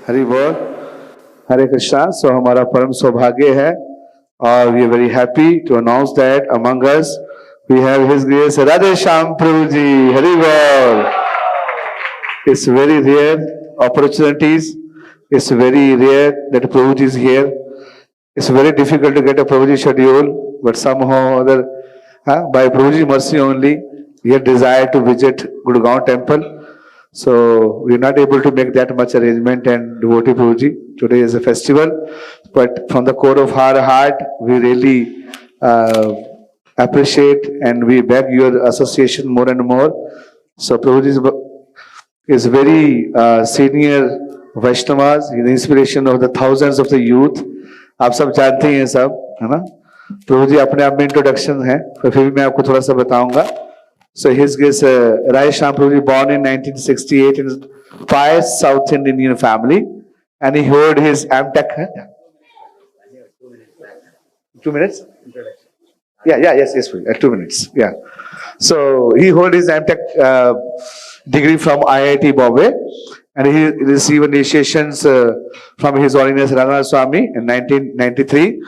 हरि बोल, हरे कृष्णा। सो हमारा परम सौभाग्य है और we are very happy to announce that among us we have his grace Radhe Shyam Prabhu ji. Hari बोल। It's very rare opportunities. It's very rare that Prabhuji is here. It's very difficult to get a Prabhuji schedule, but somehow or other, by Prabhuji mercy only, we have desire to visit Gurgaon temple. So we're not able to make that much arrangement and devotee Prabhuji. Today is a festival, but from the core of our heart, we really appreciate and we beg your association more and more. So Prabhuji is very senior Vaishnavas, the inspiration of the thousands of the youth. आप सब जानते हैं सब, है ना? प्रभु जी अपने आप में इंट्रोडक्शन है, फिर भी मैं आपको थोड़ा सा बताऊंगा. So his is Rai Shyam Prabhuji, born in 1968 in pious South Indian family, and he heard his MTech. 2 minutes? Yes, 2 minutes. Yeah. So he hold his MTech degree from IIT Bombay, and he received initiations from His Holiness Ranganath Swami in 1993.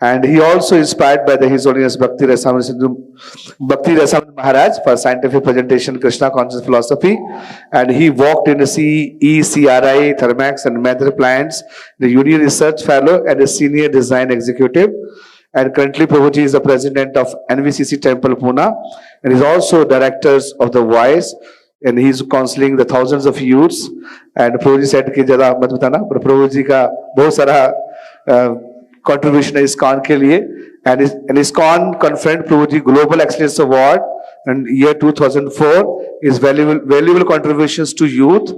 And he also inspired by His Holiness Bhakti Rasamrita Maharaj for scientific presentation Krishna conscious philosophy. And he worked in the CE, CRI, Thermax, and Mother plants, the Union Research Fellow and a Senior Design Executive. And currently Prabhuji is the president of NVCC Temple Pune, and is also directors of the Voice, and he is counseling the thousands of youths. And Prabhuji said कि ज़्यादा मत बताना, पर प्रभुजी का बहुत सारा contribution है ISKCON के लिए, and ISKCON conferred Prabhuji Global Excellence Award in year 2004. His valuable contributions to youth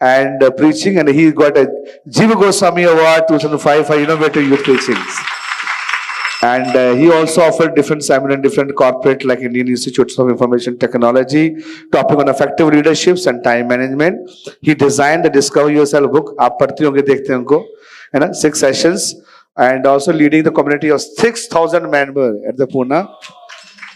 and preaching, and he got a Jiva Goswami Award 2005 for innovative youth preachings. And he also offered different seminars in different corporate like Indian Institutes of Information Technology, topic on effective leaderships and time management. He designed the Discover Yourself book. आप पढ़ते होंगे, देखते होंगे, है ना? 6 sessions, and also leading the community of 6,000 members at the Pune.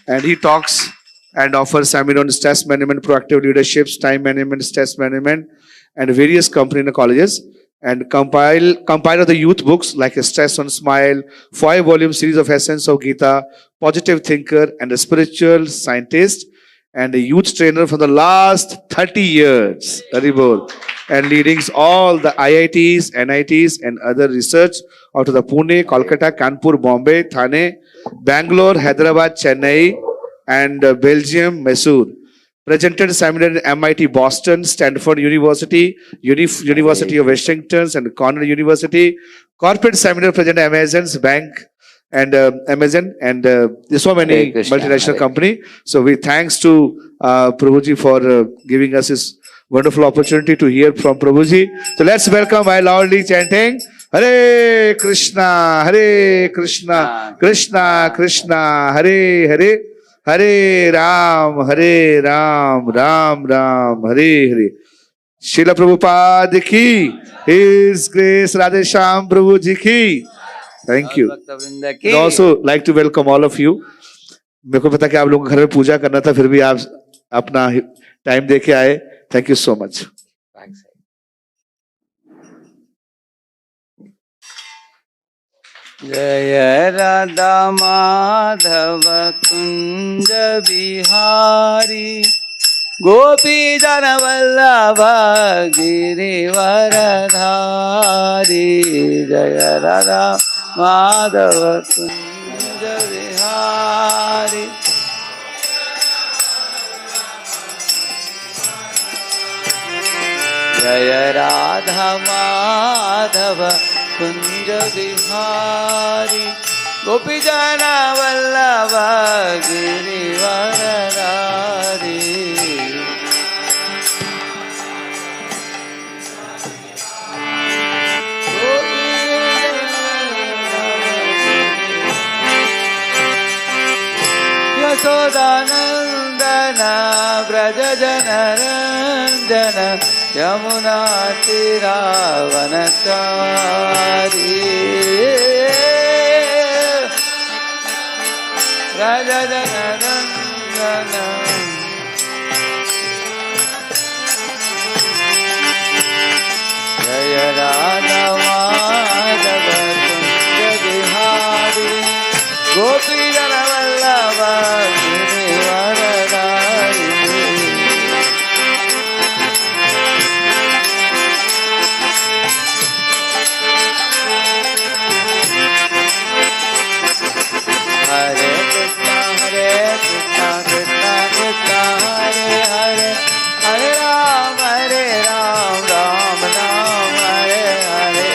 And he talks and offers seminar on stress management, proactive leaderships, time management, stress management, and various company and colleges. And compile the youth books like Stress on Smile, 5-volume series of Essence of Gita, Positive Thinker, and a spiritual scientist, and a youth trainer for the last 30 years. Haribol. And leading all the IITs, NITs, and other research out of the Pune, Kolkata, Kanpur, Bombay, Thane, Bangalore, Hyderabad, Chennai, and Belgium, Mysore. Presented seminar in MIT Boston, Stanford University, University of Washington, and Cornell University. Corporate seminar present Amazon's Bank and Amazon, and so many multinational company. So we thanks to Prabhuji for giving us this wonderful opportunity to hear from Prabhuji. So let's welcome by loudly chanting Hare Krishna, Hare Krishna, Krishna Krishna, Hare Hare, Hare Ram, Ram Ram, Hare Hare. Srila Prabhupada ki, His Grace Radhe Shyam Prabhu ji ki. Thank you. I'd also like to welcome all of you. मेरे को पता कि आप लोगों को घर में पूजा करना था, फिर भी आप अपना टाइम दे के आए. Thank you so much. Thanks. जय राधा माधव कुंज बिहारी गोपी जन वल्लभ गिरिवर धारी. जय राधा माधव कुंज बिहारी जय राधा माधव कुंज बिहारी गोपी जन वल्लभ गिरिवर धारी. यशोदानंदन व्रज जन रंजन यमुना तीरावनचारी. व्रज जन रंजन जय जय राधा माधव कुंज बिहारी गोपी जन वल्लभ गिरिवरधारी हरे कृष्णा कृष्णा कृष्णा हरे हरे हरे राम राम राम हरे हरे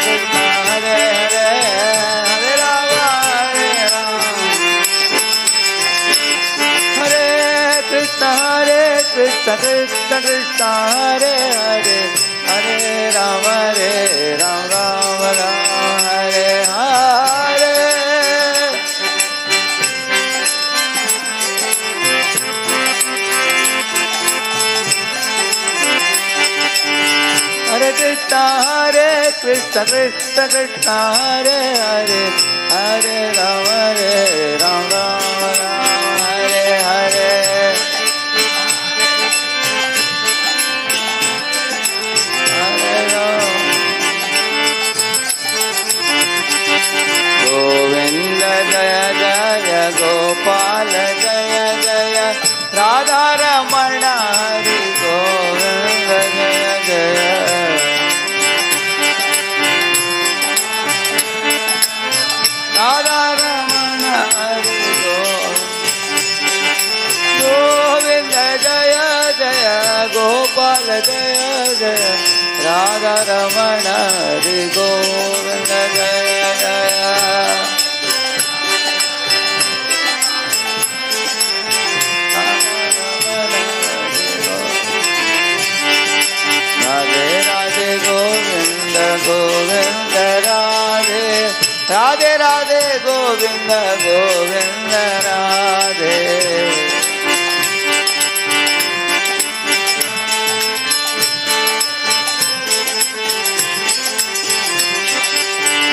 कृष्णा हरे हरे हरे राम हरे कृष्णा कृष्ण कृष्ण हरे हरे हरे राम राम राम हरे हरे हरे कृष्ण कृष्ण कृष्ण हरे हरे हरे राम राम हरे हरे हरे राम गोविंद जय जय गोपाल जय जय राधा रमण हरि गोविंद जय जय राधा रमण हरि गोविंद जय जय गोपाल जय जय राधा रमण हरि गोविंद जय जय राधे राधे गोविंद गोविंद राधे राधे राधे गोविंद गोविंद राधे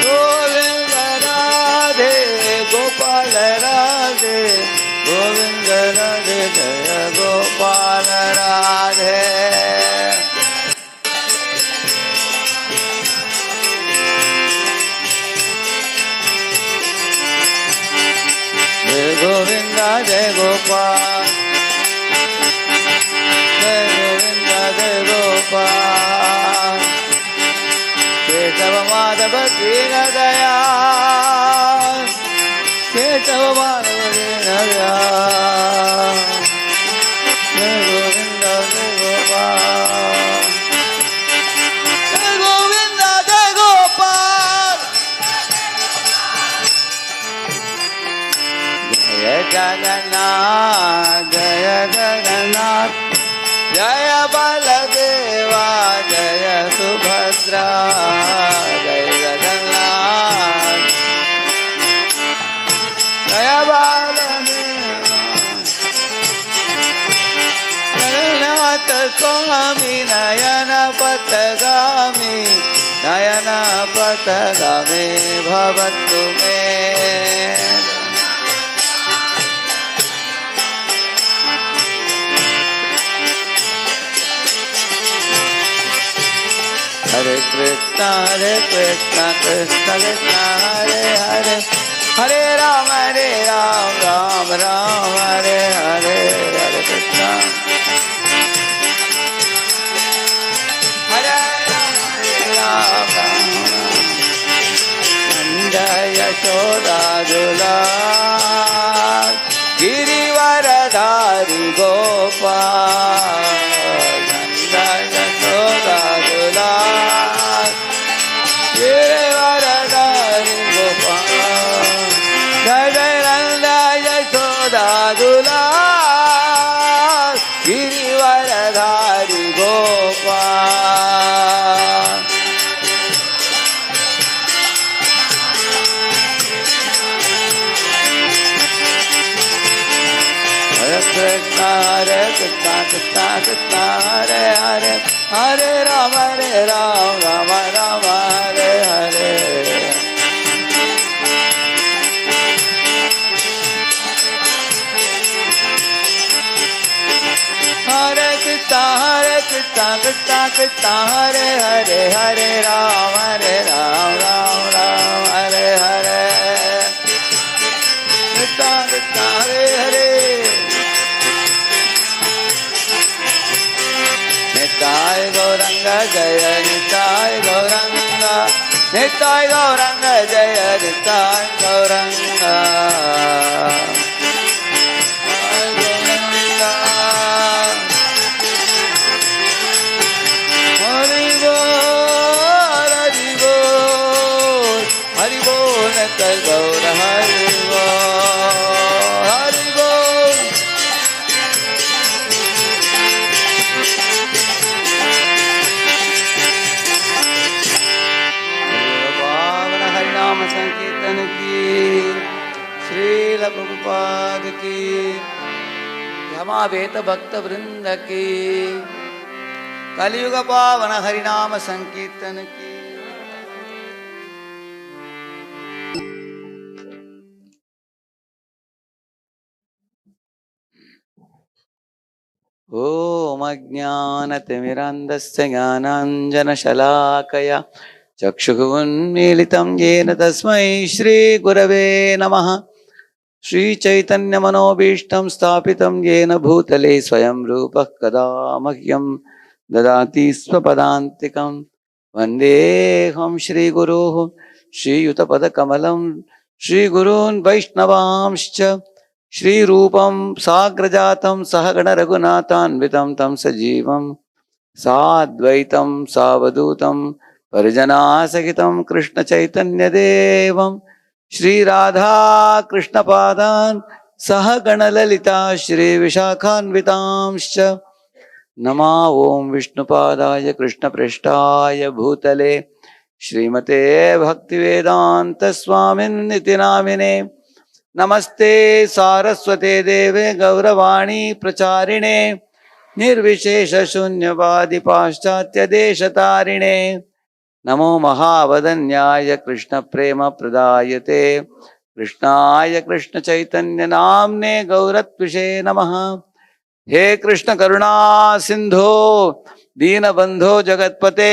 गोविंद राधे गोपाल राधे गोविंद राधे जय गोपाल राधे जय गोविंद जय गोपाल जय गोविंद जय गोपाल केशव माधव दीन दयाल केशव माधव दीन दयाल जय गोविंद जय गोपाल जय गोविंद जय गोपाल जय जगन्नाथ जय जगन्नाथ जय बलदेवा जय सुभद्रा जय जगन्नाथ जय बलदेवा जगन्नाथ स्वामी नयन पथगामी नयन पथगामी भवतु मे हरे कृष्णा कृष्ण कृष्ण हरे हरे हरे राम राम राम हरे हरे हरे कृष्णा हरे राम राम नंद यशोदा दुलार गिरिवरधारी गोपाल नंद यशोदा दुलार गिरिवरधारी गोपाल जय जय नंद यशोदा दुलार गिरिवरधारी गोपाल हरे कृष्णा कृष्णा कृष्णा हरे हरे हरे राम राम राम हरे हरे हरे कृष्णा कृष्ण कृष्ण हरे हरे हरे राम राम राम हरे हरे कृष्ण कृष्ण हरे हरे निताय गौरंग जय निताय गौरंग निताय गौरंग जय निताय गौरंग हरि बोल हरि बोल हरि बोल कर गौर हरि बोल हरि बोल पावन हरिनाम संकीर्तन की श्रील प्रभुपाद की यमावेत भक्त वृंद की कलियुग पावन हरिनाम संकीर्तन की ओम अज्ञानतिमिरान्धस्य ज्ञानाञ्जनशलाकया चक्षुरुन्मीलितं येन तस्मै श्रीगुरवे नमः श्रीचैतन्यमनोभीष्टं स्थापितं येन भूतले स्वयं रूपः कदा मह्यं ददाति स्वपदान्तिकं वन्देऽहं श्रीगुरोः श्रीयुतपदकमलं श्रीगुरून् वैष्णवांश्च श्रीरूपं साग्रजातं सहगण रघुनाथान्वितं तं सजीवं साद्वैतं सावधूतं परिजनासहितं कृष्णचैतन्यदेवं श्रीराधा कृष्णपादान् सहगणललिता श्रीविशाखान्वितांश्च नमा ओं विष्णुपादाय कृष्णप्रेष्ठाय भूतले श्रीमते भक्तिवेदांत स्वामिन्निति नामिने नमस्ते सारस्वते देवे गौरवाणी प्रचारिणे निर्विशेष शून्यवादि पाश्चात्य देशतारिणे नमो महावदन्याय कृष्ण प्रेम प्रदायते कृष्णाय कृष्ण चैतन्य नाम्ने गौरत्विषे नमः हे कृष्ण करुणा सिंधो दीनबंधो जगतपते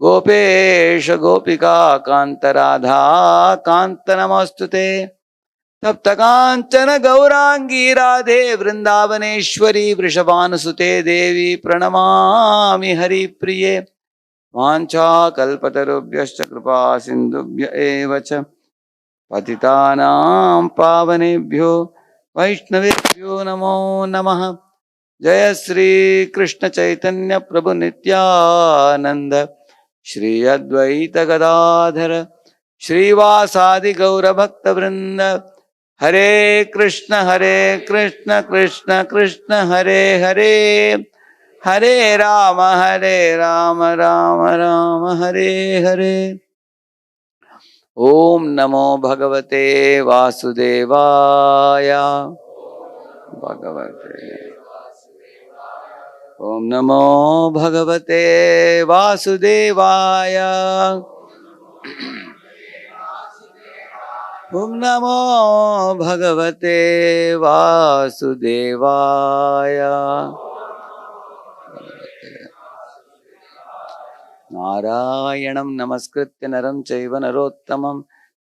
गोपेश गोपिका कांत राधा कांत नमोस्तुते तप्त कांचन गौरांगी राधे वृंदावनेश्वरी वृषभानुसुते देवी प्रणमामि हरिप्रिये वाञ्छाकल्पतरुभ्यश्च कृपा सिन्धुभ्य एव च पतितानां पावनेभ्यो वैष्णवेभ्यो नमो नमः जय श्री कृष्ण चैतन्य प्रभु नित्यानंद श्री अद्वैत गदाधर श्रीवासादि गौर भक्त वृंद हरे कृष्ण कृष्ण कृष्ण हरे हरे हरे राम राम राम हरे हरे ओम नमो भगवते वासुदेवाय भगवते ओम नमो भगवते वासुदेवाय ओम नमो भगवते वासुदेवाय नारायणं नमस्कृत्य नरं चैव नरोत्तमं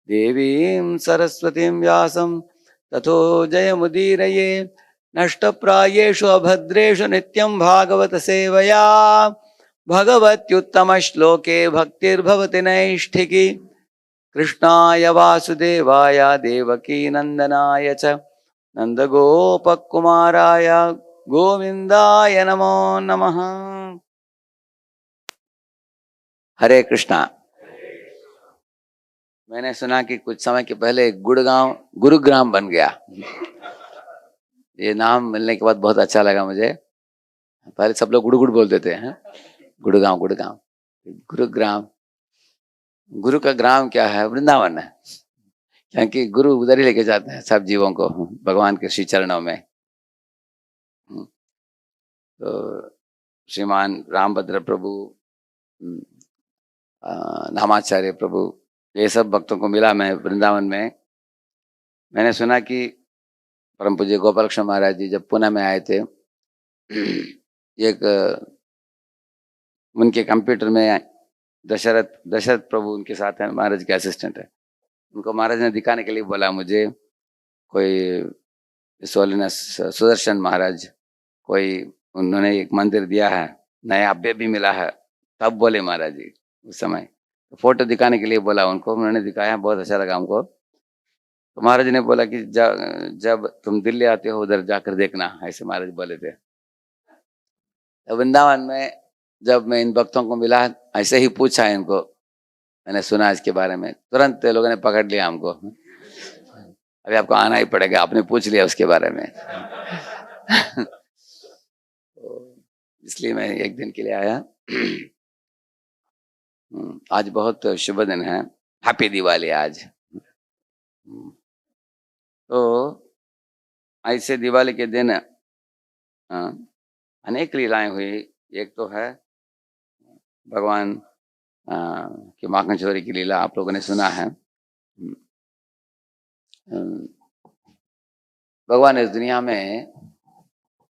देवीं सरस्वतीं व्यासं ततो जयमुदीरये नष्टप्रायेषु अभद्रेषु नित्यं भागवत सेवया भगवत्युत्तमश्लोके भक्तिर्भवति नैष्ठिकी कृष्णाय वासुदेवाय देवकी नंदनाय च नंदगोपकुमाराय गोविंदाय नमो नमः। हरे कृष्णा। मैंने सुना कि कुछ समय के पहले गुड़गांव गुरुग्राम बन गया। ये नाम मिलने के बाद बहुत अच्छा लगा मुझे। पहले सब लोग गुड़गुड़ बोल देते हैं, गुड़गांव गुड़गांव गुरुग्राम। गुरु का ग्राम क्या है? वृंदावन है, क्योंकि गुरु उधर ही लेके जाते हैं सब जीवों को भगवान के श्री चरणों में। तो श्रीमान रामभद्र प्रभु, नामाचार्य प्रभु, ये सब भक्तों को मिला मैं वृंदावन में। मैंने सुना कि परम पूज्य गोपाल कृष्ण महाराज जी जब पुणे में आए थे, एक उनके कंप्यूटर में दशरथ प्रभु उनके साथ हैं, महाराज के असिस्टेंट है। उनको महाराज ने दिखाने के लिए बोला मुझे, कोई सोलिनस सुदर्शन महाराज, कोई उन्होंने एक मंदिर दिया है नया, अभ्य भी मिला है। तब बोले महाराज जी उस समय फोटो दिखाने के लिए बोला उनको, उन्होंने दिखाया, बहुत अच्छा लगा हमको। तो महाराज ने बोला कि जब तुम दिल्ली आते हो उधर जाकर देखना, ऐसे महाराज बोले थे। तो वृंदावन में जब मैं इन भक्तों को मिला, ऐसे ही पूछा इनको, मैंने सुना इसके बारे में, तुरंत लोगों ने पकड़ लिया हमको। अभी आपको आना ही पड़ेगा, आपने पूछ लिया उसके बारे में। तो इसलिए मैं एक दिन के लिए आया। आज बहुत शुभ दिन है, हैप्पी दिवाली आज। तो ऐसे दिवाली के दिन अनेक लीलाएं हुई। एक तो है भगवान की माखन चोरी की लीला, आप लोगों ने सुना है। भगवान इस दुनिया में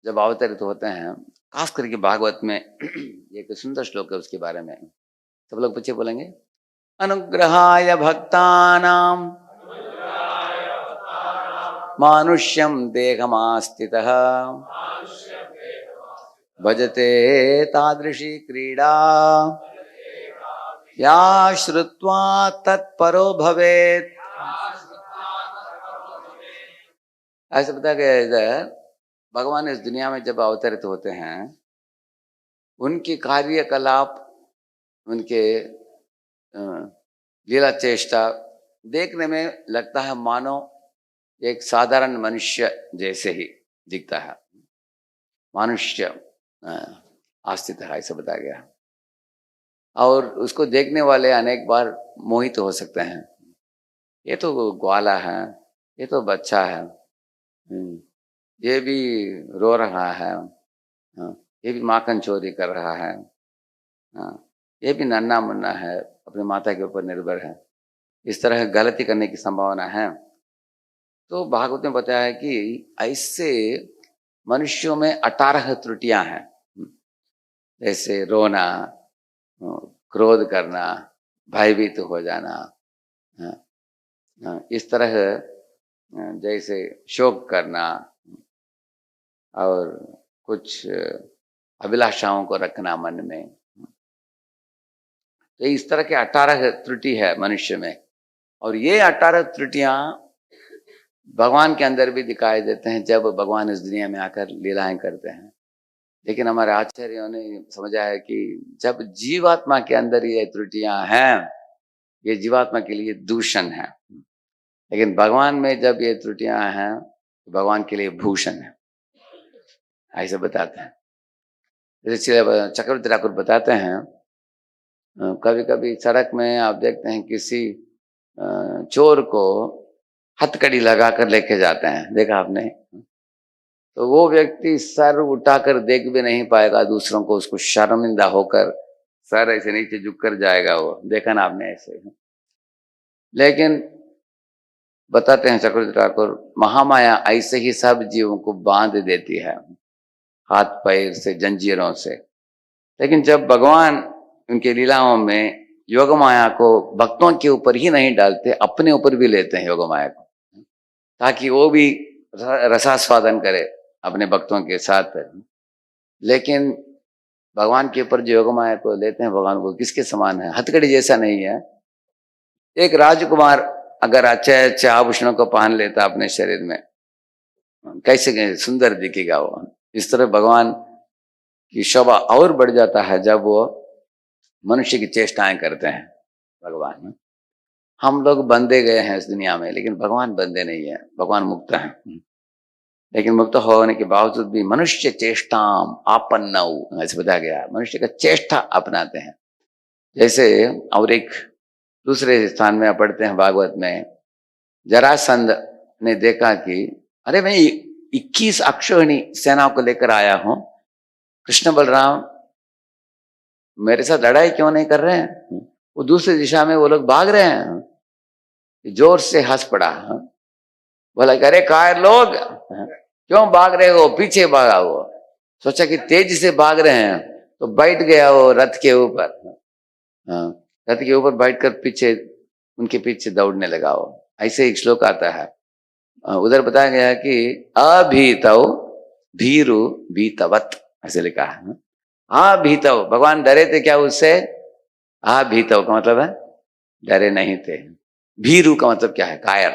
जब अवतरित होते हैं, खास करके भागवत में एक सुंदर श्लोक है उसके बारे में, सब लोग पीछे बोलेंगे। अनुग्रहाय भक्तानां मानुष्यं देहमास्थितः भजते तादृशी क्रीडा या श्रुत्वा तत्परो भवेत्। ऐसे बताया गया है इधर, भगवान इस दुनिया में जब अवतरित होते हैं, उनकी कार्यकलाप, उनके लीला चेष्टा देखने में लगता है मानो एक साधारण मनुष्य जैसे ही दिखता है। मनुष्य आस्थित है ऐसा बताया गया, और उसको देखने वाले अनेक बार मोहित हो सकते हैं। ये तो ग्वाला है, ये तो बच्चा है, ये भी रो रहा है, ये भी माखन चोरी कर रहा है, ये भी नन्हा मुन्ना है, अपनी माता के ऊपर निर्भर है, इस तरह गलती करने की संभावना है। तो भागवत में बताया है कि ऐसे मनुष्यों में 18 त्रुटियां हैं, जैसे रोना, क्रोध करना, भयभीत हो जाना, इस तरह जैसे शोक करना और कुछ अभिलाषाओं को रखना मन में। तो इस तरह के 18 त्रुटि है मनुष्य में, और ये 18 त्रुटियां भगवान के अंदर भी दिखाई देते हैं जब भगवान इस दुनिया में आकर लीलाएं करते हैं। लेकिन हमारे आचार्यों ने समझा है कि जब जीवात्मा के अंदर ये त्रुटियां हैं, ये जीवात्मा के लिए दूषण है, लेकिन भगवान में जब ये त्रुटियां हैं, भगवान के लिए भूषण है, ऐसे बताते हैं। जैसे चक्रवर्ती ठाकुर बताते हैं, कभी कभी सड़क में आप देखते हैं किसी चोर को हथकड़ी लगाकर लेके जाते हैं, देखा आपने? तो वो व्यक्ति सर उठाकर देख भी नहीं पाएगा दूसरों को, उसको शर्मिंदा होकर सर ऐसे नीचे झुक कर जाएगा वो, देखा ना आपने ऐसे। लेकिन बताते हैं चक्रवर्ती ठाकुर, महामाया ऐसे ही सब जीवों को बांध देती है हाथ पैर से, जंजीरों से। लेकिन जब भगवान उनके लीलाओं में योग माया को भक्तों के ऊपर ही नहीं डालते, अपने ऊपर भी लेते हैं योग माया को, ताकि वो भी रसास्वादन करे अपने भक्तों के साथ। लेकिन भगवान के ऊपर जो योग माया को लेते हैं, भगवान को किसके समान है? हथकड़ी जैसा नहीं है। एक राजकुमार अगर अच्छे अच्छे आभूषणों को पहन लेता अपने शरीर में, कैसे सुंदर दिखेगा वो। इस तरह भगवान की शोभा और बढ़ जाता है जब वो मनुष्य की चेष्टाएं करते हैं। भगवान, हम लोग बंधे गए हैं इस दुनिया में, लेकिन भगवान बंधे नहीं है, भगवान मुक्त है। लेकिन मुक्त होने के बावजूद भी मनुष्य चेष्टाम आपन्नौ, ऐसे बताया गया, मनुष्य का चेष्टा अपनाते हैं। जैसे और एक दूसरे स्थान में पढ़ते हैं भागवत में, जरासंध ने देखा कि अरे मैं 21 अक्षौहिणी सेनाओं को लेकर आया हूं, कृष्ण बलराम मेरे साथ लड़ाई क्यों नहीं कर रहे हैं? वो दूसरी दिशा में वो लोग भाग रहे हैं। जोर से हंस पड़ा, बोला अरे काय लोग क्यों भाग रहे हो? पीछे भागा वो, सोचा कि तेजी से भाग रहे हैं तो बैठ गया वो रथ के ऊपर। हाँ, रथ के ऊपर बैठकर पीछे उनके पीछे दौड़ने लगा वो। ऐसे एक श्लोक आता है, उधर बताया गया है कि अभीतौ भीरु भीतवत, ऐसे लिखा है। अभीतौ, भगवान डरे थे क्या उससे? अभीतौ का मतलब है डरे नहीं थे। भीरु का मतलब क्या है? कायर।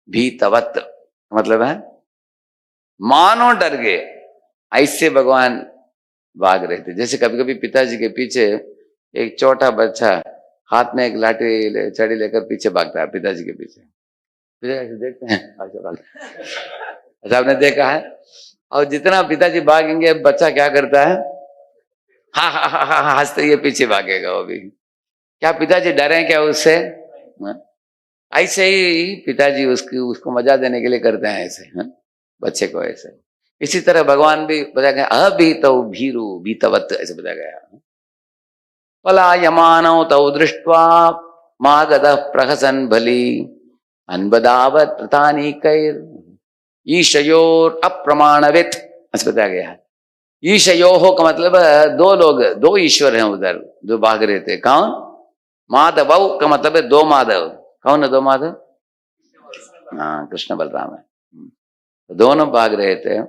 भीतवत का मतलब है मानो डर गए, ऐसे भगवान भाग रहे थे। जैसे कभी कभी पिताजी के पीछे एक छोटा बच्चा हाथ में एक लाठी छड़ी लेकर पीछे भागता है, पिताजी के पीछे, ऐसे देखते हैं ऐसा आपने देखा है? और जितना पिताजी भागेंगे बच्चा क्या करता है? हा हा हा हा हा हंसते हुए पीछे भागेगा वो भी। क्या पिताजी डरे क्या उससे? हाँ? ऐसे ही पिताजी उसको मजा देने के लिए करते हैं ऐसे, हाँ? बच्चे को ऐसे। इसी तरह भगवान भी बताया गया अभीतौ भीरु भीतवत, ऐसे बताया गया। पलायमानौ तौ दृष्ट्वा मागधः प्रहसन् बली अन्वदावत् प्रतानीकैर् ईशयोर अप्रमाणवित्, ऐसे बताया गया है। ईशयोह का मतलब दो लोग, दो ईश्वर हैं उधर जो भाग रहे थे। कौन? माधव का मतलब है दो माधव। कौन है दो माधव? हाँ, कृष्ण बलराम है। तो दोनों भाग रहे थे,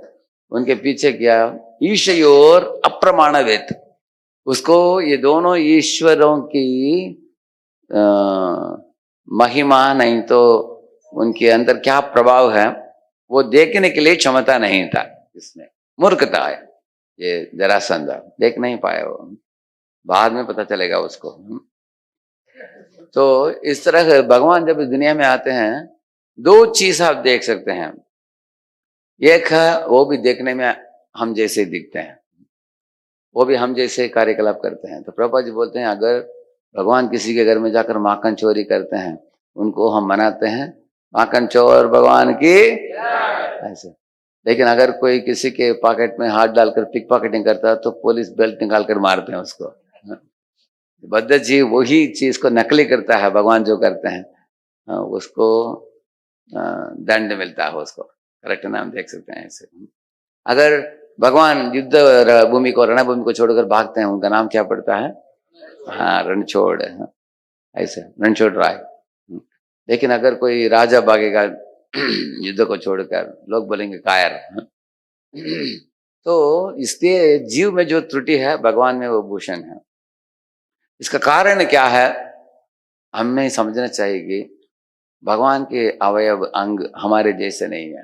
उनके पीछे क्या? ईशयोर अप्रमाणवित्, उसको ये दोनों ईश्वरों की महिमा नहीं तो उनके अंदर क्या प्रभाव है वो देखने के लिए क्षमता नहीं था इसमें। मूर्खता है ये, जरासंध देख नहीं पाया वो, बाद में पता चलेगा उसको। तो इस तरह भगवान जब इस दुनिया में आते हैं, दो चीज आप देख सकते हैं। एक है वो भी देखने में हम जैसे दिखते हैं, वो भी हम जैसे कार्यकलाप करते हैं। तो प्रभुपाद जी बोलते हैं अगर भगवान किसी के घर में जाकर माखन चोरी करते हैं, उनको हम मनाते हैं माखन चोर भगवान की ऐसे। लेकिन अगर कोई किसी के पॉकेट में हाथ डालकर पिक पॉकेटिंग करता है तो पुलिस बेल्ट निकाल कर मारते हैं उसको। बद्ध जीव वही चीज को नकली करता है, भगवान जो करते हैं उसको दंड मिलता है उसको। करेक्ट नाम देख सकते हैं ऐसे। अगर भगवान युद्ध भूमि को, रणभूमि को छोड़कर भागते हैं, उनका नाम क्या पड़ता है? हाँ, रणछोड़, ऐसे रणछोड़ राय। लेकिन अगर कोई राजा भागेगा युद्ध को छोड़कर, लोग बोलेंगे कायर। तो इसलिए जीव में जो त्रुटि है भगवान में वो भूषण है। इसका कारण क्या है हमें समझना चाहिए कि भगवान के अवयव अंग हमारे जैसे नहीं है।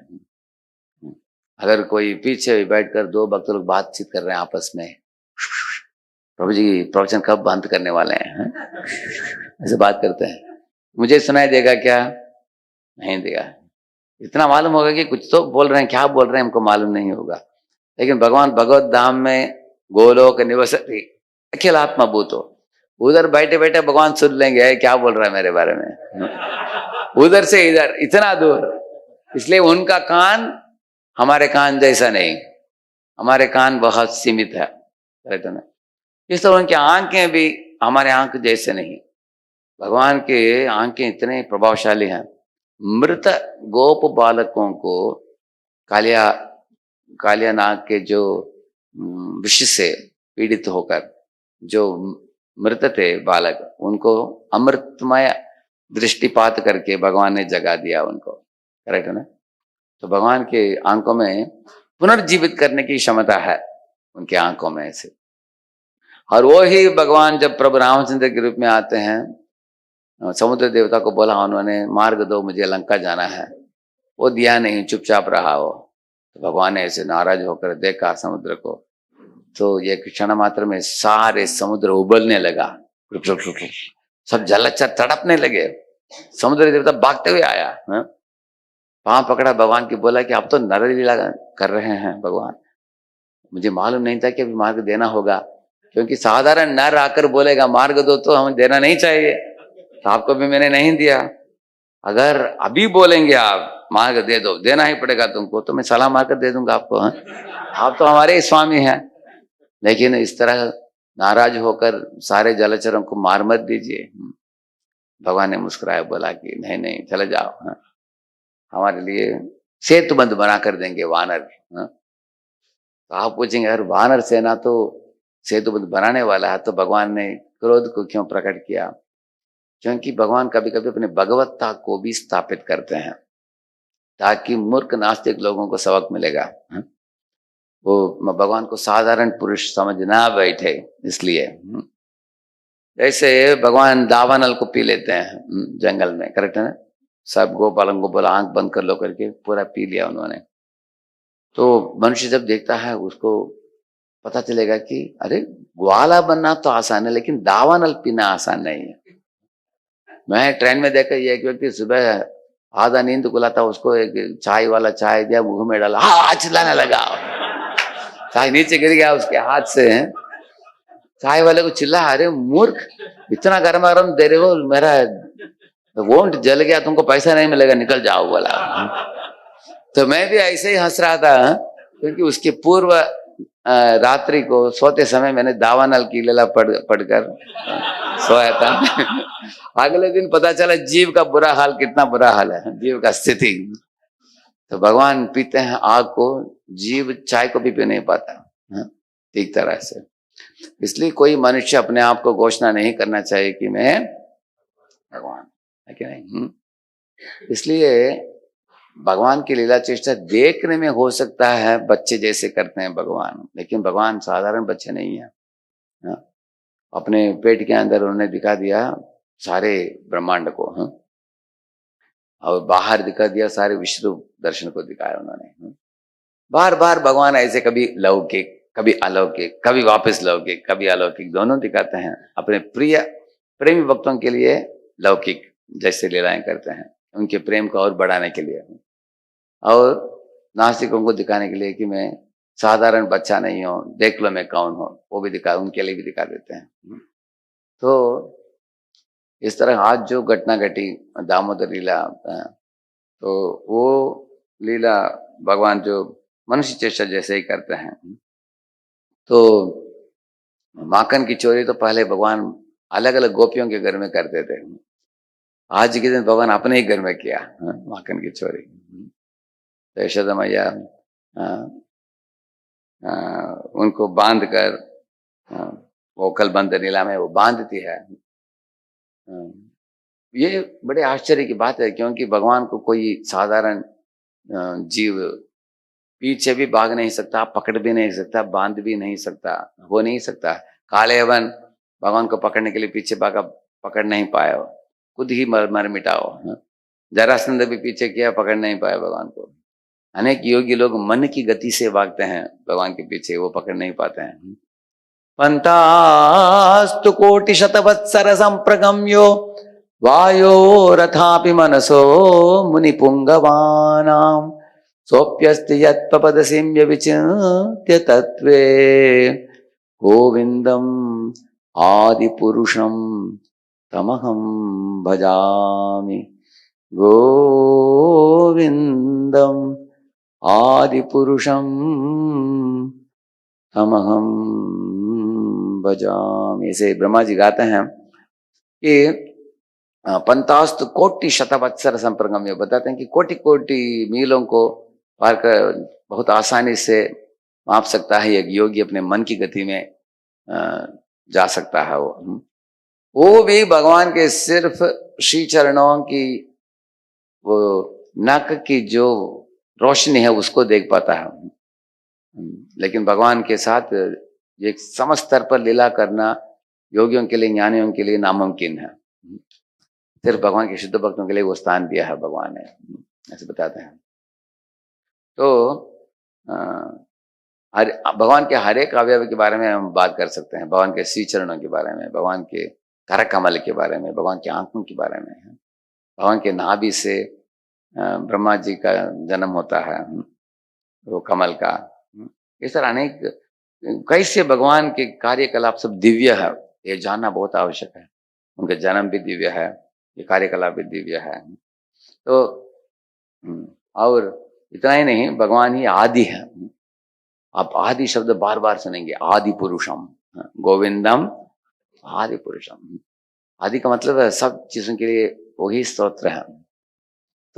अगर कोई पीछे बैठकर दो भक्त लोग बातचीत कर रहे हैं आपस में, प्रभु जी प्रवचन कब बंद करने वाले हैं, ऐसे बात करते हैं, मुझे सुनाई देगा क्या? नहीं देगा। इतना मालूम होगा कि कुछ तो बोल रहे हैं, क्या बोल रहे हैं हमको मालूम नहीं होगा। लेकिन भगवान भगवत धाम में गोलोक निवसति अखिल आत्मा भूतो, उधर बैठे बैठे भगवान सुन लेंगे क्या बोल रहा है मेरे बारे में, उधर से इधर इतना दूर। इसलिए उनका कान हमारे कान जैसा नहीं, हमारे कान बहुत सीमित है, कहते ना। इस तरह उनकी आंखें भी हमारे आंख जैसे नहीं। भगवान के आंखें इतने प्रभावशाली हैं। मृत गोप बालकों को कालिया नाग के जो विष से पीड़ित होकर जो मृत थे बालक, उनको अमृतमय दृष्टिपात करके भगवान ने जगा दिया उनको। करेक्ट है ना? तो भगवान के आंखों में पुनर्जीवित करने की क्षमता है उनके आंखों में से। और वो ही भगवान जब प्रभु रामचंद्र के रूप में आते हैं, समुद्र देवता को बोला उन्होंने मार्ग दो मुझे लंका जाना है, वो दिया नहीं, चुपचाप रहा वो। तो भगवान ने ऐसे नाराज होकर देखा समुद्र को, तो एक क्षण मात्र में सारे समुद्र उबलने लगा, सब जलचर तड़पने लगे। समुद्र देवता भागते हुए आया, पांव पकड़ा भगवान की, बोला कि अब तो नरलीला कर रहे हैं भगवान, मुझे मालूम नहीं था कि अभी मार्ग देना होगा। क्योंकि साधारण नर आकर बोलेगा मार्ग दो तो हमें देना नहीं चाहिए, तो आपको भी मैंने नहीं दिया। अगर अभी बोलेंगे आप मार्ग दे दो, देना ही पड़ेगा तुमको, तो मैं सलाह मारकर दे दूंगा आपको। आप तो हमारे स्वामी हैं। लेकिन इस तरह नाराज होकर सारे जलचरों को मार मत दीजिए। भगवान ने मुस्कुराया, बोला कि नहीं नहीं चले जाओ, हमारे लिए सेतुबंध बना कर देंगे वानर। तो आप पूछेंगे यार वानर सेना तो सेतु बनाने वाला है, तो भगवान ने क्रोध को क्यों प्रकट किया? क्योंकि भगवान कभी कभी अपने भगवत्ता को भी स्थापित करते हैं, ताकि मूर्ख नास्तिक लोगों को सबक मिलेगा। वो भगवान को साधारण पुरुष समझ ना बैठे, इसलिए। जैसे भगवान दावानल को पी लेते हैं जंगल में, करेक्ट है ना? सब गोपालन को बोला आंख बंद कर लो करके, पूरा पी लिया उन्होंने। तो मनुष्य जब देखता है, उसको पता चलेगा कि अरे ग्वाला बनना तो आसान है, लेकिन दावानल पीना आसान नहीं है। मैं ट्रेन में देखा, ये एक व्यक्ति सुबह आधा नींद खुलाता, उसको एक चाय वाला चाय दिया, मुंह में डाला, हाँ चिल्लाने लगा, चाय नीचे गिर गया उसके हाथ से। चाय वाले को चिल्ला, अरे मूर्ख, इतना गर्मा गर्म दे रहे हो, मेरा वोंट जल गया, तुमको पैसा नहीं मिलेगा, निकल जाओ बोला। तो मैं भी ऐसे ही हंस रहा था, क्योंकि उसके पूर्व रात्रि को सोते समय मैंने दावानल की लीला पढ़कर सोया था। अगले दिन पता चला जीव का बुरा हाल, कितना बुरा हाल है जीव का स्थिति। तो भगवान पीते हैं आग को, जीव चाय को भी पी नहीं पाता ठीक तरह से। इसलिए कोई मनुष्य अपने आप को घोषणा नहीं करना चाहिए कि मैं भगवान है कि नहीं। इसलिए भगवान की लीला चेष्टा देखने में हो सकता है बच्चे जैसे करते हैं भगवान, लेकिन भगवान साधारण बच्चे नहीं है। अपने पेट के अंदर उन्होंने दिखा दिया सारे ब्रह्मांड को, और बाहर दिखा दिया सारे विश्व दर्शन को दिखाया उन्होंने। बार बार भगवान ऐसे कभी लौकिक, कभी अलौकिक, कभी वापस लौकिक, कभी अलौकिक, दोनों दिखाते हैं। अपने प्रिय प्रेमी भक्तों के लिए लौकिक जैसे लीलाएं करते हैं, उनके प्रेम को और बढ़ाने के लिए, और नास्तिकों को दिखाने के लिए कि मैं साधारण बच्चा नहीं हूँ, देख लो मैं कौन हूँ, वो भी दिखा, उनके लिए भी दिखा देते हैं। तो इस तरह आज जो घटना घटी दामोदर लीला, तो वो लीला भगवान जो मनुष्य चेष्टा जैसे ही करते हैं। तो माखन की चोरी तो पहले भगवान अलग अलग गोपियों के घर में करते थे, आज के दिन भगवान अपने ही घर में किया माखन की चोरी। तो यशोदा मैया उनको बांध कर, वो कलबंद नीला में वो बांधती है। ये बड़े आश्चर्य की बात है, क्योंकि भगवान को कोई साधारण जीव पीछे भी भाग नहीं सकता, पकड़ भी नहीं सकता, बांध भी नहीं सकता, हो नहीं सकता। कालेवन भगवान को पकड़ने के लिए पीछे भागा, पकड़ नहीं पाया, खुद ही मर मिटाओ। जरासंध भी पीछे किया, पकड़ नहीं पाया भगवान को। अनेक योगी लोग मन की गति से भागते हैं भगवान के पीछे, वो पकड़ नहीं पाते हैं। पंतास्तु कोटि शतवत्सर संप्रगम्यो वायो रथापि मनसो मुनि पुंगवानाम सोप्यस्ति यत्पदसिम्य विचिन्त्य तत्वे गोविंदम आदिपुरुषम तमहं भजामि। गोविंदम आदिपुरुषम तमहं भजामि। इसे ब्रह्मा जी गाते हैं कि पंतास्तु कोटि शतवत्सर संप्रगम्य, बताते हैं कि कोटि कोटि मीलों को पार कर बहुत आसानी से माप सकता है एक योगी, अपने मन की गति में जा सकता है। वो भी भगवान के सिर्फ श्री चरणों की वो नक की जो रोशनी है उसको देख पाता है, लेकिन भगवान के साथ एक समस्त स्तर पर लीला करना योगियों के लिए, ज्ञानियों के लिए नामुमकिन है। सिर्फ भगवान के शुद्ध भक्तों के लिए वो स्थान दिया है भगवान ने, ऐसे बताते हैं। तो भगवान के हर एक अवयव के बारे में हम बात कर सकते हैं, भगवान के श्री चरणों के बारे में, भगवान के कर कमल के बारे में, भगवान की आंखों के बारे में, भगवान के नाभि से ब्रह्मा जी का जन्म होता है, वो कमल का। इस तरह अनेक कैसे भगवान के कार्यकलाप सब दिव्य है, ये जानना बहुत आवश्यक है। उनका जन्म भी दिव्य है, ये कार्यकलाप भी दिव्य है। तो और इतना ही नहीं, भगवान ही आदि है। आप आदि शब्द बार बार सुनेंगे, आदि पुरुषम, गोविंदम आदि पुरुषम। आदि का मतलब है सब चीजों के लिए वही स्तोत्र है।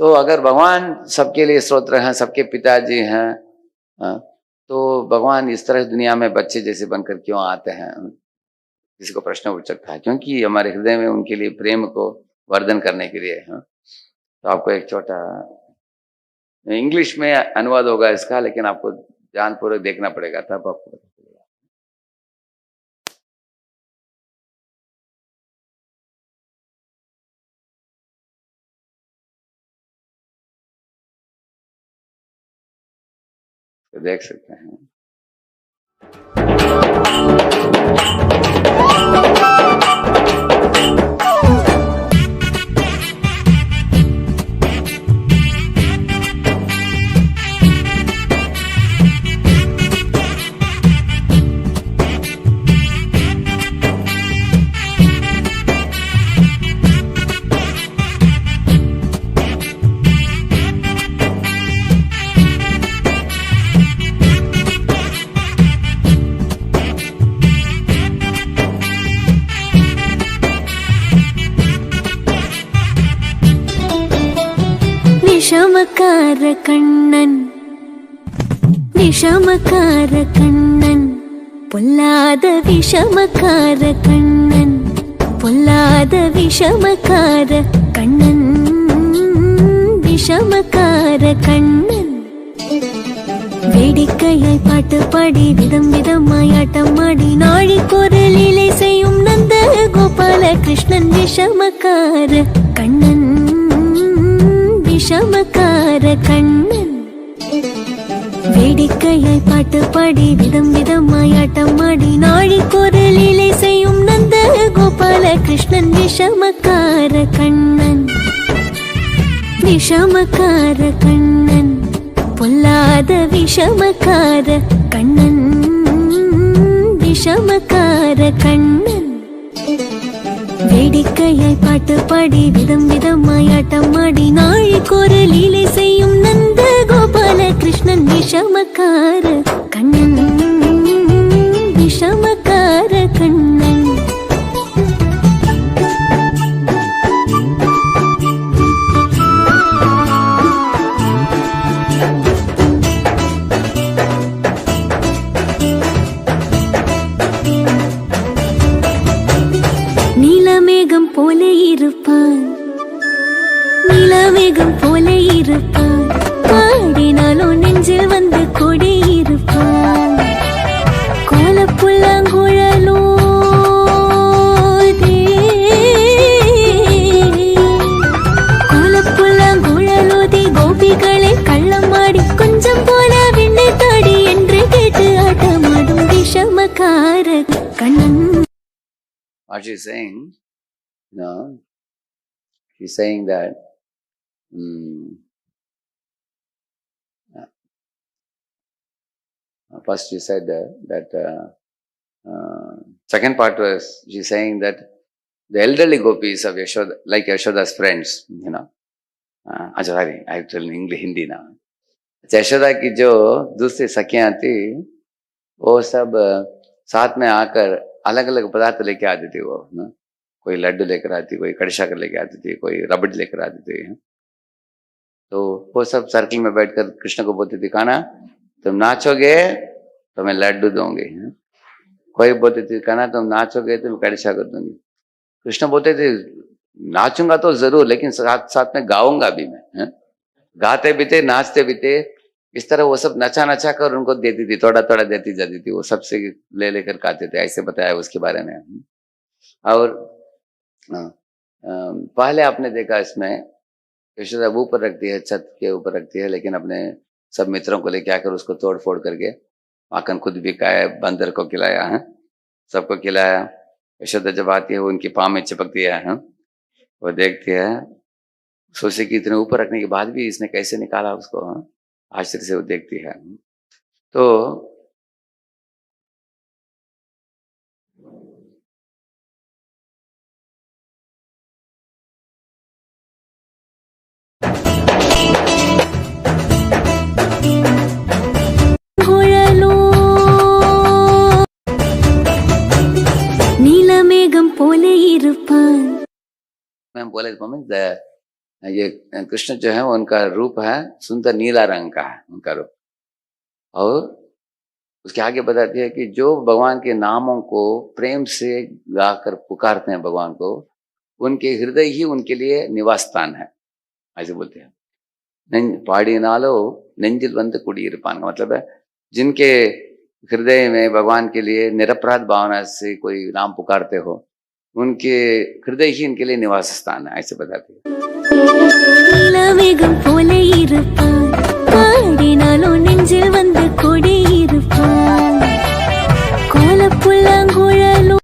तो अगर भगवान सबके लिए स्तोत्र हैं, सबके पिताजी हैं, तो भगवान इस तरह दुनिया में बच्चे जैसे बनकर क्यों आते हैं, किसी को प्रश्न उठ सकता है, क्योंकि हमारे हृदय में उनके लिए प्रेम को वर्धन करने के लिए है। तो आपको एक छोटा इंग्लिश में अनुवाद होगा इसका, लेकिन आपको ध्यानपूर्वक देखना पड़ेगा तब आपको पता चलेगा। तो देख सकते हैं। விஷமக்கார கண்ணன், விஷமக்கார கண்ணன், பொல்லாத விஷமக்கார கண்ணன், பொல்லாத விஷமக்கார கண்ணன், விஷமக்கார கண்ணன். வேடிக்கையாய் பாட்டு பாடி விதம் விதமாய் ஆட்டமாடி நாழிக்கொரு லீலை செய்யும் நந்த கோபால கிருஷ்ணன், விஷமக்கார கண்ணன், விஷமக்கார கண்ணன். வேடிக்கையாய் பாட்டு பாடி விதம் விதமாய் ஆட்டமாடி நாழிக்கொரு லீலை செய்யும் நந்த கோபால கிருஷ்ணன், விஷமக்கார கண்ணன், விஷமக்கார கண்ணன், பொல்லாத விஷமக்கார கண்ணன், விஷமக்கார கண்ணன். வேடிக்கையாய் பாட்டு பாடி விதம் விதமாய் ஆட்டமாடி நாழிக்கொரு லீலை செய்யும் நந்த கோபால கிருஷ்ணன், விஷமக்கார கண்ணன், விஷமக்கார கண்ணன். நீலமேகம் போல இருப்பான், நீலமேகம் போல இருப்பான், பாடினாலும் நெஞ்சில் வந்து கொடி இருப்பான். கோலப்புல்லாங்குழலோ கோலப்புல்லாங்குழலோதி கோபிகளை கள்ளமாடி கொஞ்சம் போல விண்ணை தாடி என்று கேட்டு ஆட்டமாடும் Vishamakkara Kannan. What she's saying, she's saying that first she said that second part was she's saying that the elderly gopis of Yashoda, like Yashoda's friends, sorry, I tell in English, Hindi now. Yashoda की जो दूसरी सखियां थी वो सब साथ में आकर अलग अलग पदार्थ लेके आती थी वो ना, कोई लड्डू लेकर आती, कोई कड़ी शक्कर लेकर आती थी, कोई रबड़ लेकर आती थी। तो वो सब सर्कल में बैठकर कृष्ण को बोलती थी, कान्हा तुम नाचोगे तो मैं लड्डू दूंगी, कोई बोलती थी कान्हा तुम नाचोगे तो मैं कड़ी शक्कर दूंगी। कृष्ण बोलते थे नाचूंगा तो जरूर, लेकिन साथ साथ में गाऊंगा भी मैं। गाते भी थे, नाचते भी थे। इस तरह वो सब नचा नचा कर उनको देती थी, थोड़ा थोड़ा देती जाती थी, वो सबसे ले लेकर खाते थे, ऐसे बताया उसके बारे में। और पहले आपने देखा इसमें यशोदा ऊपर रखती है, छत के ऊपर रखती है, लेकिन अपने सब मित्रों को लेके आकर उसको तोड़ फोड़ करके माखन खुद भी खाया, बंदर को खिलाया है, सबको खिलाया। यशोदा जब आती है वो उनके पाँव में चिपकती है, वो देखती है, सोचे कि इतने ऊपर रखने के बाद भी इसने कैसे निकाला उसको, आश्चर्य से वो देखती है। तो நீலமேகம் போல இருப்பான். मैं बोले ये कृष्ण जो है उनका रूप है सुंदर नीला रंग का है उनका रूप, और उसके आगे बताती है कि जो भगवान के नामों को प्रेम से गाकर पुकारते हैं भगवान को, उनके हृदय ही उनके लिए निवास स्थान है, ऐसे बोलते हैं। पाड़ीनालो नेंजिल वंद कुड़ीरपान का मतलब है जिनके हृदय में भगवान के लिए निरपराध भावना से कोई नाम पुकारते हो, उनके हृदय ही इनके लिए निवास स्थान है, ऐसे बताते हैं। நிலவேகம் போல இருப்பான் பாடினாலும் நெஞ்சில் வந்து கொடியிருப்பான் கோலப்புல்லாங்குழலும்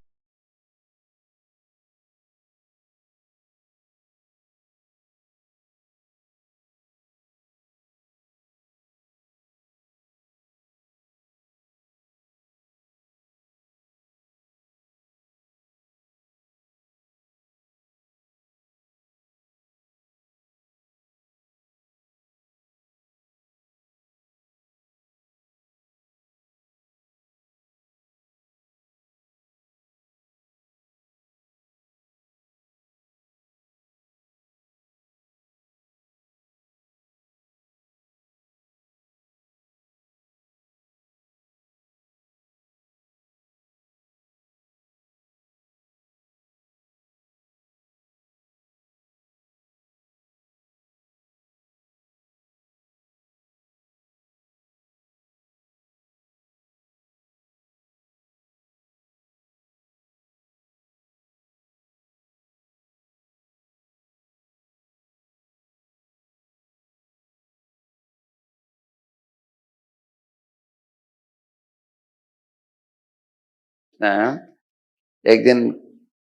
एक दिन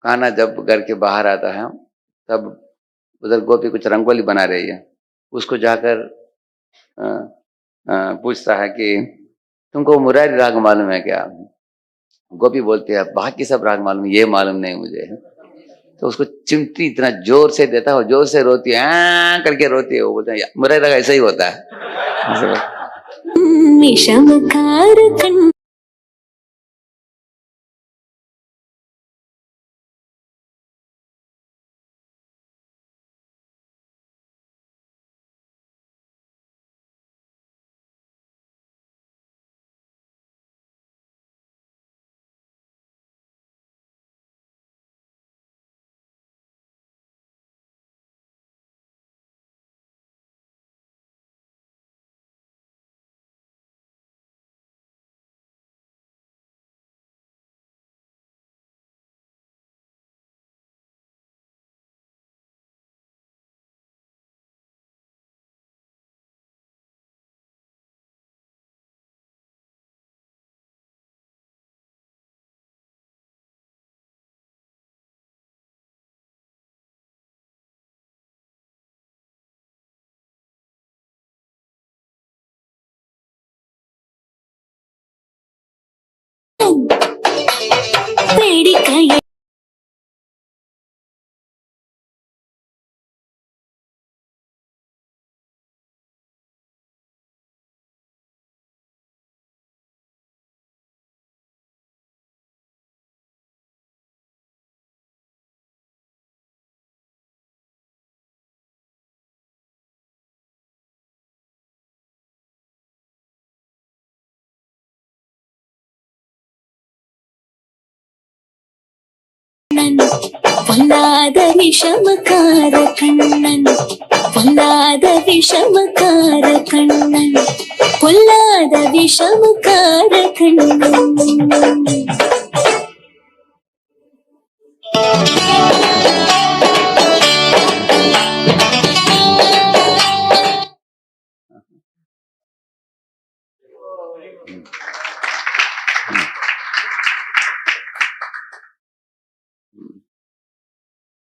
कान्हा जब घर के बाहर आता है, तब उधर गोपी कुछ रंगोली बना रही है। उसको जाकर पूछता है कि तुमको मुरारी राग मालूम है क्या? गोपी बोलती है बाकी सब राग मालूम, ये मालूम नहीं मुझे। तो उसको चिमटी इतना जोर से देता है, जोर से रोती है, करके रोती है। वो बोलते हैं मुरारी राग ऐसा ही होता है। விஷமக்கார கண் வேடிக்கையை பொல்லாத விஷமக்கார கண்ணன், பொல்லாத விஷமக்கார கண்ணன், பொல்லாத விஷமக்கார கண்ணன்.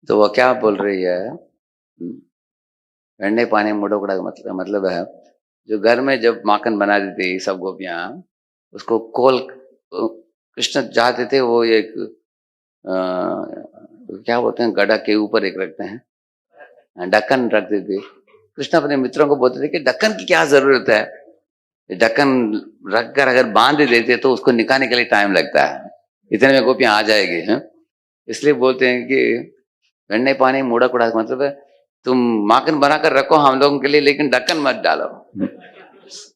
तो वो क्या बोल रही है? वेण्णे पानी मुड़ोकड़ा का मतलब है जो घर में जब माखन बना देती सब गोपियां, उसको कोल कृष्ण चाहते थे वो एक क्या बोलते हैं, गड्ढा के ऊपर एक रखते हैं, ढक्कन रखते थे। कृष्ण अपने मित्रों को बोलते थे कि ढक्कन की क्या जरूरत है, ढक्कन रखकर अगर बांध देते तो उसको निकालने के लिए टाइम लगता है, इतने में गोपियां आ जाएगी हैं। इसलिए बोलते हैं कि वेण्णे पानी मुड़ा कुड़ा मतलब है तुम माखन बनाकर रखो हम लोगों के लिए, लेकिन ढक्कन मत डालो।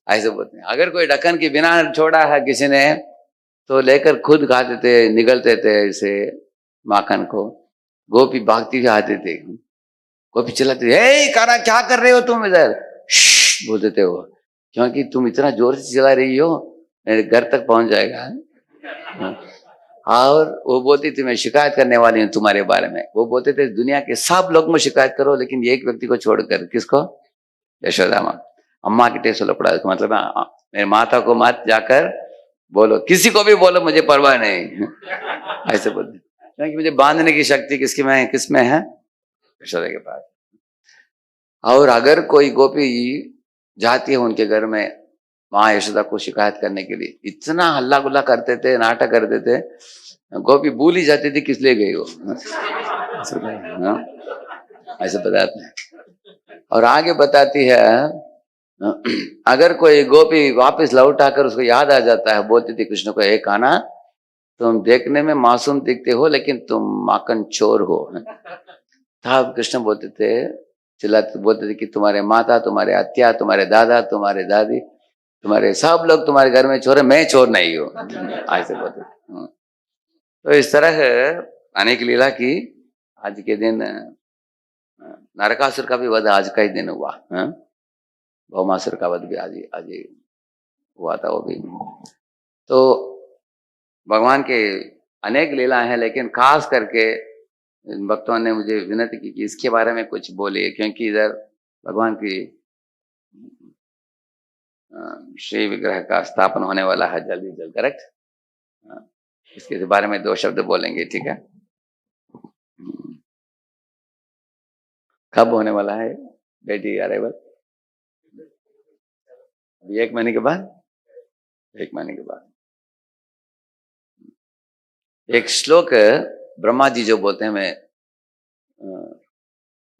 ऐसे बोलते हैं। अगर कोई ढक्कन के बिना छोड़ा है किसी ने तो लेकर खुद खाते थे, निगलते थे इसे माखन को। गोपी भागती हुई आती थी, गोपी चिल्लाती, हे कान्हा क्या कर रहे हो तुम इधर, बोलते थे वो, क्योंकि तुम इतना जोर से चिल्ला रही हो मेरे घर तक पहुंच जाएगा। और वो बोलती थी मैं शिकायत करने वाली हूँ तुम्हारे बारे में। वो बोलते थे दुनिया के सब लोग में शिकायत करो लेकिन एक व्यक्ति को छोड़कर। किसको? यशोदा माँ। अम्मा की टेस्ट पड़ा, मतलब मेरे माता को मत जाकर बोलो, किसी को भी बोलो, मुझे परवाह नहीं। ऐसे बोलते, क्योंकि मुझे बांधने की शक्ति किसमें है? यशोदा के पास। और अगर कोई गोपी जाती है उनके घर में माँ यशोदा को शिकायत करने के लिए, इतना हल्ला गुल्ला करते थे, नाटक करते थे, गोपी भूल ही जाती थी किस लिए गई हो। ऐसे बताते हैं। और आगे बताती है, अगर कोई गोपी वापस लौट आकर उसको याद आ जाता है, बोलती थी कृष्ण को, हे कान्हा तुम देखने में मासूम दिखते हो लेकिन तुम माखन चोर हो। तब कृष्ण बोलते थे, चिल्लाते बोलते थे कि तुम्हारे माता, तुम्हारे अत्या, तुम्हारे दादा, तुम्हारे दादी, तुम्हारे सब लोग तुम्हारे घर में चोर है, मैं चोर नहीं हूँ। ऐसे बोलते थे। तो इस तरह अनेक लीला की। आज के दिन नरकासुर का भी वध आज का ही दिन हुआ। भौमासुर का वध भी आज ही हुआ था वो भी। तो भगवान के अनेक लीलाएं हैं, लेकिन खास करके भक्तों ने मुझे विनती की कि इसके बारे में कुछ बोलिए, क्योंकि इधर भगवान की श्री विग्रह का स्थापन होने वाला है जल्दी जल्द। करेक्ट? इसके बारे में 2 शब्द बोलेंगे, ठीक है? कब होने वाला है बेटी अरेवल? अभी 1 महीने के बाद। 1 महीने के बाद एक श्लोक ब्रह्मा जी जो बोलते हैं, मैं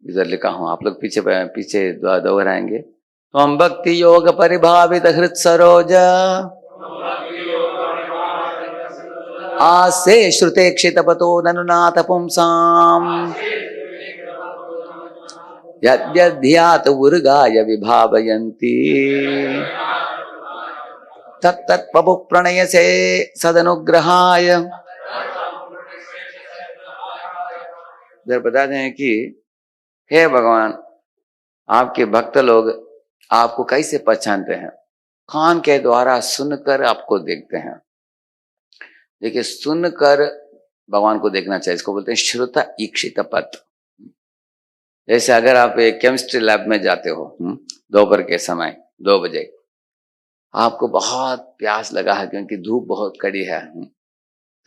इधर लिखा हूं, आप लोग पीछे दोहराएंगे। त्वं भक्ति योग परिभावित हृत सरोज आसे श्रुते क्षितपतो ननुनाथ पुंसाम यद्यध्यात उर्गाय विभावयन्ति तत्तत् पपु प्रणयसे सदनुग्रहाय। इधर बता दें कि हे भगवान, आपके भक्त लोग आपको कैसे पहचानते हैं? कान के द्वारा सुनकर आपको देखते हैं। देखिए, सुनकर भगवान को देखना चाहिए, इसको बोलते हैं श्रुता ईक्षित पथ। जैसे अगर आप एक केमिस्ट्री लैब में जाते हो दोपहर के समय 2 बजे, आपको बहुत प्यास लगा है क्योंकि धूप बहुत कड़ी है,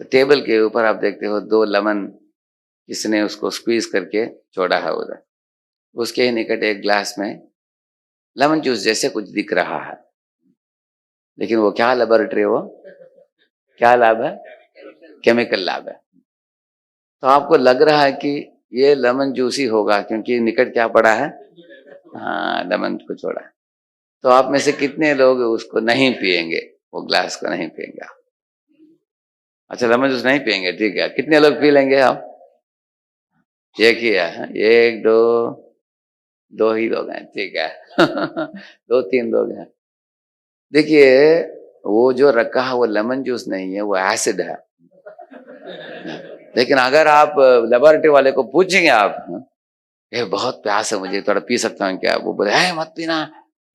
तो टेबल के ऊपर आप देखते हो 2 लेमन किसने उसको स्क्वीज करके छोड़ा है उधर, उसके ही निकट एक ग्लास में लेमन जूस जैसे कुछ दिख रहा है, लेकिन वो क्या लेबोरेटरी है? वो क्या लैब है? केमिकल लैब है। तो आपको लग रहा है कि ये लेमन जूस ही होगा क्योंकि निकट क्या पड़ा है? हाँ, लेमन को छोड़ा है। तो आप में से कितने लोग उसको नहीं पिएंगे, वो ग्लास को नहीं पिएंगे? अच्छा, लेमन जूस नहीं पिएंगे, ठीक है। कितने लोग पी लेंगे आप? एक ही है, 1 2 ही लोग हैं, ठीक है। 2-3 लोग हैं। देखिए, वो जो रखा है वो लेमन जूस नहीं है, वो एसिड है। लेकिन अगर आप लेबोरेटरी वाले को पूछेंगे, आप ये बहुत प्यास है मुझे, थोड़ा पी सकता हूँ क्या? वो बोले है मत पीना,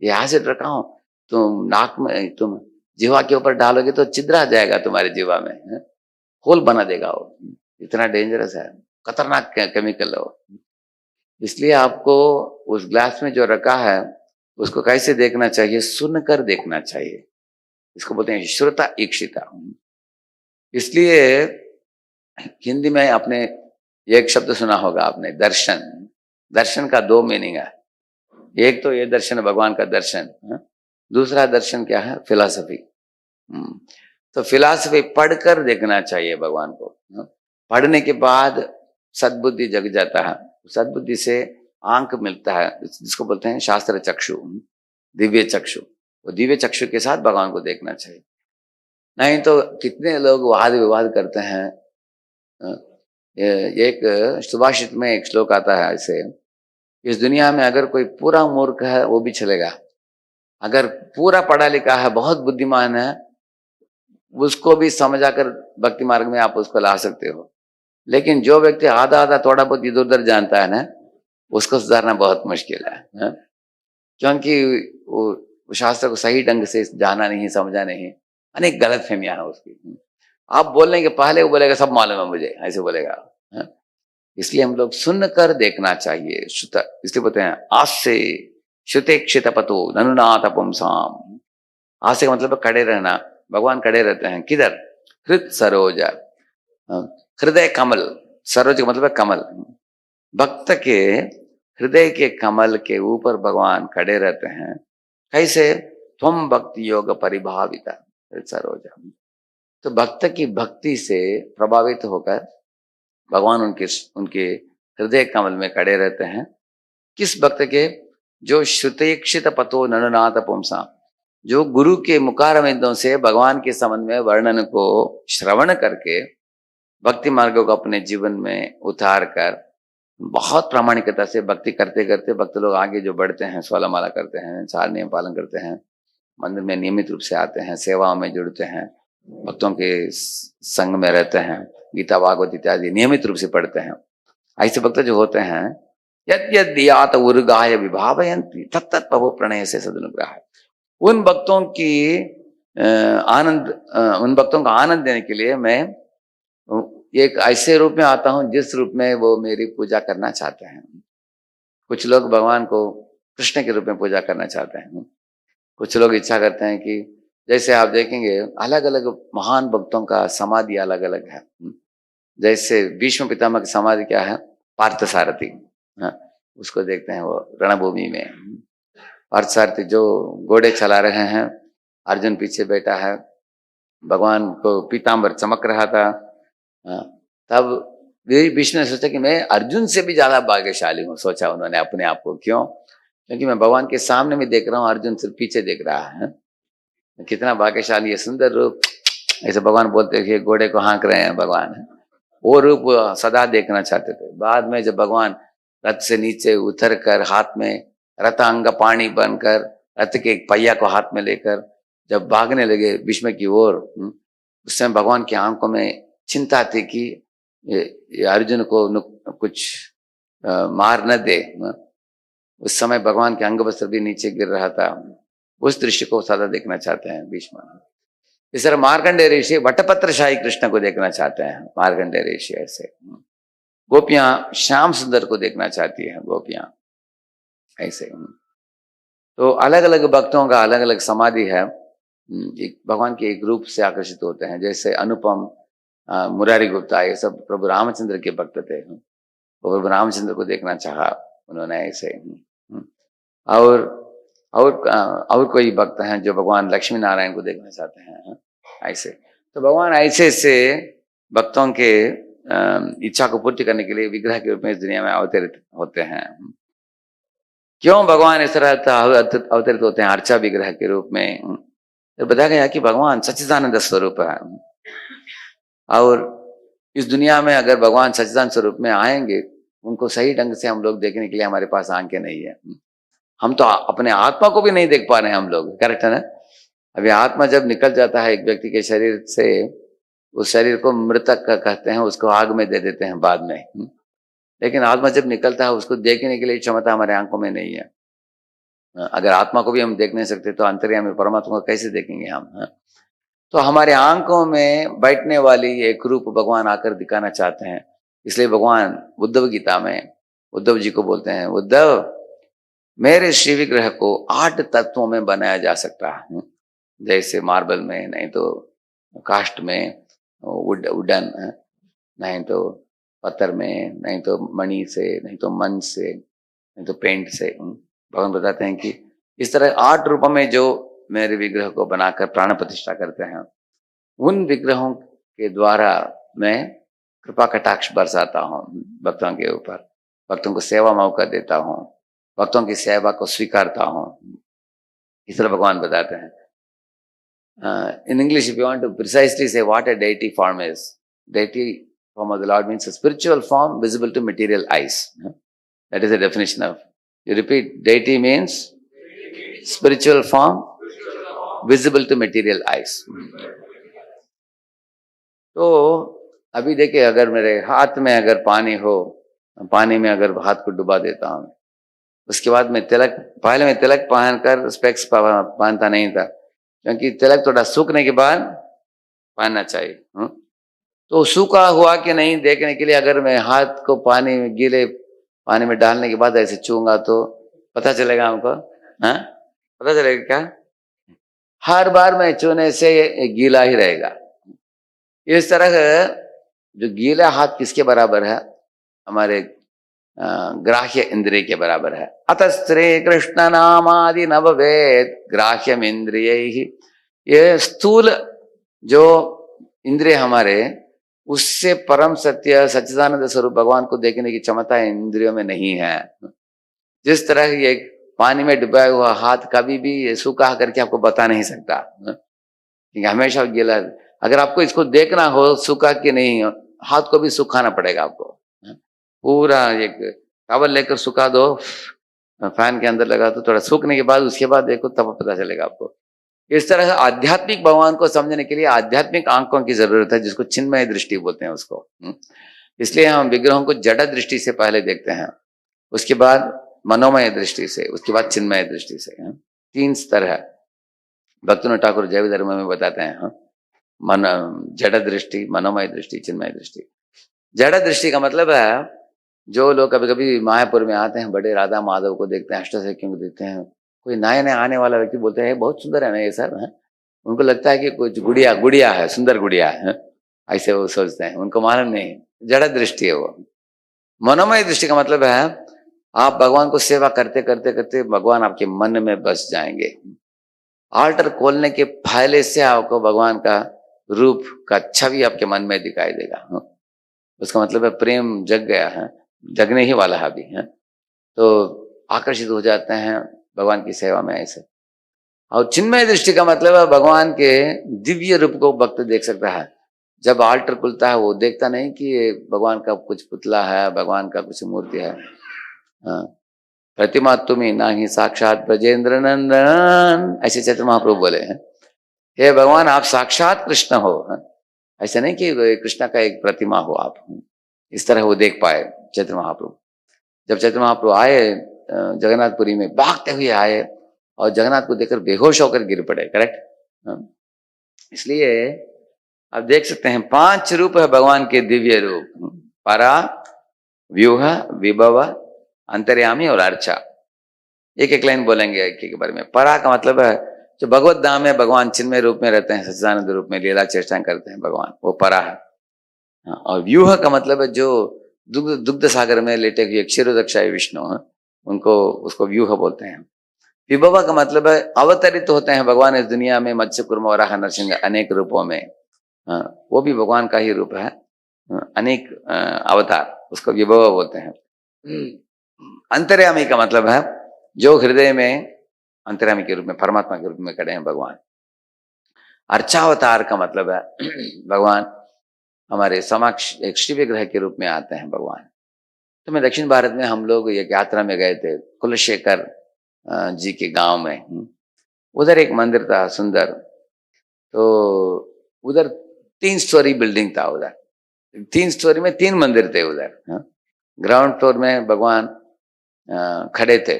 ये एसिड रखा हूं, तुम नाक में, तुम जीवा के ऊपर डालोगे तो छिद्र आ जाएगा तुम्हारे जीवा में, होल बना देगा वो, इतना डेंजरस है, खतरनाक केमिकल है वो। इसलिए आपको उस ग्लास में जो रखा है उसको कैसे देखना चाहिए? सुनकर देखना चाहिए। इसको बोलते हैं श्रुता ईक्षिता। इसलिए हिंदी में आपने एक शब्द सुना होगा आपने, दर्शन। दर्शन का 2 मीनिंग है। एक तो ये दर्शन भगवान का दर्शन, दूसरा दर्शन क्या है? फिलॉसफी। तो फिलॉसफी पढ़कर देखना चाहिए भगवान को। पढ़ने के बाद सद्बुद्धि जग जाता है, सद्बुद्धि से आंख मिलता है, जिसको बोलते हैं शास्त्र चक्षु, दिव्य चक्षु। वो दिव्य चक्षु के साथ भगवान को देखना चाहिए। नहीं तो कितने लोग वाद विवाद करते हैं। एक सुभाषित में एक श्लोक आता है ऐसे, इस दुनिया में अगर कोई पूरा मूर्ख है वो भी चलेगा, अगर पूरा पढ़ा लिखा है, बहुत बुद्धिमान है, उसको भी समझाकर भक्ति मार्ग में आप उसको ला सकते हो। लेकिन जो व्यक्ति आधा आधा थोड़ा बहुत इधर उधर जानता है ना, उसको सुधारना बहुत मुश्किल है? क्योंकि वो शास्त्र को सही ढंग से जाना नहीं, समझा नहीं, अनेक गलत फहमियां है उसकी। आप बोलने के पहले वो बोलेगा सब मालूम है मुझे, ऐसे बोलेगा। इसलिए हम लोग सुनकर देखना चाहिए। श्रुत इसलिए बोलते हैं आस्से श्रुतेक्षित पतो ननुनाथ पुंसाम। आस्से का मतलब खड़े रहना। भगवान खड़े रहते हैं किधर? हृद सरोज, हृदय कमल। सरोज का मतलब है कमल। भक्त के हृदय के कमल के ऊपर भगवान खड़े रहते हैं। कैसे? त्वम भक्ति योग परिभाविता हृद सरोज। तो भक्त की भक्ति से प्रभावित होकर भगवान उनके हृदय कमल में खड़े रहते हैं। किस भक्त के? जो श्रुतेक्षित पतो ननुनाथ पुंसा, जो गुरु के मुखारविंदों से भगवान के संबंध में वर्णन को श्रवण करके भक्ति मार्ग को अपने जीवन में उतार कर बहुत प्रामाणिकता से भक्ति करते करते भक्त लोग आगे जो बढ़ते हैं, सोलह माला करते हैं, 4 नियम पालन करते हैं, मंदिर में नियमित रूप से आते हैं, सेवाओं में जुड़ते हैं, भक्तों के संग में रहते हैं, गीता भागवत इत्यादि नियमित रूप से पढ़ते हैं। ऐसे भक्त जो होते हैं यद यद यात उर्गाय विभावयन्ति तत्त प्रभु प्रणय से सदनुग्रह। उन भक्तों का आनंद देने के लिए मैं एक ऐसे रूप में आता हूं जिस रूप में वो मेरी पूजा करना चाहते हैं। कुछ लोग भगवान को कृष्ण के रूप में पूजा करना चाहते हैं। कुछ लोग इच्छा करते हैं कि जैसे आप देखेंगे अलग अलग महान भक्तों का समाधि अलग अलग है। जैसे भीष्म पितामह की समाधि क्या है? पार्थसारथी। उसको देखते हैं वो रणभूमि में। पार्थसारथी जो घोड़े चला रहे हैं, अर्जुन पीछे बैठा है, भगवान को पीताम्बर चमक रहा था। तब भीष्म ने सोचा कि मैं अर्जुन से भी ज्यादा भाग्यशाली हूँ। सोचा उन्होंने अपने आप को। क्यों? क्योंकि मैं भगवान के सामने भी देख रहा हूँ, अर्जुन सिर्फ पीछे देख रहा है। कितना भाग्यशाली है, सुंदर रूप। ऐसे भगवान बोलते थे, घोड़े को हाँक रहे हैं भगवान। वो रूप सदा देखना चाहते थे। बाद में जब भगवान रथ से नीचे उतर कर हाथ में रथांग पाणी बनकर रथ के एक पहिया को हाथ में लेकर जब भागने लगे भीष्म की ओर, उस समय भगवान की आंखों में चिंता थी कि ये अर्जुन को कुछ मार न दे। उस समय भगवान के अंग वस्त्र भी नीचे गिर रहा था। उस दृश्य को सदा देखना चाहते हैं भीष्म। इस तरह मार्कंडेय ऋषि वटपत्रशाही कृष्ण को देखना चाहते हैं। मार्कंडेय ऋषि ऐसे। गोपियां श्याम सुंदर को देखना चाहती हैं। गोपियां ऐसे। तो अलग अलग भक्तों का अलग अलग समाधि है। एक भगवान के एक रूप से आकर्षित होते हैं। जैसे अनुपम, मुरारी गुप्ता, ये सब प्रभु रामचंद्र के भक्त थे। वो प्रभु रामचंद्र को देखना चाहा उन्होंने ऐसे। और कोई भक्त हैं जो भगवान लक्ष्मी नारायण को देखना चाहते हैं ऐसे। तो भगवान ऐसे से भक्तों के इच्छा को पूर्ति करने के लिए विग्रह के रूप में इस दुनिया में अवतरित होते हैं। क्यों भगवान इस तरह अवतरित होते हैं अर्चा विग्रह के रूप में? तो बताया गया कि भगवान सच्चिदानंद स्वरूप है। और इस दुनिया में अगर भगवान सच्चिदानंद स्वरूप में आएंगे, उनको सही ढंग से हम लोग देखने के लिए हमारे पास आंखें नहीं है। हम तो अपने आत्मा को भी नहीं देख पा रहे हैं हम लोग। करेक्ट है ना? अभी आत्मा जब निकल जाता है एक व्यक्ति के शरीर से, उस शरीर को मृतक कहते हैं, उसको आग में दे देते हैं बाद में। लेकिन आत्मा जब निकलता है उसको देखने के लिए क्षमता हमारे आंखों में नहीं है। अगर आत्मा को भी हम देख नहीं सकते तो अंतर्यामी परमात्मा को कैसे देखेंगे हम? तो हमारे आंखों में बैठने वाली एक रूप भगवान आकर दिखाना चाहते हैं। इसलिए भगवान उद्धव गीता में उद्धव जी को बोलते हैं, उद्धव मेरे श्री विग्रह को 8 तत्वों में बनाया जा सकता है। जैसे मार्बल में, नहीं तो कास्ट में, वुडन, नहीं तो पत्थर में, नहीं तो मणि से, नहीं तो मन से, नहीं तो पेंट से। भगवान बताते हैं कि इस तरह 8 रूपों में जो मेरे विग्रह को बनाकर प्राण प्रतिष्ठा करते हैं, उन विग्रहों के द्वारा मैं कृपा कटाक्ष बरसाता हूँ भक्तों के ऊपर। भक्तों को सेवा मौका देता हूँ, भक्तों की सेवा को स्वीकारता हूँ। इस तरह भगवान बताते हैं। In English, if you want to precisely say what a deity form is, deity form of the Lord means a spiritual form visible to material eyes. That is the definition of. You repeat, deity means spiritual form visible to material eyes. तो अभी देखिए, अगर मेरे हाथ में अगर पानी हो, पानी में अगर हाथ को डुबा देता हूं, उसके बाद मैं तिलक, पहले मैं तिलक पहनकर स्पेक्स पहनता नहीं था, क्योंकि तिलक थोड़ा सूखने के बाद पहनना चाहिए। तो सूखा हुआ कि नहीं देखने के लिए अगर मैं हाथ को पानी में, गीले पानी में डालने के बाद ऐसे छूंगा तो पता चलेगा हमको? हाँ, पता चलेगा क्या? हर बार मैं छूने से ये गीला ही रहेगा। इस तरह जो गीला हाथ किसके बराबर है? हमारे ग्राह्य इंद्रिय के बराबर है। अतः श्री कृष्ण नामादि नववेद ग्राह्यम इंद्रिय ही, ये स्थूल जो इंद्रिय हमारे, उससे परम सत्य सच्चिदानंद स्वरूप भगवान को देखने की क्षमता इंद्रियों में नहीं है। जिस तरह ये पानी में डुबाया हुआ हाथ कभी भी सूखा करके आपको बता नहीं सकता, क्योंकि हमेशा गीला। अगर आपको इसको देखना हो सूखा कि नहीं, हाथ को भी सुखाना पड़ेगा आपको। पूरा एक टॉवल लेकर सुखा दो, फैन के अंदर लगा दो, थोड़ा सूखने के बाद उसके बाद देखो, तब पता चलेगा आपको। इस तरह आध्यात्मिक भगवान को समझने के लिए आध्यात्मिक आंखों की जरूरत है, जिसको चिन्मय दृष्टि बोलते हैं उसको। इसलिए हम विग्रहों को जड़ दृष्टि से पहले देखते हैं, उसके बाद मनोमय दृष्टि से, उसके बाद चिन्मय दृष्टि से। 3 स्तर है। भक्तिविनोद ठाकुर जैव धर्म में बताते हैं, मन, जड़ दृष्टि, मनोमय दृष्टि, चिन्मय दृष्टि। जड़ दृष्टि का मतलब है, जो लोग कभी कभी मायापुर में आते हैं, बड़े राधा माधव को देखते हैं, अष्टसिद्धियों को देखते हैं, कोई नए नए आने वाला व्यक्ति बोलते हैं बहुत सुंदर है ना ये सर, है? उनको लगता है कि कुछ गुड़िया है, सुंदर गुड़िया है, ऐसे वो सोचते हैं, उनको मालूम नहीं, जड़ दृष्टि है वो। मनोमय दृष्टि का मतलब है, आप भगवान को सेवा करते करते करते भगवान आपके मन में बस जाएंगे। आल्टर खोलने के पहले से आपको भगवान का रूप का छवि आपके मन में दिखाई देगा। उसका मतलब है प्रेम जग गया है, जगने ही वाला है अभी, है? तो आकर्षित हो जाते हैं भगवान की सेवा में ऐसे। और चिन्मय दृष्टि का मतलब है, भगवान के दिव्य रूप को भक्त देख सकता है। जब आल्टर खुलता है, वो देखता नहीं कि ये भगवान का कुछ पुतला है, भगवान का कुछ मूर्ति है। प्रतिमा तुम्हें ना ही साक्षात ब्रजेंद्र नंदन, ऐसे चैतन्य महाप्रभु बोले हैं, हे भगवान आप साक्षात कृष्ण हो। ऐसे नहीं कि कृष्ण का एक प्रतिमा हो आप, इस तरह वो देख पाए चैतन्य महाप्रभु। जब चैतन्य महाप्रभु आए जगन्नाथपुरी में, भागते हुए आए और जगन्नाथ को देखकर बेहोश होकर गिर पड़े, करेक्ट? इसलिए आप देख सकते हैं 5 रूप है भगवान के दिव्य रूप, परा, व्यूह, विभव, अंतर्यामी और अर्चा। एक एक लाइन बोलेंगे एक एक बारे में। परा का मतलब है, जो भगवत धाम में भगवान चिन्मय रूप में रहते हैं, सच्चिदानंद रूप में लीला चेष्टाएं करते हैं भगवान, वो परा है। और व्यूह का मतलब है, जो दुग्ध सागर में लेटे हुए क्षीरोदक्षाय विष्णु है, उनको, उसको व्यूह बोलते हैं। विभव का मतलब है, अवतरित होते हैं भगवान इस दुनिया में, मत्स्य कुर्म वराह नरसिंह अनेक रूपों में, वो भी भगवान का ही रूप है, अनेक अवतार, उसको विभव बोलते हैं। अंतर्यामी का मतलब है, जो हृदय में अंतर्यामी के रूप में, परमात्मा के रूप में खड़े हैं भगवान। अर्चावतार का मतलब है, भगवान हमारे समक्ष एक शिव विग्रह के रूप में आते हैं भगवान। तो मैं दक्षिण भारत में, हम लोग एक यात्रा में गए थे कुलशेखर जी के गांव में। उधर एक मंदिर था सुंदर, तो उधर 3 स्टोरी बिल्डिंग था। उधर 3 स्टोरी में 3 मंदिर थे उधर। ग्राउंड फ्लोर में भगवान खड़े थे।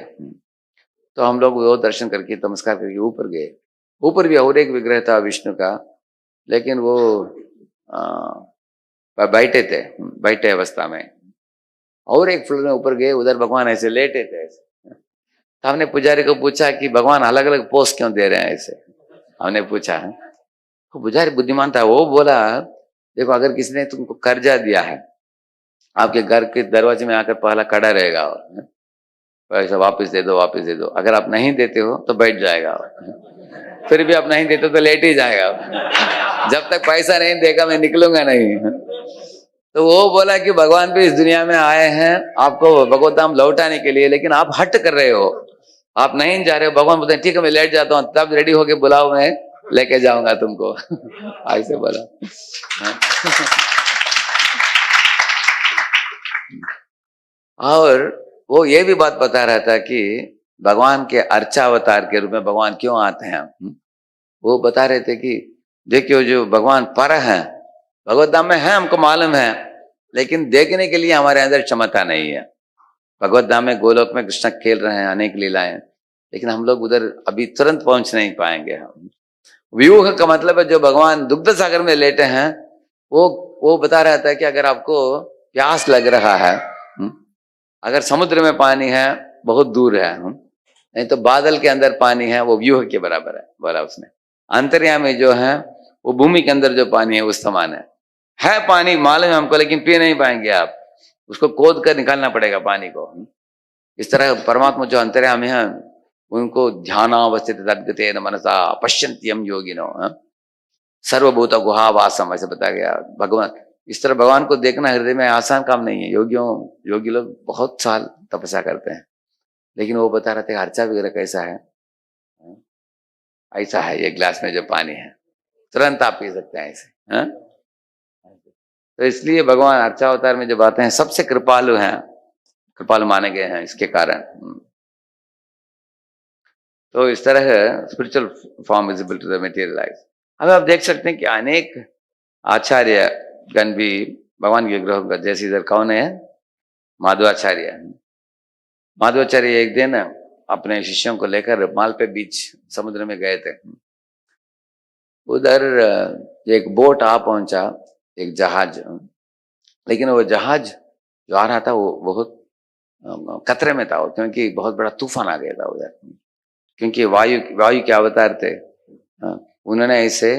तो हम लोग वो दर्शन करके, नमस्कार करके ऊपर गए। ऊपर भी और एक विग्रह था विष्णु का, लेकिन वो बैठे अवस्था में। और एक फ्लोर में ऊपर गए, उधर भगवान ऐसे लेटे थे ऐसे। तो हमने पुजारी को पूछा कि भगवान अलग अलग पोज क्यों दे रहे हैं ऐसे, हमने पूछा। तो पुजारी बुद्धिमान था, वो बोला, देखो अगर किसी ने तुमको कर्जा दिया है, आपके घर के दरवाजे में आकर पहला खड़ा रहेगा, पैसा वापस दे दो, वापस दे दो। अगर आप नहीं देते हो तो बैठ जाएगा, फिर भी आप नहीं देते तो लेट ही जाएगा। जब तक पैसा नहीं देगा मैं निकलूंगा नहीं। तो वो बोला कि भगवान भी इस दुनिया में आए हैं आपको भगवत धाम लौटाने के लिए, लेकिन आप हट कर रहे हो, आप नहीं जा रहे हो। भगवान बोलते हैं ठीक है मैं लेट जाता हूँ, तब रेडी होके बुलाओ, मैं लेके जाऊंगा तुमको। ऐसे बोला। और वो ये भी बात बता रहा था कि भगवान के अर्चा अवतार के रूप में भगवान क्यों आते हैं। वो बता रहे थे कि देखियो जो भगवान पर है, भगवत धाम में है, हमको मालूम है, लेकिन देखने के लिए हमारे अंदर क्षमता नहीं है। भगवत धाम में गोलोक में कृष्ण खेल रहे हैं, अनेक लीलाएं, लेकिन हम लोग उधर अभी तुरंत पहुंच नहीं पाएंगे। हम व्यूह का मतलब है जो भगवान दुग्ध सागर में लेटे हैं, वो बता रहा था कि अगर आपको प्यास लग रहा है, अगर समुद्र में पानी है बहुत दूर है, नहीं तो बादल के अंदर पानी है, वो व्यूह के बराबर है, बोला उसने। अंतर्यामी जो है वो भूमि के अंदर जो पानी है उस समान है पानी मालूम है हमको, लेकिन पी नहीं पाएंगे आप, उसको खोद कर निकालना पड़ेगा पानी को। इस तरह परमात्मा जो अंतर्यामी है उनको ध्यानावस्थित तद्गतेन मनसा पश्यन्त्यम योगिनो, सर्वभूत गुहावासम, ऐसे बताया गया। भगवान, इस तरह भगवान को देखना हृदय में आसान काम नहीं है। योगी लोग बहुत साल तपस्या करते हैं, लेकिन वो बता रहे थे अर्चा वगैरह कैसा है, ऐसा है ये ग्लास में जो पानी है, तुरंत आप पी सकते हैं ऐसे। तो इसलिए भगवान अर्चा अवतार में जब आते हैं सबसे कृपालु हैं, कृपालु माने गए हैं इसके कारण। तो इस तरह spiritual form visible to the material life. अब आप देख सकते हैं कि अनेक आचार्य गण भी भगवान के ग्रहों का, जैसे इधर कौन है, माधवाचार्य। माधवाचार्य एक दिन अपने शिष्यों को लेकर मालपे बीच समुद्र में गए थे। उधर एक बोट आ पहुंचा, एक जहाज, लेकिन वो जहाज जो आ रहा था वो बहुत खतरे में था, क्योंकि बहुत बड़ा तूफान आ गया था उधर, क्योंकि वायु के अवतार थे। उन्होंने इसे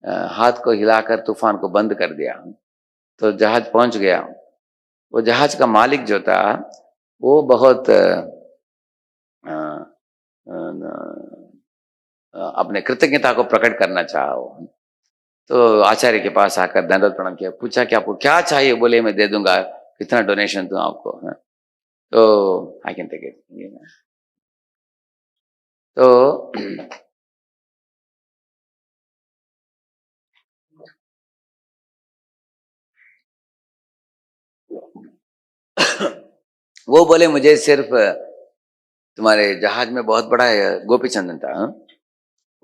हाथ को हिलाकर तूफान को बंद कर दिया, तो जहाज पहुंच गया। वो जहाज का मालिक जो था वो बहुत अपने कृतज्ञता को प्रकट करना चाहा। तो आचार्य के पास आकर दंडवत प्रणाम किया, पूछा कि आपको क्या चाहिए, बोले मैं दे दूंगा, कितना डोनेशन दूं आपको। तो आई कैन टेक इट। तो वो बोले मुझे सिर्फ तुम्हारे जहाज में बहुत बड़ा गोपी चंदन था,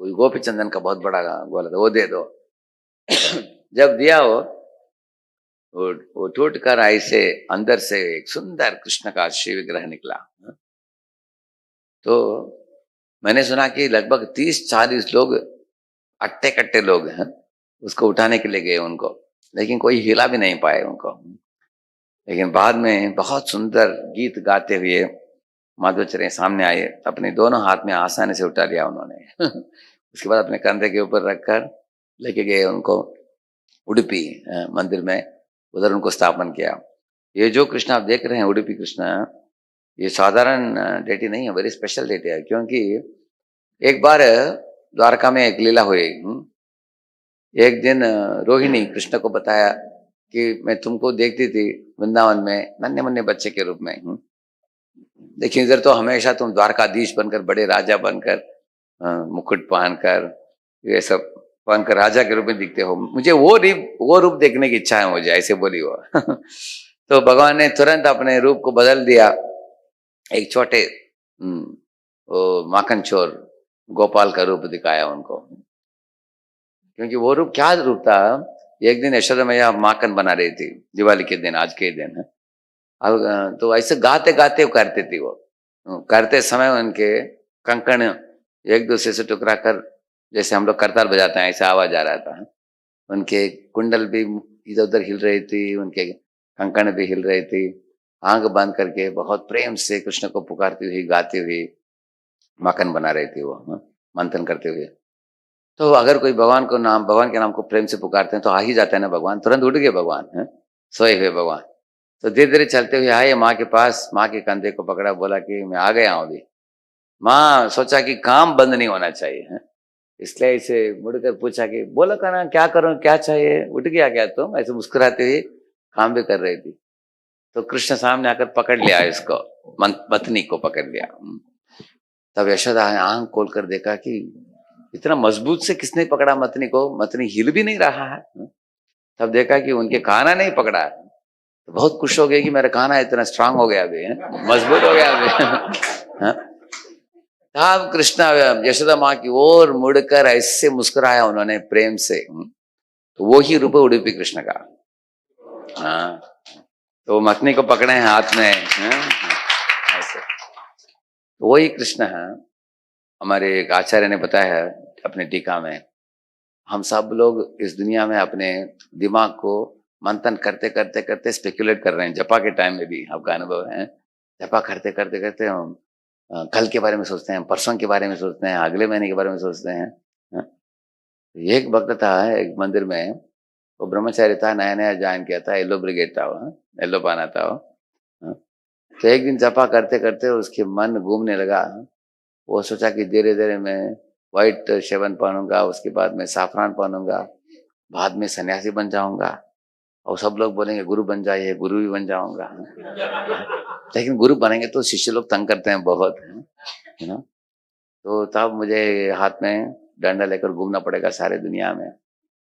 वो गोपी चंदन का बहुत बड़ा गोला था, वो दे दो। जब दिया वो टूट कर ऐसे अंदर से एक सुंदर कृष्ण का श्री विग्रह निकला। तो मैंने सुना कि लगभग 30-40 लोग, अट्टे कट्टे लोग हैं, उसको उठाने के लिए गए उनको, लेकिन कोई हिला भी नहीं पाए उनको। लेकिन बाद में बहुत सुंदर गीत गाते हुए माधवाचार्य सामने आए, अपने दोनों हाथ में आसानी से उठा लिया उन्होंने। उसके बाद अपने कंधे के ऊपर रखकर लेके गए उनको उडुपी मंदिर में, उधर उनको स्थापन किया। ये जो कृष्ण आप देख रहे हैं उडुपी कृष्ण, ये साधारण डेटी नहीं है, वेरी स्पेशल डेटी है। क्योंकि एक बार द्वारका में एक लीला हुई। एक दिन रोहिणी कृष्ण को बताया कि मैं तुमको देखती थी वृंदावन में नन्हे मुन्ने बच्चे के रूप में, लेकिन इधर तो हमेशा तुम द्वारकाधीश बनकर, बड़े राजा बनकर, मुकुट पहनकर, ये सब पहनकर राजा के रूप में दिखते हो, मुझे वो रूप देखने की इच्छा है मुझे, ऐसे बोली वो। तो भगवान ने तुरंत अपने रूप को बदल दिया, एक छोटे वो माखन चोर गोपाल का रूप दिखाया उनको। क्योंकि वो रूप क्या रूप था, एक दिन यशोदा मैया माखन बना रही थी दिवाली के दिन, आज के दिन है, अब तो ऐसे गाते गाते वो करती थी। वो करते समय उनके कंकण एक दूसरे से टकरा कर, जैसे हम लोग करताल बजाते हैं, ऐसा आवाज आ रहा था। उनके कुंडल भी इधर उधर हिल रही थी, उनके कंकण भी हिल रही थी। आंख बंद करके बहुत प्रेम से कृष्ण को पुकारती हुई, गाती हुई माखन बना रही थी वो, मंथन करते हुए। तो अगर कोई भगवान के नाम को प्रेम से पुकारते हैं तो आ ही जाते हैं ना भगवान, तुरंत उठ गए भगवान, सोए हुए भगवान। तो धीरे धीरे चलते हुए आए माँ के पास, माँ के कंधे को पकड़ा, बोला कि मैं आ गया हूँ अभी। माँ सोचा कि काम बंद नहीं होना चाहिए है, इसलिए इसे मुड़कर पूछा कि बोलो कहना क्या करूं, क्या चाहिए, उठ गया क्या तुम, ऐसे मुस्कुराते हुए काम भी कर रही थी। तो कृष्ण सामने आकर पकड़ लिया इसको, पत्नी को पकड़ लिया। तब यशोदा आंख खोलकर देखा कि इतना मजबूत से किसने पकड़ा मतनी को, मतनी हिल भी नहीं रहा है। तब देखा कि उनके काना नहीं पकड़ा है, तो बहुत खुश हो गए कि मेरा काना इतना स्ट्रांग हो गया अभी, मजबूत हो गया अभी। तब कृष्ण यशोदा माँ की ओर मुड़कर ऐसे मुस्कुराया उन्होंने प्रेम से। तो वो ही रूप है उडुपी कृष्ण का। हाँ, तो मथनी को पकड़े हैं हाथ में, ऐसे तो वही कृष्ण है। हमारे एक आचार्य ने बताया है अपने टीका में, हम सब लोग इस दुनिया में अपने दिमाग को मंथन करते करते करते स्पेकुलेट कर रहे हैं। जपा के टाइम में भी आपका अनुभव है, जपा करते करते करते हम कल के बारे में सोचते हैं, परसों के बारे में सोचते हैं, अगले महीने के बारे में सोचते हैं। हाँ? एक भक्त था एक मंदिर में, वो ब्रह्मचारी था, नया नया ज्वाइन किया था, येलो ब्रिगेड था वो, येलो पाना था वो। हाँ? तो एक दिन जपा करते करते उसके मन घूमने लगा। वो सोचा कि धीरे धीरे मैं व्हाइट शेवन पहनूंगा, उसके बाद में साफरान पहनूंगा, बाद में सन्यासी बन जाऊंगा, और सब लोग बोलेंगे गुरु बन जाइए, गुरु भी बन जाऊंगा। लेकिन गुरु बनेंगे तो शिष्य लोग तंग करते हैं बहुत, है ना। तो तब मुझे हाथ में डंडा लेकर घूमना पड़ेगा सारे दुनिया में।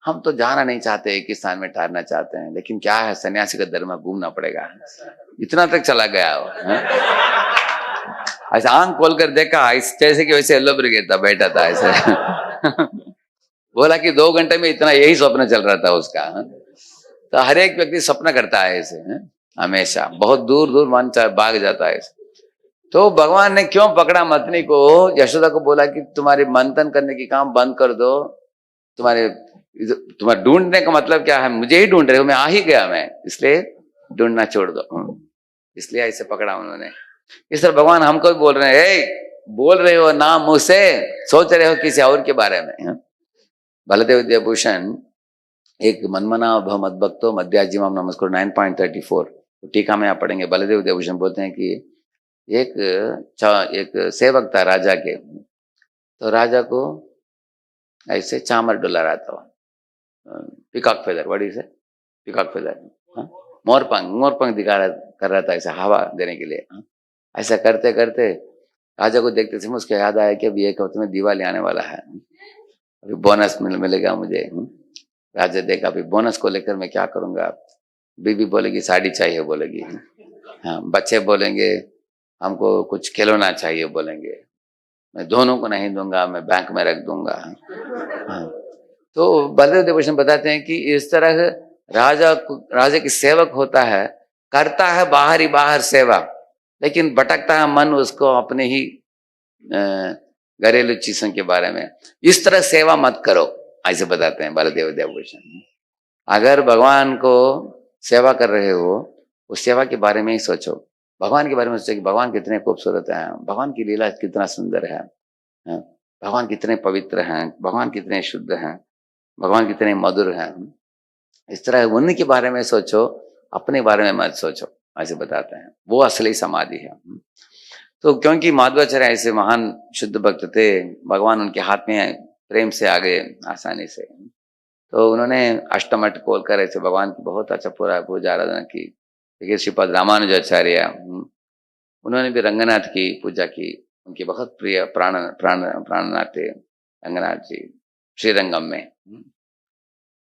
हम तो जाना नहीं चाहते, एक ही स्थान में ठहरना चाहते हैं, लेकिन क्या है, सन्यासी का धर्म घूमना पड़ेगा। इतना तक चला गया वो, ऐसा आंख खोल कर देखा, जैसे कि वैसे येलो ब्रिगेड था, बैठा था ऐसे। बोला कि 2 घंटे में इतना यही स्वप्न चल रहा था उसका। तो हर एक व्यक्ति स्वप्न करता है ऐसे, हमेशा बहुत दूर दूर मन भाग जाता है ऐसे। तो भगवान ने क्यों पकड़ा मथनी को, यशोदा को बोला कि तुम्हारे मंथन करने की काम बंद कर दो, तुम्हारे ढूंढने का मतलब क्या है, मुझे ही ढूंढ रहे हो, मैं आ ही गया मैं, इसलिए ढूंढना छोड़ दो। इसलिए ऐसे पकड़ा उन्होंने। इस तरह भगवान हमको भी बोल रहे हैं, बोल रहे हो ना मुंह से, सोच रहे हो किसी और के बारे में। बलदेव विद्याभूषण एक मनमना भव मद्भक्तो मध्याजीवम नमस्कार 9.34 टीका में आप पढ़ेंगे। बलदेव विद्याभूषण बोलते हैं कि एक सेवक था राजा के, तो राजा को ऐसे चामर डुला रहा था, peacock feather, what is it, peacock feather, मोरपंख दिखा रहा कर रहा था ऐसा हवा देने के लिए। ऐसा करते करते राजा को देखते समय उसको याद आया कि अभी 1 हफ्ते में दिवाली आने वाला है, अभी बोनस मिलेगा मुझे। राजा देखा अभी बोनस को लेकर मैं क्या करूंगा, बीबी बोलेगी साड़ी चाहिए बोलेगी, हाँ, बच्चे बोलेंगे हमको कुछ खिलौना चाहिए बोलेंगे, मैं दोनों को नहीं दूंगा, मैं बैंक में रख दूंगा। हाँ। तो बलदेव विद्याभूषण बताते हैं कि इस तरह राजा की सेवक होता है, करता है बाहर ही बाहर सेवा, लेकिन भटकता है मन उसको अपने ही घरेलू चीजों के बारे में। इस तरह सेवा मत करो, ऐसे बताते हैं बलदेव विद्याभूषण। अगर भगवान को सेवा कर रहे हो, उस सेवा के बारे में ही सोचो, भगवान के बारे में सोचो कि भगवान कितने खूबसूरत हैं, भगवान की लीला कितना सुंदर है, भगवान कितने पवित्र हैं, भगवान कितने शुद्ध हैं, भगवान कितने मधुर हैं। इस तरह उन्हीं के बारे में सोचो, अपने बारे में मत सोचो, ऐसे बताते हैं। वो असली समाधि है। तो क्योंकि माधवाचार्य ऐसे महान शुद्ध भक्त थे, भगवान उनके हाथ में प्रेम से आ गए आसानी से, तो उन्होंने अष्टमठ खोलकर ऐसे भगवान की बहुत अच्छा पूरा पूजा आराधना की। देखिए श्रीपद रामानुजाचार्य, उन्होंने भी रंगनाथ की पूजा की, उनके बहुत प्रिय प्राणनाथ थे रंगनाथ जी श्रीरंगम में।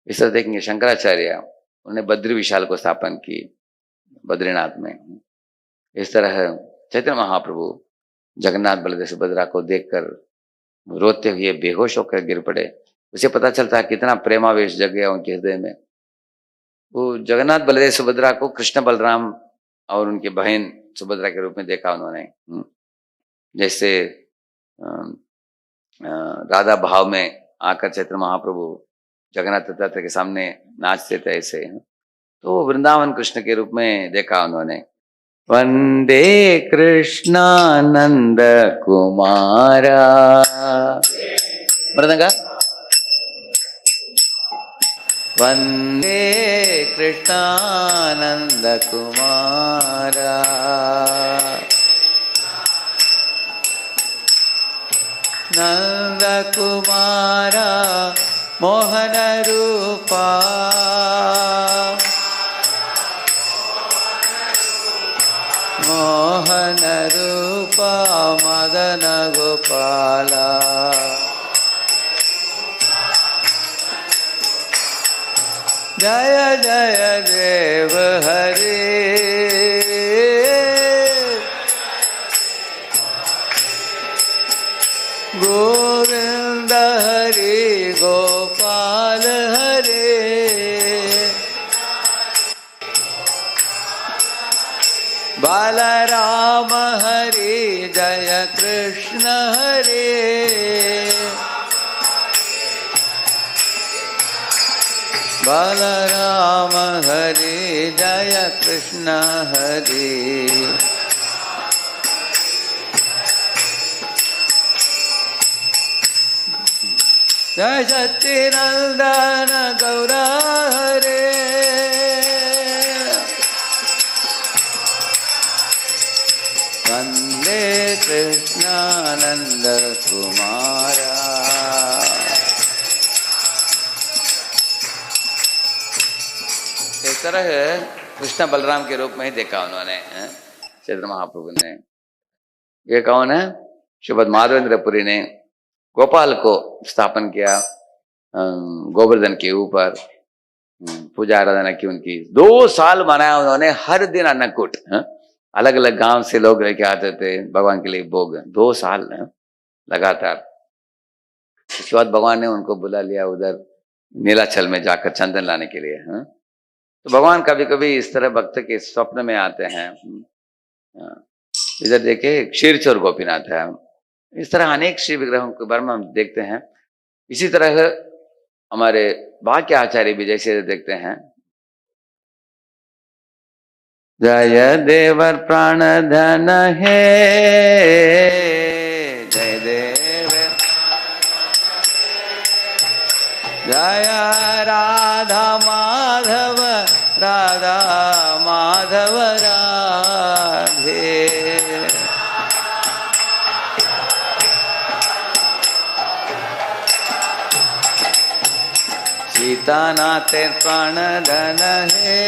इस तरह देखेंगे शंकराचार्य, उन्होंने बद्री विशाल को स्थापन की बद्रीनाथ में। इस तरह चैतन्य महाप्रभु जगन्नाथ बलदेव सुभद्रा को देखकर रोते हुए बेहोश होकर गिर पड़े। उसे पता चलता है कितना प्रेमावेश जग गया उनके हृदय में। वो जगन्नाथ बलदेव सुभद्रा को कृष्ण बलराम और उनके बहन सुभद्रा के रूप में देखा उन्होंने। जैसे राधा भाव में आकर चैतन्य महाप्रभु जगन्नाथ दत्तात्र के सामने नाचते थे ऐसे, तो वृंदावन कृष्ण के रूप में देखा उन्होंने। वंदे कृष्णानंद कुमारा, मृदंगा, वंदे कृष्णानंद कुमारा, नंद कुमारा मोहन रूपा, मोहन रूपा मदन गोपाला, जय जय देव हरे, बालराम हरे जय कृष्ण हरे बालराम हरे जय कृष्ण हरे जय सच्चिदानंद गौर हरे वंदे कृष्णानंद कुमारा। इस तरह कृष्ण बलराम के रूप में ही देखा उन्होंने चैतन्य महाप्रभु ने। ये कौन है? श्रीमद माधवेंद्रपुरी ने गोपाल को स्थापन किया गोवर्धन के ऊपर, पूजा आराधना की उनकी। 2 साल मनाया उन्होंने, हर दिन अन्नकूट, अलग अलग गांव से लोग लेके आते थे भगवान के लिए भोग। 2 साल लगातार। उसके बाद भगवान ने उनको बुला लिया उधर नीलाचल में जाकर चंदन लाने के लिए। तो भगवान कभी कभी इस तरह भक्त के स्वप्न में आते हैं। इधर देखे क्षीरचोर गोपीनाथ है। इस तरह अनेक श्री विग्रहों के बारे में हम देखते हैं। इसी तरह हमारे वाक्य आचार्य भी जैसे देखते हैं, जय देवर प्राण धन है, जय देव जय राधा माधव, राधा माधव राधे। सीता नाते प्राण धन है,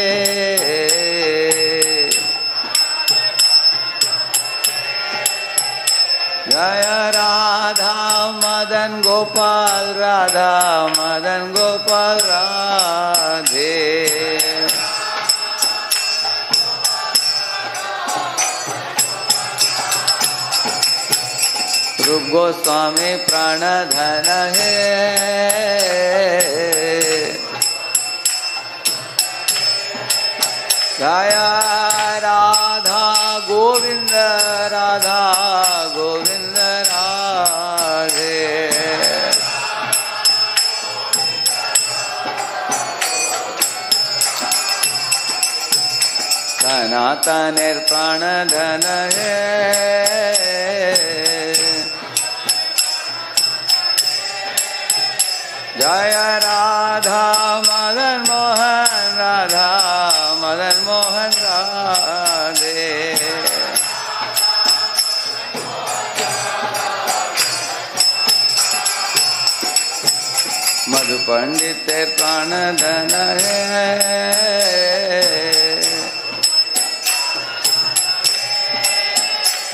जय राधा मदन गोपाल, राधा मदन गोपाल राधे। रूप गोस्वामी प्राण धन है, जय राधा गोविंद, राधा गोविंद राधे। सनातन प्राण धन है, जय राधा मदन मोहन, राधा मदन मोहन राधे। मधु पंडित प्राण धन है,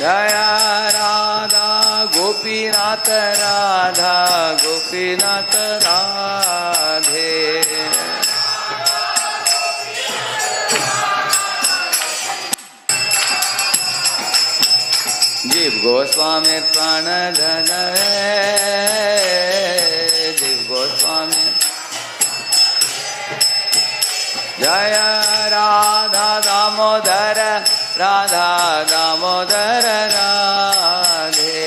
जय राधा गोपीनाथ, राधा गोपीनाथ राधे। जीव गोस्वामी प्राण धन है, जीव गोस्वामी जय राधा दामोदर, राधा दामोदर राधे।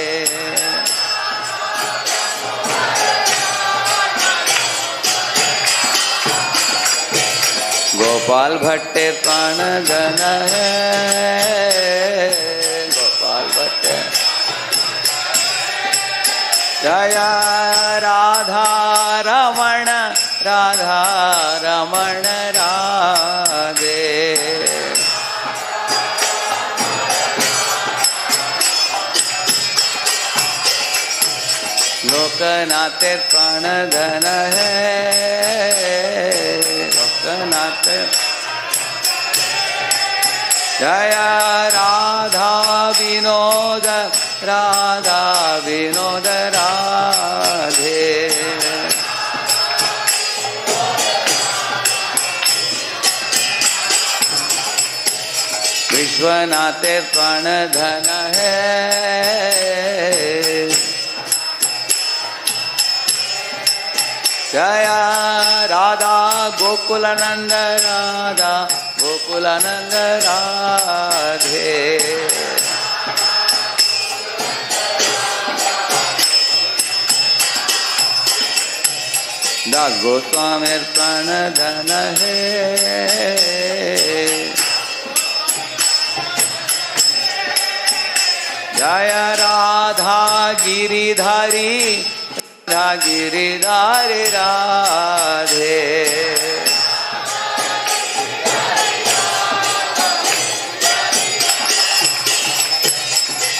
गोपाल भट्टे प्राण धन है, गोपाल भट्टे जय राधा रमण, राधा रमण राधे। लोकनाथ प्राण धन है, लोकनाथ जय राधा विनोद, राधा विनोद राधे। विश्वनाथ प्राण धन है, जय राधा गोकुलानंद, राधा गोकुलानंद राधे। दास गोस्वामी प्राण धन है। जय राधा गिरिधारी, राधा गिरिधारी राधे।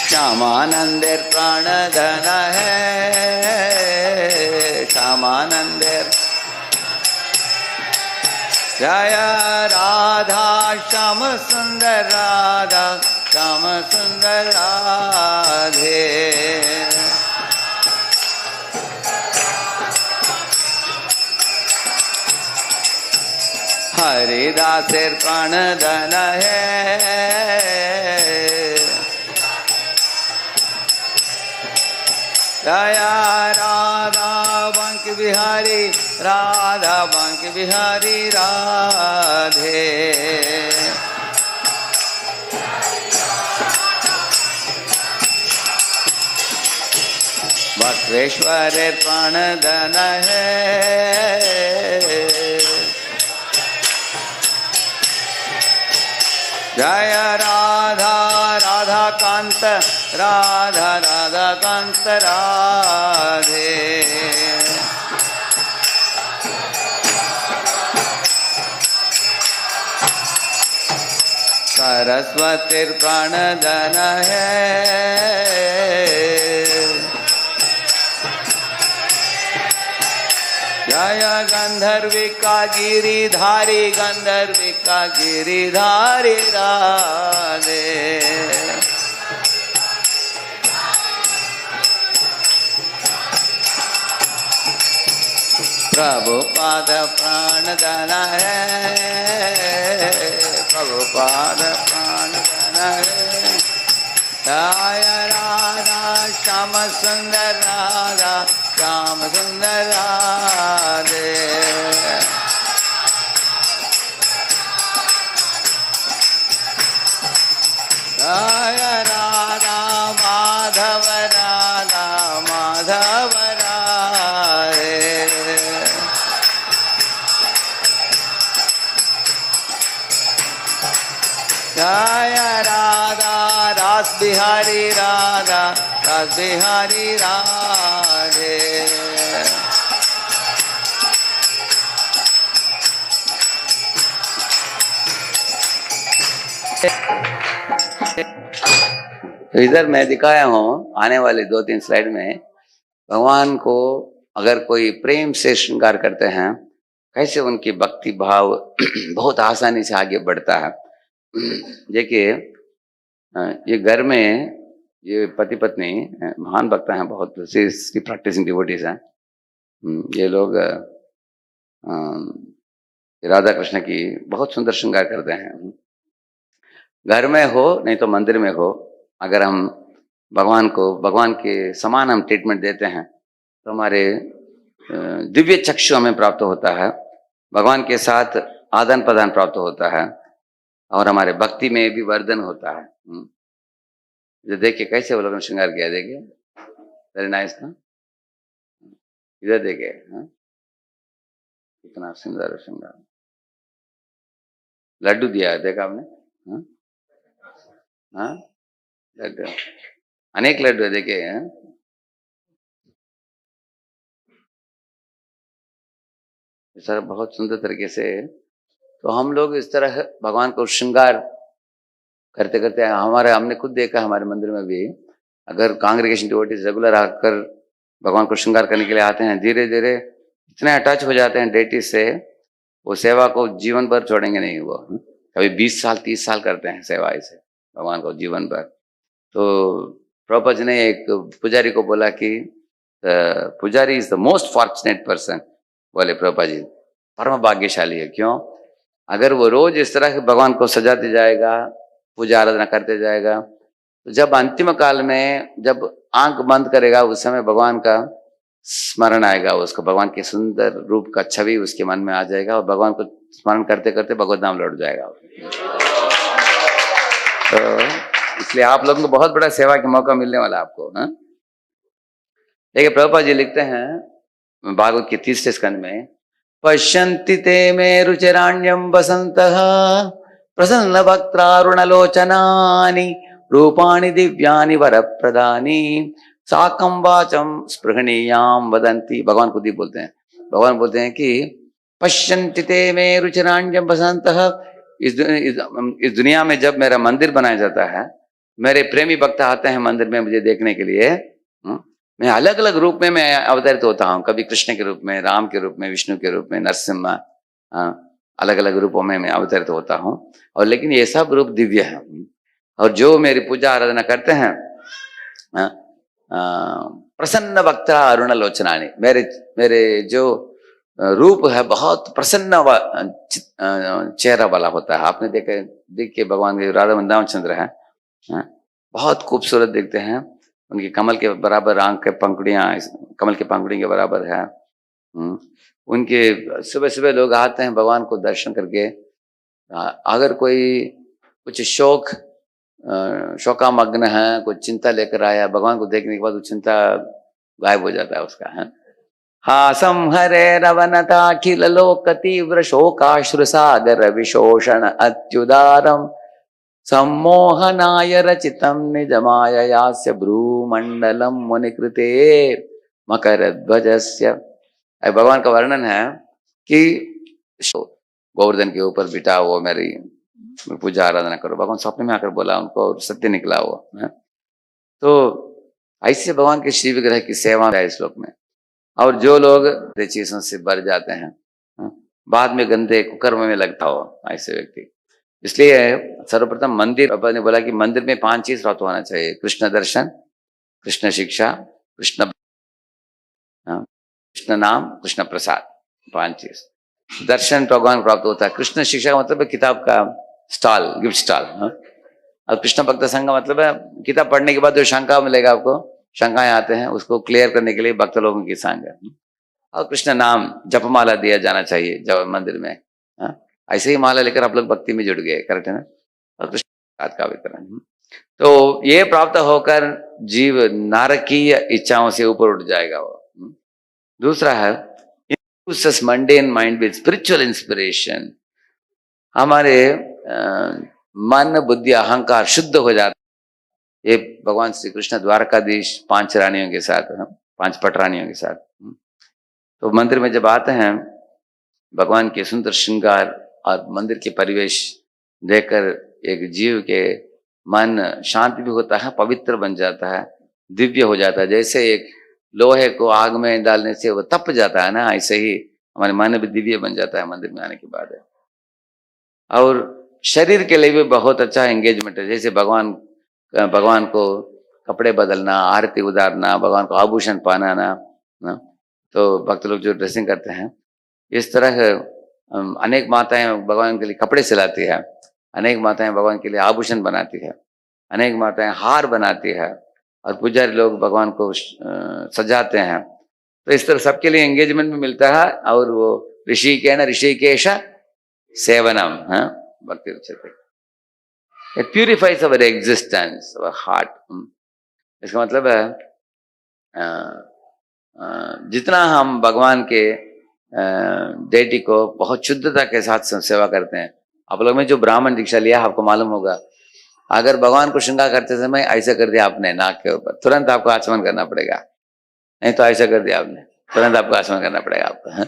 श्यामानंदेर प्राण धन है, श्यामानंदेर। जय राधा श्याम सुंदर राधा, श्याम सुंदर राधे। हरिदासेर प्राण धन है। जय राधा बंक बिहारी, राधा बंक बिहारी राधे। बसवेश्वर प्राण धन है। जय राधा राधा कांत, राधा राधा कांत राधे। सरस्वती प्राण धन है। जय गंधर्विका गिरिधारी, गंधर्विका गिरिधारी राधे। प्रभुपाद प्राण धन है, प्रभुपाद प्राण धन है। जय राधा श्याम सुंदर राधा, श्याम सुंदर राधे। जय राधा माधव राधा, माधव राधे। जय राधा रास बिहारी राधा, रास बिहारी राधे। तो इधर मैं दिखाया हूँ आने वाले 2-3 स्लाइड में भगवान को अगर कोई प्रेम से श्रृंगार करते हैं, कैसे उनकी भक्ति भाव बहुत आसानी से आगे बढ़ता है। देखिए ये घर में ये पति पत्नी महान भक्त हैं, बहुत प्रैक्टिसिंग डिवोटीज हैं। ये लोग राधा कृष्ण की बहुत सुंदर श्रृंगार करते हैं। घर में हो नहीं तो मंदिर में हो, अगर हम भगवान को भगवान के समान हम ट्रीटमेंट देते हैं तो हमारे दिव्य चक्षु हमें प्राप्त होता है, भगवान के साथ आदान प्रदान प्राप्त होता है और हमारे भक्ति में भी वर्धन होता है। जो देखिए कैसे वो लोगों ने श्रृंगार किया, देखिए वेरी नाइस ना। इधर देखिए कितना सुंदर श्रृंगार। लड्डू दिया है, देखा आपने? हाँ लड्डू, अनेक लड्डू है, देखिए। सर बहुत सुंदर तरीके से। तो हम लोग इस तरह भगवान को श्रृंगार करते करते हमने खुद देखा हमारे मंदिर में भी, अगर कांग्रेगेशन डिवोटीज रेगुलर आकर भगवान को श्रृंगार करने के लिए आते हैं, धीरे धीरे इतने अटैच हो जाते हैं डेटी से, वो सेवा को जीवन भर छोड़ेंगे नहीं। वो कभी 20 साल 30 साल करते हैं सेवा ऐसे भगवान को जीवन भर। तो प्रभुपाद जी ने एक पुजारी को बोला कि पुजारी is the most fortunate person. बोले प्रभुपाद जी परम भाग्यशाली है। क्यों? अगर वो रोज इस तरह भगवान को सजाते जाएगा, पूजा आराधना करते जाएगा, तो जब अंतिम काल में जब आंख बंद करेगा उस समय भगवान का स्मरण आएगा, उसको भगवान के सुंदर रूप का छवि उसके मन में आ जाएगा और भगवान को स्मरण करते करते भगवत नाम लौट जाएगा। तो इसलिए आप लोगों को बहुत बड़ा सेवा का मौका मिलने वाला आपको। देखिए प्रभुपाद जी लिखते हैं भागवत के 30 स्कंद में, पश्यन्ति ते मे रुचिराण्यं वसन्तः प्रसन्न वक्त्रारुणलोचनानि रूपाणि दिव्यानि वरप्रदानि साकं वाचं स्पृहणीयां वदन्ति। भगवान खुद ही बोलते हैं, भगवान बोलते हैं कि पश्यन्ति ते मे रुचिराण्यं वसन्तः, इस दुनिया में जब मेरा मंदिर बनाया जाता है, मेरे प्रेमी भक्त आते हैं मंदिर में मुझे देखने के लिए, मैं अलग अलग रूप में मैं अवतरित होता हूँ, कभी कृष्ण के रूप में, राम के रूप में, विष्णु के रूप में, नरसिम्हा, अलग अलग रूपों में मैं अवतरित होता हूँ। और लेकिन ये सब रूप दिव्य है। और जो मेरी पूजा आराधना करते हैं, प्रसन्न वक्ता अरुण लोचनानी, मेरे जो रूप है बहुत प्रसन्न चेहरा वाला होता है। आपने देख के भगवान के राधा वृंदावन चंद्र है, बहुत खूबसूरत दिखते हैं। उनकी कमल के बराबर आंख के पंखुड़ियां कमल के पंखुड़ी के बराबर है। उनके सुबह सुबह लोग आते हैं भगवान को दर्शन करके। अगर कोई कुछ शोकामग्न है, कुछ चिंता लेकर आया, भगवान को देखने के बाद वो चिंता गायब हो जाता है उसका, है। हासं हरे रवनताखिल लोक तीव्र शोकाश्रु सागर विशोषण अत्युदारम सम्मोहनाय रचितं निजमाययास्य भ्रूमंडलम मुनिकृते मकरध्वजस्य। भगवान का वर्णन है कि गोवर्धन के ऊपर बिठा हुआ मेरी पूजा आराधना करो। भगवान स्वप्न में आकर बोला उनको, और सत्य निकला हुआ है। तो ऐसे भगवान के श्री विग्रह की सेवा है इस श्लोक में। और जो लोग चीजों से भर जाते हैं, बाद में गंदे कुकर्म में लगता हो ऐसे व्यक्ति, इसलिए सर्वप्रथम मंदिर, बाबा ने बोला कि मंदिर में 5 चीज प्राप्त होना चाहिए: कृष्ण दर्शन, कृष्ण शिक्षा, कृष्ण नाम, कृष्ण प्रसाद। 5 चीज। दर्शन भगवान प्राप्त होता है। कृष्ण शिक्षा का मतलब है किताब का स्टॉल, गिफ्ट स्टॉल। और कृष्ण भक्त संघ का मतलब है किताब पढ़ने के बाद जो शंका मिलेगा आपको, शंकाएं आते हैं, उसको क्लियर करने के लिए भक्त लोगों की संग है। और कृष्ण नाम जपमाला दिया जाना चाहिए जब मंदिर में, ऐसे ही माला लेकर आप लोग भक्ति में जुड़ गए, करेक्ट है ना। और कृष्ण का वितरण, तो ये प्राप्त होकर जीव नारकीय इच्छाओं से ऊपर उठ जाएगा वो। दूसरा है mundane mind with spiritual inspiration. हमारे मन बुद्धि अहंकार शुद्ध हो जाता है। ये भगवान श्री कृष्ण द्वारकाधीश 5 रानियों के साथ, 5 पटरानियों के साथ, तो मंदिर में जब आते हैं, भगवान के सुंदर श्रृंगार और मंदिर के परिवेश देखकर एक जीव के मन शांत भी होता है, पवित्र बन जाता है, दिव्य हो जाता है। जैसे एक लोहे को आग में डालने से वो तप जाता है ना, ऐसे ही हमारे मन भी दिव्य बन जाता है मंदिर में आने के बाद। और शरीर के लिए भी बहुत अच्छा एंगेजमेंट है। जैसे भगवान को कपड़े बदलना, आरती उतारना, भगवान को आभूषण पहनाना, तो भक्त लोग जो ड्रेसिंग करते हैं, इस तरह अनेक माताएं भगवान के लिए कपड़े सिलाती है, अनेक माताएं भगवान के लिए आभूषण बनाती है, अनेक माताएं हार बनाती है, और पुजारी लोग भगवान को सजाते हैं। तो इस तरह सबके लिए एंगेजमेंट भी मिलता है। और वो ऋषिकेश सेवनम, भक्ति उच्यते, it purifies our existence, our heart. इसका मतलब है जितना हम भगवान के डेटी को बहुत शुद्धता के साथ सेवा करते हैं। आप लोग में जो ब्राह्मण दीक्षा लिया आपको मालूम होगा, अगर भगवान को श्रृंगार करते समय ऐसा कर दिया आपने नाक के ऊपर, तुरंत आपको आचमन करना पड़ेगा। नहीं तो ऐसा कर दिया आपने, तुरंत आपको आचमन करना पड़ेगा आपको।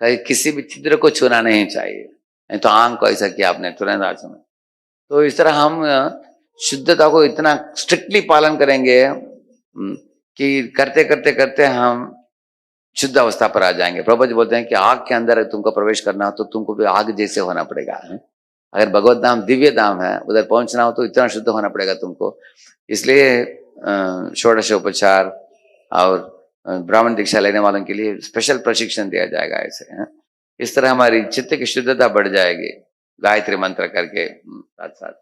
कहीं किसी भी छिद्र को छूना नहीं चाहिए, नहीं तो आंख को ऐसा किया आपने, तुरंत आचमन। तो इस तरह हम शुद्धता को इतना स्ट्रिक्टली पालन करेंगे कि करते करते करते हम शुद्ध अवस्था पर आ जाएंगे। प्रभु जी बोलते हैं कि आग के अंदर तुमको प्रवेश करना हो तो तुमको भी आग जैसे होना पड़ेगा। अगर भगवत धाम दिव्य धाम है, उधर पहुंचना हो तो इतना शुद्ध होना पड़ेगा तुमको। इसलिए षोडशोपचार और ब्राह्मण दीक्षा लेने वालों के लिए स्पेशल प्रशिक्षण दिया जाएगा ऐसे। इस तरह हमारी चित्त की शुद्धता बढ़ जाएगी गायत्री मंत्र करके। साथ साथ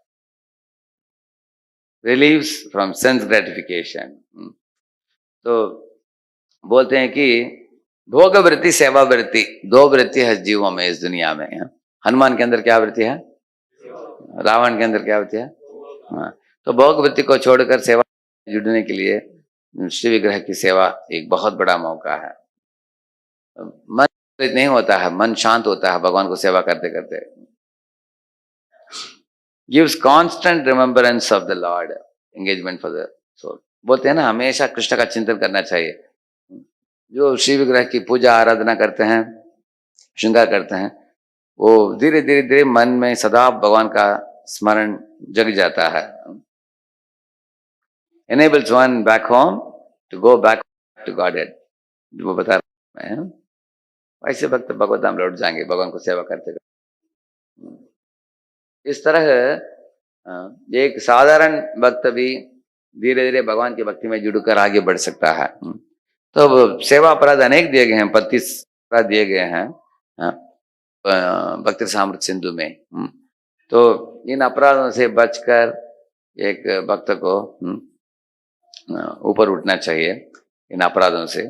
रिलीव्स फ्रॉम सेंस ग्रेटिफिकेशन। तो बोलते हैं कि भोग वृत्ति, सेवा वृत्ति, 2 वृत्ति है जीवों में इस दुनिया में। हनुमान के अंदर क्या वृत्ति है, रावण के अंदर क्या वृत्ति है। तो भोग वृत्ति को छोड़कर सेवा जुड़ने के लिए श्री विग्रह की सेवा एक बहुत बड़ा मौका है। मन नहीं होता है, मन शांत होता है भगवान को सेवा करते करते। Gives constant remembrance of the lord, engagement for the soul. बोलते हैं ना हमेशा कृष्ण का चिंतन करना चाहिए। जो शिव विग्रह की पूजा आराधना करते हैं, श्रृंगार करते हैं, वो धीरे धीरे धीरे मन में सदा भगवान का स्मरण जग जाता है। enables one back home to go back to Godhead, वो बता रहा है। ऐसे भक्त भगवत धाम लौट जाएंगे भगवान को सेवा करते करते। इस तरह एक साधारण भक्त भी धीरे धीरे भगवान की भक्ति में जुड़कर आगे बढ़ सकता है। तो सेवा अपराध अनेक दिए गए हैं, 32 अपराध दिए गए हैं भक्ति सामृत सिंधु में। तो इन अपराधों से बचकर एक भक्त को ऊपर उठना चाहिए इन अपराधों से,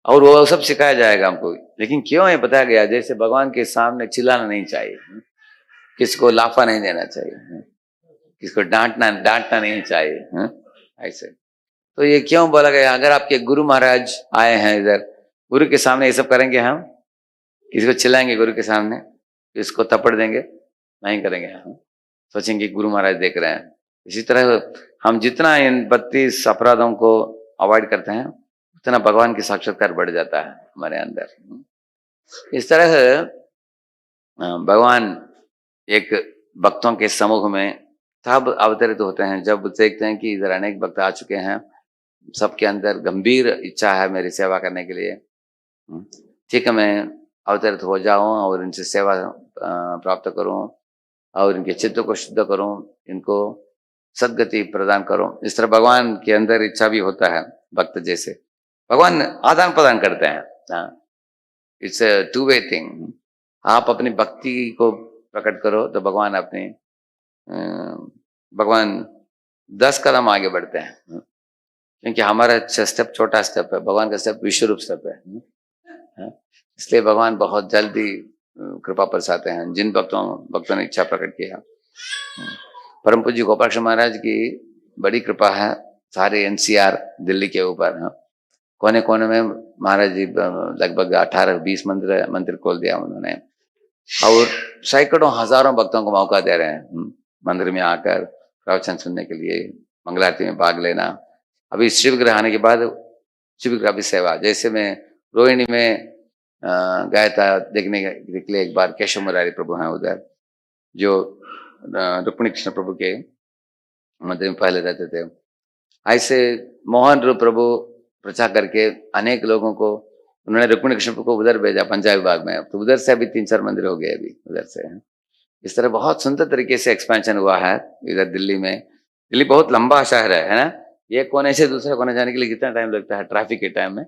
और वो सब सिखाया जाएगा हमको। लेकिन क्यों ये बताया गया, जैसे भगवान के सामने चिल्लाना नहीं चाहिए, किसको लाफा नहीं देना चाहिए, किसको डांटना नहीं चाहिए, ऐसे। तो ये क्यों बोला गया? अगर आपके गुरु महाराज आए हैं इधर, गुरु के सामने ये सब करेंगे हम? किसी को चिल्लाएंगे गुरु के सामने, इसको थप्पड़ देंगे? नहीं करेंगे हम, सोचेंगे गुरु महाराज देख रहे हैं। इसी तरह हम जितना इन 32 अपराधों को अवॉइड करते हैं, उतना भगवान की साक्षात्कार बढ़ जाता है हमारे अंदर। इस तरह भगवान एक भक्तों के समूह में तब अवतरित होते हैं जब देखते हैं कि इधर अनेक भक्त आ चुके हैं, सबके अंदर गंभीर इच्छा है मेरी सेवा करने के लिए। ठीक है, मैं अवतरित हो जाऊं और इनसे सेवा प्राप्त करूं और इनके चित्त को शुद्ध करूं, इनको सदगति प्रदान करूं। इस तरह भगवान के अंदर इच्छा भी होता है भक्त जैसे। भगवान आदान प्रदान करते हैं। It's a two way thing. आप अपनी भक्ति को प्रकट करो तो भगवान 10 कदम आगे बढ़ते हैं, क्योंकि हमारा स्टेप छोटा स्टेप है, भगवान का स्टेप विश्वरूप स्टेप है। इसलिए भगवान बहुत जल्दी कृपा बरसाते हैं जिन भक्तों ने इच्छा प्रकट किया। परम पूज्य गोपाल कृष्ण महाराज की बड़ी कृपा है सारे एनसीआर दिल्ली के ऊपर। कोने कोने में महाराज जी लगभग 18-20 मंदिर खोल दिया उन्होंने, और सैकड़ों हजारों भक्तों को मौका दे रहे हैं मंदिर में आकर प्रवचन सुनने के लिए, मंगलारती में भाग लेना। अभी शिव विग्रह आने के बाद शिव विग्रह भी सेवा, जैसे मैं रोहिणी में गया था देखने के लिए एक बार, केशव मुरारी प्रभु हैं उधर, जो रुक्मिणी कृष्ण प्रभु के मंदिर में पहले रहते थे। ऐसे मोहन रूप प्रभु प्रचार करके अनेक लोगों को उन्होंने रुक्मिणी कृष्ण प्रभु को उधर भेजा पंजाब विभाग में, तो उधर से अभी 3-4 मंदिर हो गए अभी उधर से। इस तरह बहुत सुंदर तरीके से एक्सपेंशन हुआ है इधर दिल्ली में। दिल्ली बहुत लंबा शहर है ना, ये कोने से दूसरे कोने जाने के लिए कितना टाइम लगता है? ट्रैफिक के टाइम में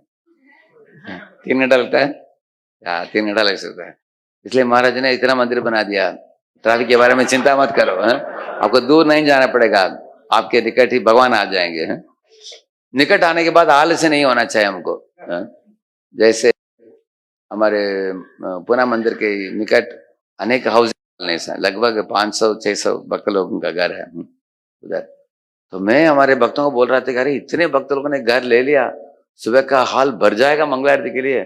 3 घंटा लगता है या 3 घंटा लग सकता है। इसलिए महाराज ने इतना मंदिर बना दिया, ट्रैफिक के बारे में चिंता मत करो, आपको दूर नहीं जाना पड़ेगा, आपके निकट ही भगवान आ जाएंगे। निकट आने के बाद आलस्य नहीं होना चाहिए हमको। जैसे हमारे पुना मंदिर के निकट अनेक हाउस लगभग 500-600 भक्त लोगों का घर है उधर। तो मैं हमारे भक्तों को बोल रहा था कि अरे इतने भक्त लोगों ने घर ले लिया, सुबह का हॉल भर जाएगा मंगला आरती के लिए।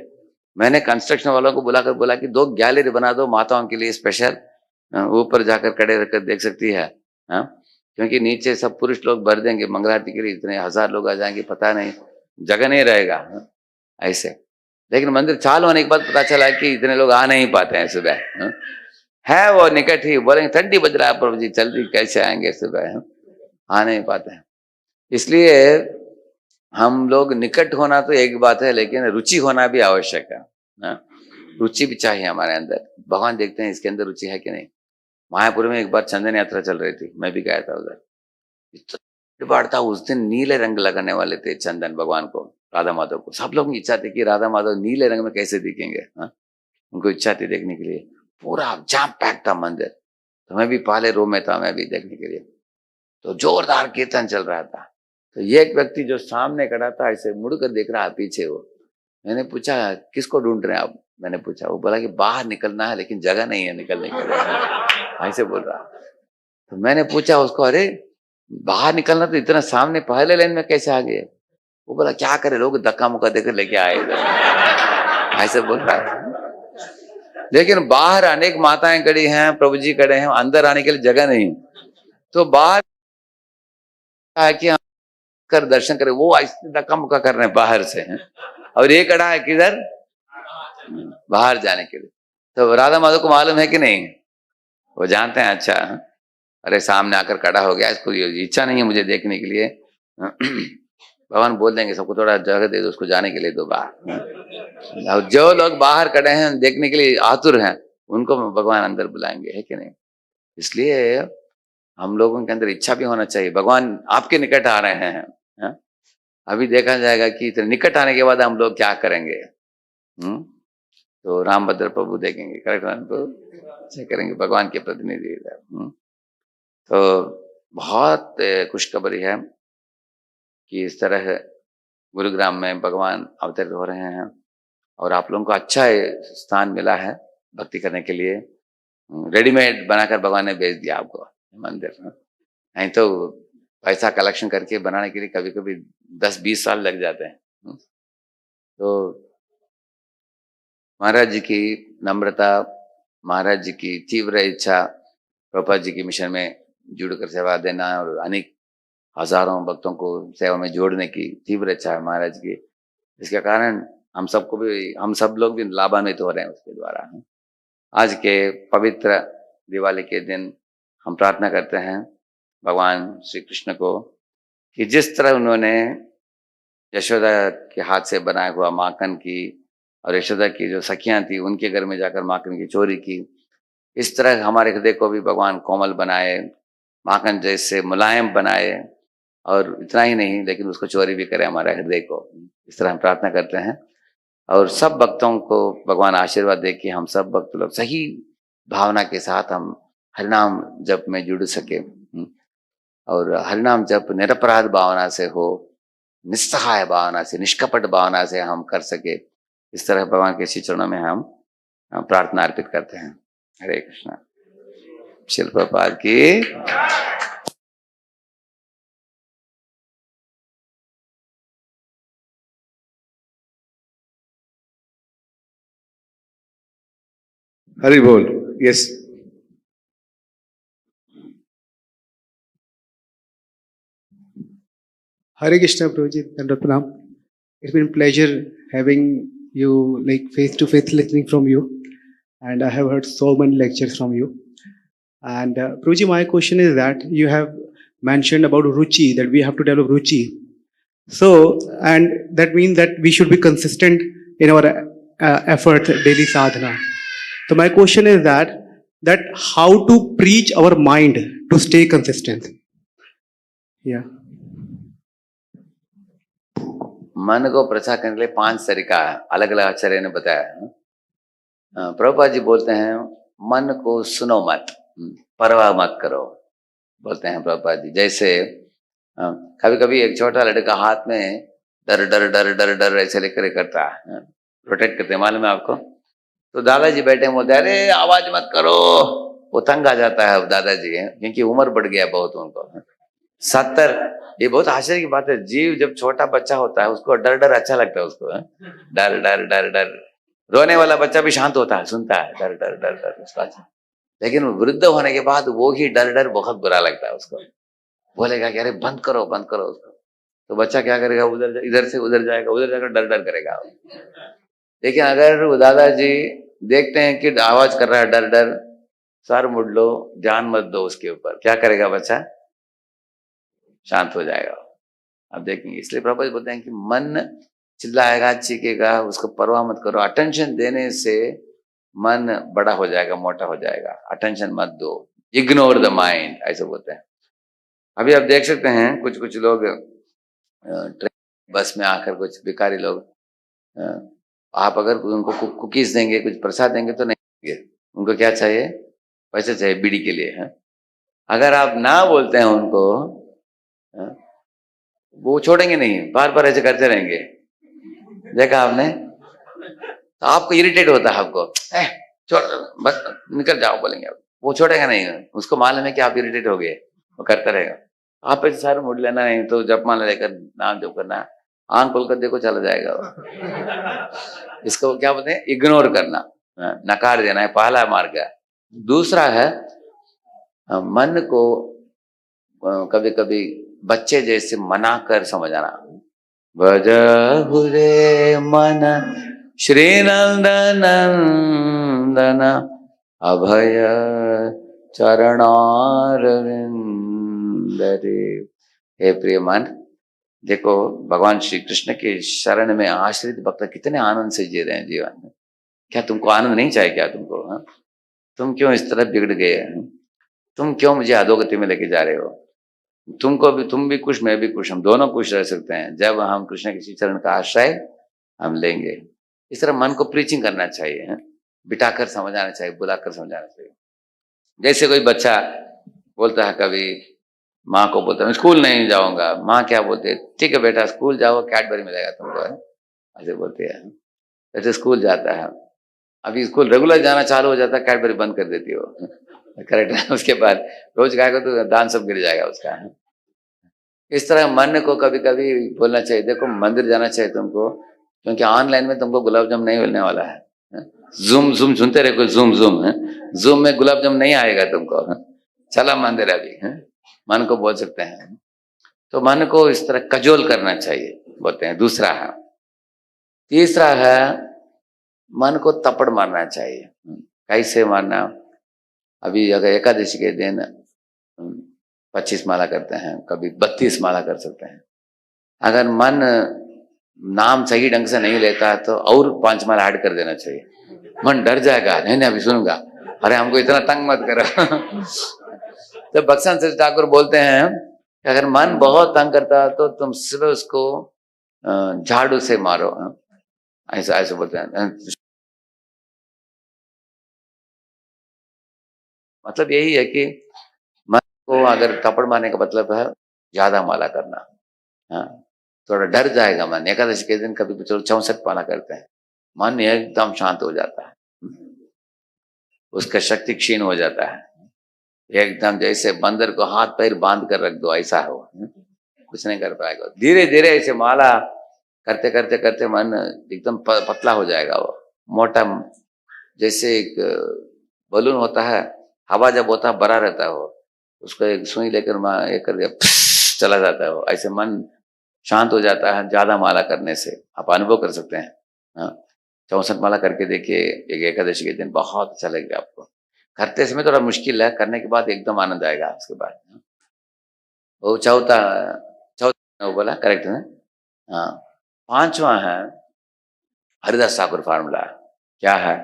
मैंने कंस्ट्रक्शन वालों को बुलाकर बोला कि 2 गैलरी बना दो माताओं के लिए स्पेशल, ऊपर जाकर खड़े रहकर देख सकती है। क्योंकि नीचे सब पुरुष लोग भर देंगे मंगला आरती के लिए, इतने 1000 लोग आ जाएंगे, पता नहीं जगह नहीं रहेगा ऐसे। लेकिन मंदिर चालू होने के बाद पता चला कि इतने लोग आ नहीं पाते हैं सुबह। है वो निकट ही, बोलेंगे ठंडी बज रहा है प्रभु जी, जल्दी कैसे आएंगे सुबह, आ नहीं पाते हैं। इसलिए हम लोग निकट होना तो एक बात है, लेकिन रुचि होना भी आवश्यक है। रुचि भी चाहिए हमारे अंदर। भगवान देखते हैं इसके अंदर रुचि है कि नहीं। मायापुर में एक बार चंदन यात्रा चल रही थी, मैं भी गया था उधर। इतना बार था, उस दिन नीले रंग लगाने वाले थे चंदन भगवान को, राधा माधव को। सब लोग इच्छा थी कि राधा माधव नीले रंग में कैसे दिखेंगे, उनको इच्छा थी देखने के लिए। पूरा जाम पैक था मंदिर, तो मैं भी पहले रो में था, मैं भी देखने के लिए। तो जोरदार कीर्तन चल रहा था, तो ये एक व्यक्ति जो सामने खड़ा था ऐसे मुड़कर देख रहा है पीछे वो। मैंने पूछा किसको ढूंढ रहे हैं आप? मैंने पूछा, वो बोला कि बाहर निकलना है लेकिन जगह नहीं है निकलने के लिए, ऐसे बोल रहा। तो मैंने पूछा उसको, अरे बाहर निकलना तो इतना सामने पहले लाइन में कैसे आ गए? वो बोला क्या करे, लोग धक्का मुक्का देकर लेके आए इधर, ऐसे बोल रहा है। लेकिन बाहर अनेक माताएं खड़ी हैं, प्रभु जी खड़े हैं, अंदर आने के लिए जगह नहीं, तो बाहर है कि हम कर दर्शन करें, वो धक्का मुक्का कर रहे हैं बाहर से हैं, और ये खड़ा है किधर, बाहर जाने के लिए। तो राधा माधव को मालूम है कि नहीं, वो जानते हैं। अच्छा, अरे सामने आकर खड़ा हो गया, इसको इच्छा नहीं है मुझे देखने के लिए, भगवान बोल देंगे सबको थोड़ा जगह दे दो, उसको जाने के लिए दो बाहर। और जो लोग बाहर खड़े हैं देखने के लिए आतुर हैं, उनको भगवान अंदर बुलाएंगे, है कि नहीं। इसलिए हम लोगों के अंदर इच्छा भी होना चाहिए, भगवान आपके निकट आ रहे हैं, है? अभी देखा जाएगा कि इतने निकट आने के बाद हम लोग क्या करेंगे। तो रामभद्र प्रभु देखेंगे, करेक्ट प्रभु करेंगे, भगवान के प्रतिनिधि। तो बहुत खुशखबरी है कि इस तरह गुरुग्राम में भगवान अवतरित हो रहे हैं, और आप लोगों को अच्छा स्थान मिला है भक्ति करने के लिए। रेडीमेड बनाकर भगवान ने भेज दिया आपको मंदिर, नहीं तो पैसा कलेक्शन करके बनाने के लिए कभी कभी 10-20 साल लग जाते हैं। तो महाराज जी की नम्रता, महाराज जी की तीव्र इच्छा, प्रभुपाद जी के मिशन में जुड़कर सेवा देना और अनेक हजारों भक्तों को सेवा में जोड़ने की तीव्र इच्छा है महाराज की, इसके कारण हम सब लोग भी लाभान्वित हो रहे हैं उसके द्वारा। आज के पवित्र दिवाली के दिन हम प्रार्थना करते हैं भगवान श्री कृष्ण को कि जिस तरह उन्होंने यशोदा के हाथ से बनाया हुआ माखन की, और यशोदा की जो सखियां थी उनके घर में जाकर माखन की चोरी की, इस तरह हमारे हृदय को भी भगवान कोमल बनाए, माखन जैसे मुलायम बनाए, और इतना ही नहीं लेकिन उसको चोरी भी करे हमारे हृदय को। इस तरह हम प्रार्थना करते हैं, और सब भक्तों को भगवान आशीर्वाद दे कि हम सब भक्त लोग सही भावना के साथ हम हरिनाम जप में जुड़ सके, और हरिनाम जप निरपराध भावना से हो, निस्सहाय भावना से, निष्कपट भावना से हम कर सके। इस तरह भगवान के श्री चरणों में हम प्रार्थना अर्पित करते हैं। हरे कृष्णा। श्रील प्रभुपाद की। हरि बोल। Yes. Hare Krishna, Prabhuji, and Pranam. It's been a pleasure having you like face to face listening from you, and I have heard so many lectures from you. And Prabhuji, my question is that you have mentioned about ruchi, that we have to develop ruchi. So, and that means that we should be consistent in our effort, daily sadhana. So my question is that how to preach our mind to stay consistent. Yeah. मन को प्रचार करने के लिए 5 तरीका है, अलग अलग आचार्य ने बताया। प्रभुपाद जी बोलते हैं मन को सुनो मत, परवाह मत करो, बोलते हैं प्रभुपाद जी। जैसे कभी कभी एक छोटा लड़का हाथ में डर डर डर डर डर ऐसे लेकर करता है, प्रोटेक्ट करते हैं, मालूम है आपको। तो दादाजी बैठे बोलते हैं अरे आवाज मत करो, वो तंग आ जाता है दादाजी, क्योंकि उम्र बढ़ गया बहुत उनको, 70। ये बहुत आश्चर्य की बात है, जीव जब छोटा बच्चा होता है उसको डर डर अच्छा लगता है उसको, डर डर डर डर। रोने वाला बच्चा भी शांत होता है, सुनता है डर डर डर डर उसका, लेकिन वृद्ध होने के बाद वो ही डर डर बहुत बुरा लगता है उसको, बोलेगा कि अरे बंद करो उसको। तो बच्चा क्या करेगा, उधर इधर से उधर जाएगा, उधर जाकर डर डर करेगा। लेकिन अगर वो दादाजी देखते हैं कि आवाज कर रहा है डर डर, सर मुड़ लो, ध्यान मत दो उसके ऊपर, क्या करेगा बच्चा, शांत हो जाएगा। अब देखेंगे, इसलिए प्रभुपाद बोलते हैं कि मन चिल्लाएगा चीखेगा, उसको परवाह मत करो। अटेंशन देने से मन बड़ा हो जाएगा, मोटा हो जाएगा, अटेंशन मत दो, इग्नोर द माइंड, ऐसे बोलते हैं। अभी आप देख सकते हैं कुछ कुछ लोग ट्रेन बस में आकर, कुछ भिखारी लोग, आप अगर उनको कुकीज देंगे, कुछ प्रसाद देंगे तो नहीं देंगे, उनको क्या चाहिए, पैसे चाहिए बीड़ी के लिए, है। अगर आप ना बोलते हैं उनको, वो छोड़ेंगे नहीं, बार बार ऐसे करते रहेंगे, देखा आपने। तो आपको इरिटेट होता है, आपको छोड़ बस निकल जाओ बोलेंगे, वो छोड़ेगा नहीं, उसको मालूम है कि आप इरिटेट हो गए, वो करता रहेगा। आप ऐसे सारे मुड़ लेना, नहीं तो जप माला लेकर नाम जप करना, आंख खोलकर देखो चला जाएगा वो। इसको क्या बोलते हैं, इग्नोर करना, नकार देना है, पहला मार्ग है। दूसरा है मन को कभी कभी बच्चे जैसे मना कर समझाना। भजहु रे मन श्री नंदन नंदन अभय चरणारविंद रे। हे प्रिय मन, देखो भगवान श्री कृष्ण के शरण में आश्रित भक्त कितने आनंद से जी रहे हैं जीवन में। क्या तुमको आनंद नहीं चाहिए क्या तुमको? हाँ? तुम क्यों इस तरह बिगड़ गए हैं? तुम क्यों मुझे अधोगति में लेके जा रहे हो? तुमको भी, तुम भी खुश, मैं भी खुश, हम दोनों खुश रह सकते हैं जब हम कृष्ण के चरण का आश्रय हम लेंगे। इस तरह मन को प्रीचिंग करना चाहिए, है? बिठाकर समझाना चाहिए, बुलाकर समझाना चाहिए। जैसे कोई बच्चा बोलता है, कभी माँ को बोलता है मैं स्कूल नहीं जाऊंगा, माँ क्या बोलते है, ठीक है बेटा स्कूल जाओ, कैडबरी मिलेगा तुमको, है? ऐसे बोलते हैं। ऐसे स्कूल जाता है, अभी स्कूल रेगुलर जाना चालू हो जाता है, कैडबरी बंद कर देती हो, करेक्ट है? उसके बाद रोज खाएगा तो दान सब गिर जाएगा उसका। इस तरह मन को कभी कभी बोलना चाहिए, देखो मंदिर जाना चाहिए तुमको, क्योंकि ऑनलाइन में तुमको गुलाब जामुन नहीं मिलने वाला है। जूम जूम सुनते रहे, जूम जूम है, जूम में गुलाब जामुन नहीं आएगा तुमको। चला मंदिर अभी, है? मन को बोल सकते हैं। तो मन को इस तरह कजोल करना चाहिए बोलते हैं। दूसरा है, तीसरा है मन को तपड़ मारना चाहिए। कैसे मारना? अभी अगर एकादशी के दिन 25 माला करते हैं, कभी 32 माला कर सकते हैं। अगर मन नाम सही ढंग से नहीं लेता है तो और 5 माला ऐड कर देना चाहिए। मन डर जाएगा, नहीं नहीं अभी सुनूंगा, अरे हमको इतना तंग मत करो। तो भक्तन से ठाकुर बोलते हैं कि अगर मन बहुत तंग करता है तो तुम सिर्फ उसको झाड़ू से मारो, ऐसा ऐसे बोलते हैं। मतलब यही है कि मन को अगर थप्पड़ मारने का मतलब है ज्यादा माला करना। हाँ, थोड़ा डर जाएगा मन। एकादशी के दिन कभी चलो 64 माला करते हैं, मन एकदम शांत हो जाता है, उसका शक्ति क्षीण हो जाता है, एकदम जैसे बंदर को हाथ पैर बांध कर रख दो ऐसा हो, कुछ नहीं कर पाएगा। धीरे धीरे ऐसे माला करते करते करते मन एकदम पतला हो जाएगा, वो मोटा, जैसे एक बलून होता है, हवा जब होता है भरा रहता है, वो उसको एक सुई लेकर एक करके चला जाता है, वो ऐसे मन शांत हो जाता है ज्यादा माला करने से। आप अनुभव कर सकते हैं। हाँ, 64 माला करके देखिए एक एकादशी के दिन, बहुत अच्छा लगेगा आपको। करते समय थोड़ा मुश्किल है, करने के बाद एकदम आनंद आएगा उसके बाद। वो चौथा वो बोला करेक्ट है। हाँ, 5वां है हरिदास ठाकुर फार्मूला। क्या है?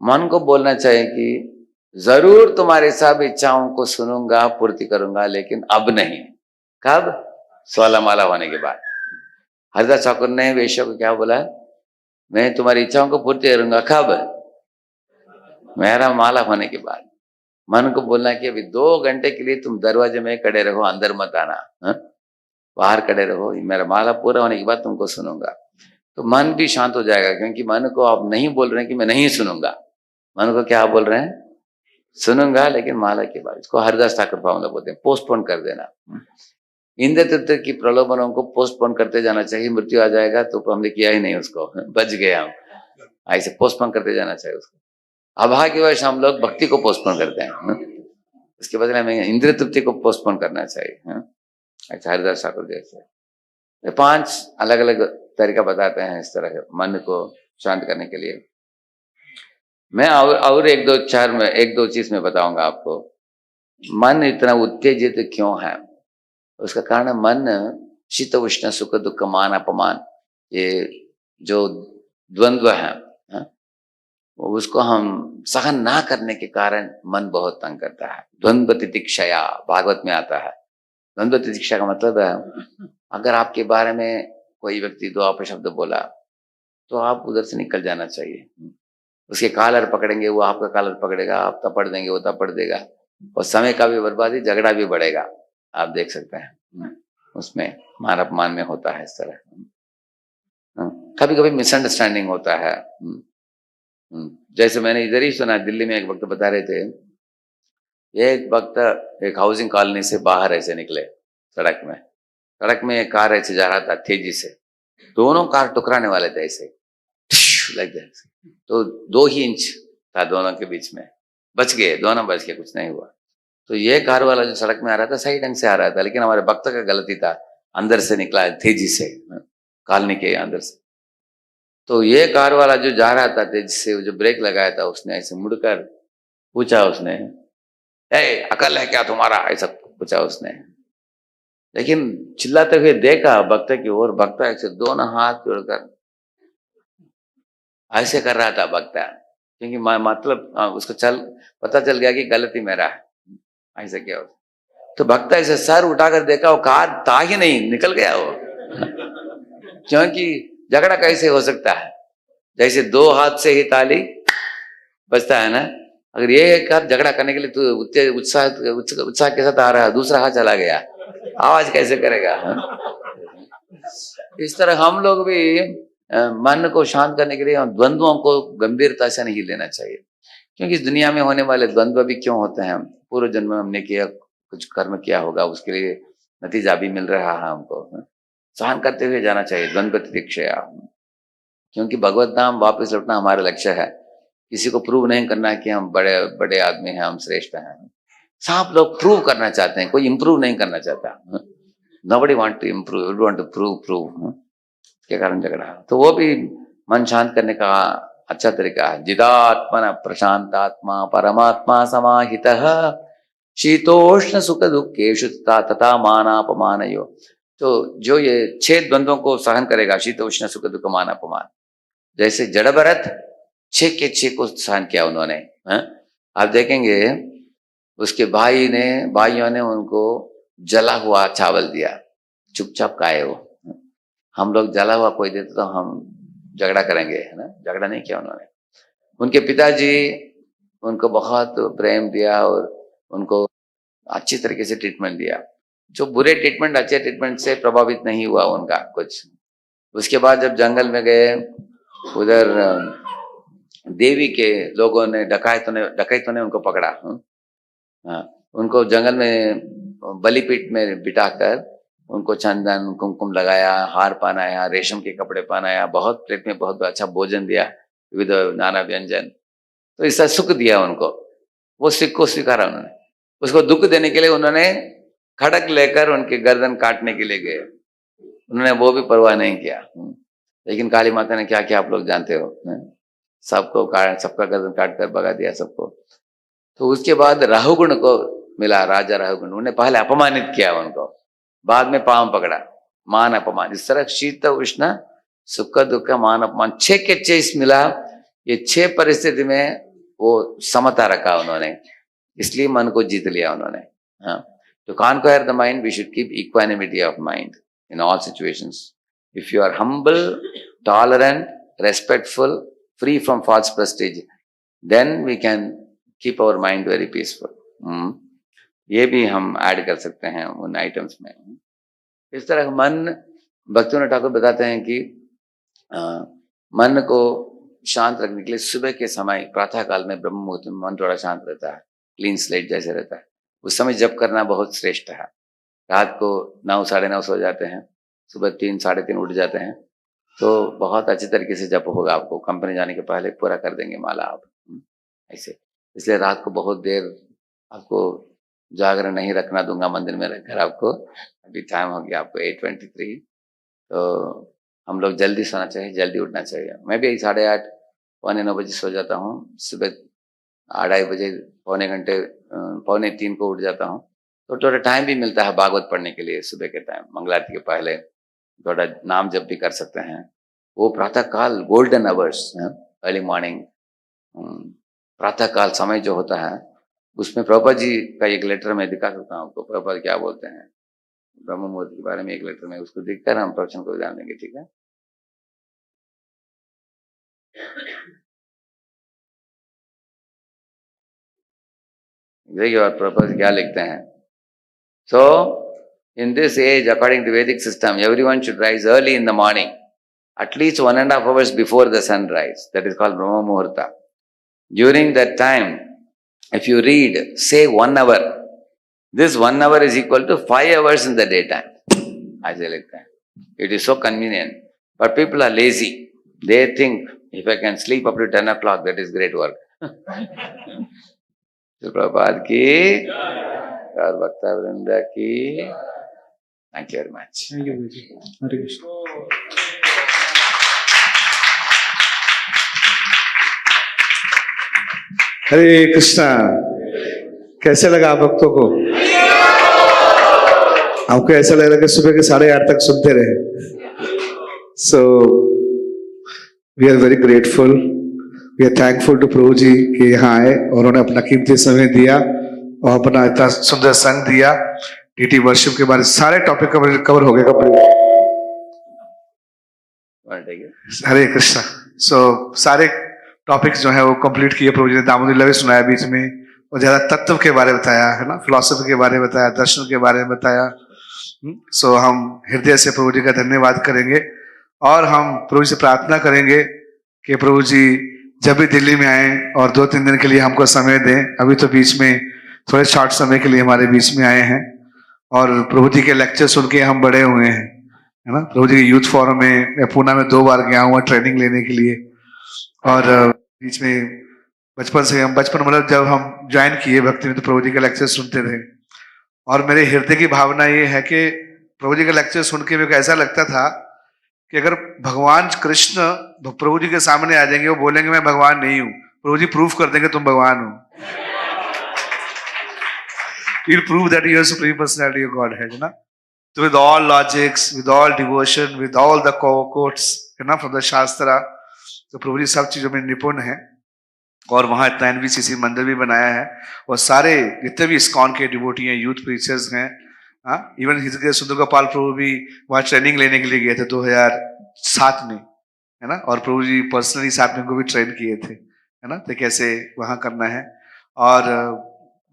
मन को बोलना चाहिए कि जरूर तुम्हारे सब इच्छाओं को सुनूंगा, पूर्ति करूंगा, लेकिन अब नहीं। कब? 16 माला होने के बाद। हरिदास ठाकुर ने वेश्या को क्या बोला? मैं तुम्हारी इच्छाओं को पूर्ति करूंगा। कब? मेरा माला होने के बाद। मन को बोलना कि अभी 2 घंटे के लिए तुम दरवाजे में खड़े रहो, अंदर मत आना, बाहर खड़े रहो, मेरा माला पूरा होने के बाद तुमको सुनूंगा। तो मन भी शांत हो जाएगा, क्योंकि मन को आप नहीं बोल रहे हैं कि मैं नहीं सुनूंगा। मन को क्या बोल रहे हैं? सुनूंगा, लेकिन माला के बाद। इसको हरिदास ठाकुर फार्मूला बोलते हैं, पोस्टपोन कर देना। इंद्र तत्व की प्रलोभनों को पोस्टपोन करते जाना चाहिए। मृत्यु आ जाएगा तो हमने किया ही नहीं, उसको बच गए हम, ऐसे पोस्टपोन करते जाना चाहिए उसको। अभाग्यवश हम लोग भक्ति को पोस्टपोन करते हैं, इसके बदले में इंद्रिय तृप्ति को पोस्टपोन करना चाहिए। अच्छा, हरिदास ठाकुर जैसे 5 अलग अलग तरीका बताते हैं इस तरह मन को शांत करने के लिए। मैं और एक दो चीज में बताऊंगा आपको। मन इतना उत्तेजित क्यों है? उसका कारण मन शीत उष्ण सुख दुख मान अपमान, ये जो द्वंद्व है, उसको हम सहन ना करने के कारण मन बहुत तंग करता है। द्वंद्व तितिक्षया भागवत में आता है। द्वंद्व तितिक्षा का मतलब है, अगर आपके बारे में कोई व्यक्ति 2 अपशब्द बोला तो आप उधर से निकल जाना चाहिए। उसके कॉलर पकड़ेंगे, वो आपका कॉलर पकड़ेगा, आप थप्पड़ देंगे, वो थप्पड़ देगा, और समय का भी बर्बादी, झगड़ा भी बढ़ेगा। आप देख सकते हैं उसमें मान अपमान में होता है इस तरह। कभी कभी मिसअंडरस्टैंडिंग होता है। जैसे मैंने इधर ही सुना, दिल्ली में एक वक्त बता रहे थे, एक वक्त एक हाउसिंग कॉलोनी से बाहर ऐसे निकले, सड़क में एक कार ऐसे जा रहा था तेजी से, दोनों कार टकराने वाले थे ऐसे लाइक दैट। तो 2 ही इंच था दोनों के बीच में, बच गए, दोनों बच गए, कुछ नहीं हुआ। तो ये कार वाला जो सड़क में आ रहा था सही ढंग से आ रहा था, लेकिन हमारे भक्त का गलती था, अंदर से निकला तेजी से, कॉलोनी के अंदर से। तो ये कार वाला जो जा रहा था तेजी से, जो ब्रेक लगाया था उसने ऐसे मुड़कर पूछा उसने, ए अकल है क्या तुम्हारा, ऐसा पूछा उसने। लेकिन चिल्लाते हुए देखा भक्त की ओर, भक्त ऐसे दोनों हाथ जोड़कर ऐसे कर रहा था भक्त, क्योंकि मतलब उसको पता चल गया कि गलती मेरा है, ऐसे क्या हो। तो भक्त ऐसे सर उठाकर देखा, वो कार था ही नहीं, निकल गया वो। क्योंकि झगड़ा कैसे हो सकता है, जैसे 2 हाथ से ही ताली बजता है ना, अगर ये एक हाथ झगड़ा करने के लिए तो उत्साह के साथ आ रहा है, दूसरा हाथ चला गया, आवाज कैसे करेगा। इस तरह हम लोग भी मन को शांत करने के लिए द्वंद्वों को गंभीरता से नहीं लेना चाहिए, क्योंकि इस दुनिया में होने वाले द्वंद्व भी क्यों होते हैं, पूर्व जन्म में हमने किया कुछ कर्म किया होगा, उसके लिए नतीजा भी मिल रहा है हमको, सहन करते हुए जाना चाहिए द्वंद्व तितिक्षया। क्योंकि भगवत धाम वापस लौटना हमारा लक्ष्य है, किसी को प्रूव नहीं करना है कि हम बड़े बड़े आदमी हैं, हम श्रेष्ठ हैं। सब लोग प्रूव करना चाहते हैं, कोई इंप्रूव नहीं करना चाहता। Nobody want to improve, everyone want to prove के कारण झगड़ा। तो वो भी मन शांत करने का अच्छा तरीका है। जिदात्मन प्रशांतात्मा परमात्मा समाहितः शीतोष्ण सुख दुखेषु तथा मानापमानयो। तो जो ये 6 द्वंद्वों को सहन करेगा, शीतोष्ण सुख दुख मान अपमान, जैसे जड़ भरत 6 के 6 को सहन किया उन्होंने। आप देखेंगे उसके भाइयों ने उनको जला हुआ चावल दिया, चुपचाप खाए वो। हम लोग जला हुआ कोई देते तो हम झगड़ा करेंगे, है ना, झगड़ा नहीं किया उन्होंने। उनके पिताजी उनको बहुत प्रेम दिया और उनको अच्छी तरीके से ट्रीटमेंट दिया। जो बुरे ट्रीटमेंट अच्छे ट्रीटमेंट से प्रभावित नहीं हुआ उनका कुछ। उसके बाद जब जंगल में गए, उधर देवी के लोगों ने डकैतों ने उनको पकड़ा। उनको जंगल में बलिपीठ में बिठाकर उनको चंदन कुमकुम लगाया, हार पहनाया, रेशम के कपड़े पहनाया, बहुत प्लेट में बहुत अच्छा भोजन दिया, विविध नाना व्यंजन। तो इसका सुख दिया उनको, वो सुख को स्वीकारा उन्होंने। उसको दुख देने के लिए उन्होंने खड़क लेकर उनके गर्दन काटने के लिए गए, उन्होंने वो भी परवाह नहीं किया। लेकिन काली माता ने क्या किया आप लोग जानते हो, सबका गर्दन काट कर भगा दिया सबको। तो उसके बाद राहुगुण को मिला, राजा राहुगुण, उन्होंने पहले अपमानित किया उनको, बाद में पांव पकड़ा, मान अपमान। इस तरह शीत उष्ण सुख दुख मान अपमान 6 के 6 मिला। ये 6 परिस्थिति में वो समता रखा उन्होंने, इसलिए मन को जीत लिया उन्होंने। हाँ, to conquer the mind, we should keep equanimity of mind in all situations. If you are humble, tolerant, respectful, free from false prestige, then we can keep our mind very peaceful. ये भी हम add कर सकते हैं उन items में। इस तरह मन, भक्तिविनोद ठाकुर बताते हैं कि मन को शांत रखने के लिए सुबह के समय प्रातः काल में ब्रह्म मुहूर्त में मन थोड़ा शांत रहता है, क्लीन स्लेट जैसे रहता है, उस समय जप करना बहुत श्रेष्ठ है। रात को 9 साढ़े 9 सो जाते हैं, सुबह 3 साढ़े 3 उठ जाते हैं, तो बहुत अच्छी तरीके से जप होगा। आपको कंपनी जाने के पहले पूरा कर देंगे माला आप ऐसे। इसलिए रात को बहुत देर आपको जागरण नहीं रखना दूंगा मंदिर में रखकर आपको। अभी टाइम हो गया आपको 8:23, तो हम लोग जल्दी सोना चाहिए, जल्दी उठना चाहिए। मैं भी 8:30 पौने 9 बजे सो जाता हूँ, सुबह 2:30 बजे पौने 3 को उठ जाता हूँ, तो थोड़ा टाइम भी मिलता है भागवत पढ़ने के लिए। सुबह के टाइम मंगला आरती के पहले थोड़ा नाम जप भी कर सकते हैं। वो प्रातः काल गोल्डन आवर्स, अर्ली मॉर्निंग प्रातः काल समय जो होता है, उसमें प्रभुपाद जी का एक लेटर मैं दिखा सकता हूँ आपको। प्रभुपाद क्या बोलते हैं ब्रह्म मुहूर्त के बारे में, एक लेटर में, उसको देखकर हम प्रवचन को जान देंगे। ठीक है, देखिए और प्रभुपाद क्या लिखते हैं। So in this age, according to Vedic system, everyone should rise early in the morning, at least 1.5 hours before the sunrise. That is called Brahma Muhurta. During that time, if you read, say 1 hour, this 1 hour is equal to 5 hours in the daytime. ऐसे लिखते हैं। It is so convenient. But people are lazy. They think if I can sleep up to 10 o'clock, that is great work. Shri Prabhupada की और वक्ता वृंद की thank you very much. Thank you, Guruji. Hare Krishna. हरे कृष्णा. कैसे लगा आप भक्तों को? आपको ऐसा लग रहा कि सुबह के 8:30 तक सुनते रहे? So we are very grateful. We are thankful to Prabhu ji कि यहाँ आए और उन्होंने अपना कीमती समय दिया और अपना इतना सुंदर संग दिया. डीटी वर्शिप के बारे सारे टॉपिक कवर हो गए कंप्लीट. हरे कृष्णा. सो सारे टॉपिक्स जो है वो कंप्लीट किए प्रभु जी ने. दामोदर लीला भी सुनाया बीच में और ज्यादा तत्व के बारे में बताया है ना, फिलॉसफी के बारे में बताया, दर्शन के बारे में बताया. सो हम हृदय से प्रभु जी का धन्यवाद करेंगे और हम प्रभु जी से प्रार्थना करेंगे कि प्रभु जी जब भी दिल्ली में आए और 2-3 दिन के लिए हमको समय दें. अभी तो बीच में थोड़े शॉर्ट समय के लिए हमारे बीच में आए हैं और प्रभु जी के लेक्चर सुन के हम बड़े हुए हैं, है ना. प्रभु जी के यूथ फोरम में मैं पूना में 2 बार गया हूँ ट्रेनिंग लेने के लिए. और बीच में बचपन मतलब जब हम ज्वाइन किए भक्ति में तो प्रभु जी के लेक्चर सुनते थे और मेरे हृदय की भावना ये है कि प्रभु जी के लेक्चर सुन के मेरे को ऐसा लगता था कि अगर भगवान कृष्ण प्रभु जी के सामने आ जाएंगे, वो बोलेंगे मैं भगवान नहीं हूं, प्रभु जी प्रूफ कर देंगे तुम भगवान हो. He'll prove that you are supreme personality of Godhead, ना. So with all logics, with all devotion, with all the quotes, है ना, from the Shastra, तो प्रभु जी सब चीजों में निपुण है. और वहां इतना एनवीसीसी मंदिर भी बनाया है और सारे जितने भी इस्कॉन के डिवोटी हैं, यूथ प्रीचर्स हैं, इवन हिजके सुंदर गोपाल प्रभु भी वहां ट्रेनिंग लेने के लिए गए थे 2007 में, है ना. और प्रभु जी पर्सनली साथ में उनको भी ट्रेन किए थे, है ना, तो कैसे वहां करना है. और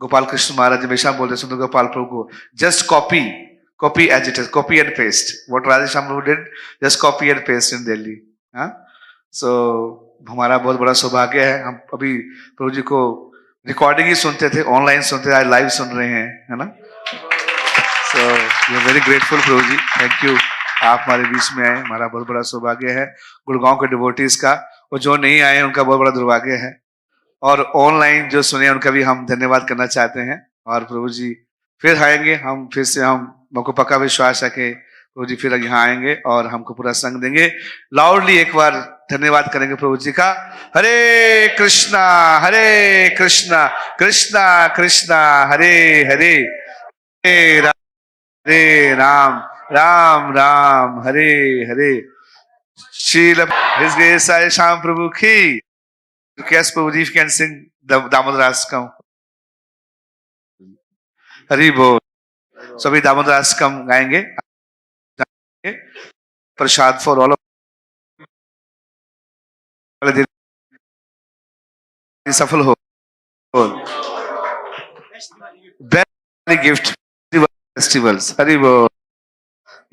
गोपाल कृष्ण महाराज हमेशा बोलते सुंदर गोपाल प्रभु को, just copy as it is, copy and paste what Radhe Shyam Prabhu did, just copy and paste in Delhi. So हमारा बहुत बड़ा सौभाग्य है. हम अभी प्रभु जी को रिकॉर्डिंग ही सुनते थे, ऑनलाइन सुनते थे, आज लाइव सुन रहे हैं, है ना. So we are very grateful प्रभु जी. थैंक यू, आप हमारे बीच में आए, हमारा बहुत बड़ा सौभाग्य है. गुड़गांव के डिवोटीज का, और जो नहीं आए उनका बहुत बड़ा दुर्भाग्य है, और ऑनलाइन जो सुने उनका भी हम धन्यवाद करना चाहते हैं. और प्रभु जी फिर आएंगे, हम फिर से, हमको पक्का विश्वास है कि प्रभु जी फिर यहाँ आएंगे और हमको पूरा संग देंगे. लाउडली एक बार धन्यवाद करेंगे प्रभु जी का. हरे कृष्णा कृष्णा कृष्णा हरे हरे, हरे राम राम राम हरे हरे. शील हिज ग्रेस साई श्याम प्रभु की. Request Prabhu ji if you can sing the Damodarasakam. Hari बोल. सभी दामोदरासकम गाएंगे. प्रसाद फॉर ऑल ऑफ सफल हो. Best gift festivals. हरि बोल.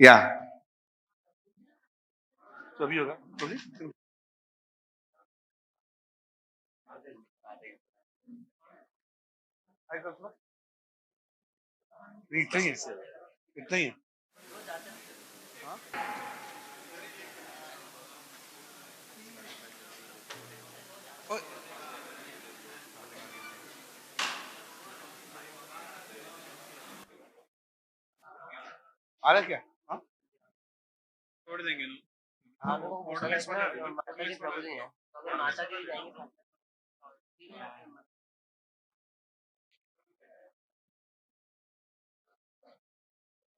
या तो अभी होगा इतना ही है, इतना ही है. आ रहा क्या? हाँ? छोड़ देंगे ना. हाँ,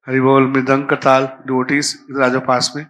हरि बोल. मृदंग का ताल डिवोटीज इधर आ जाओ पास में.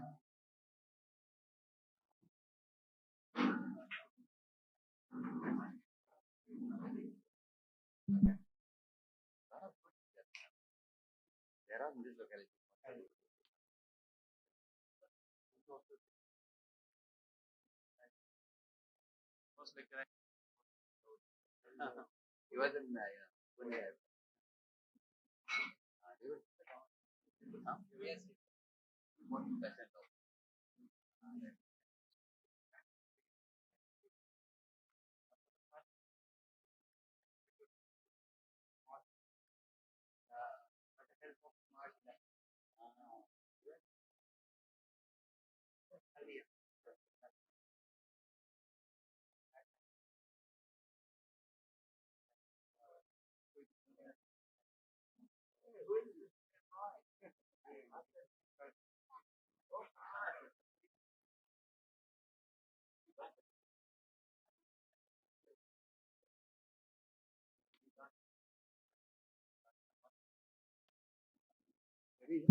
Good,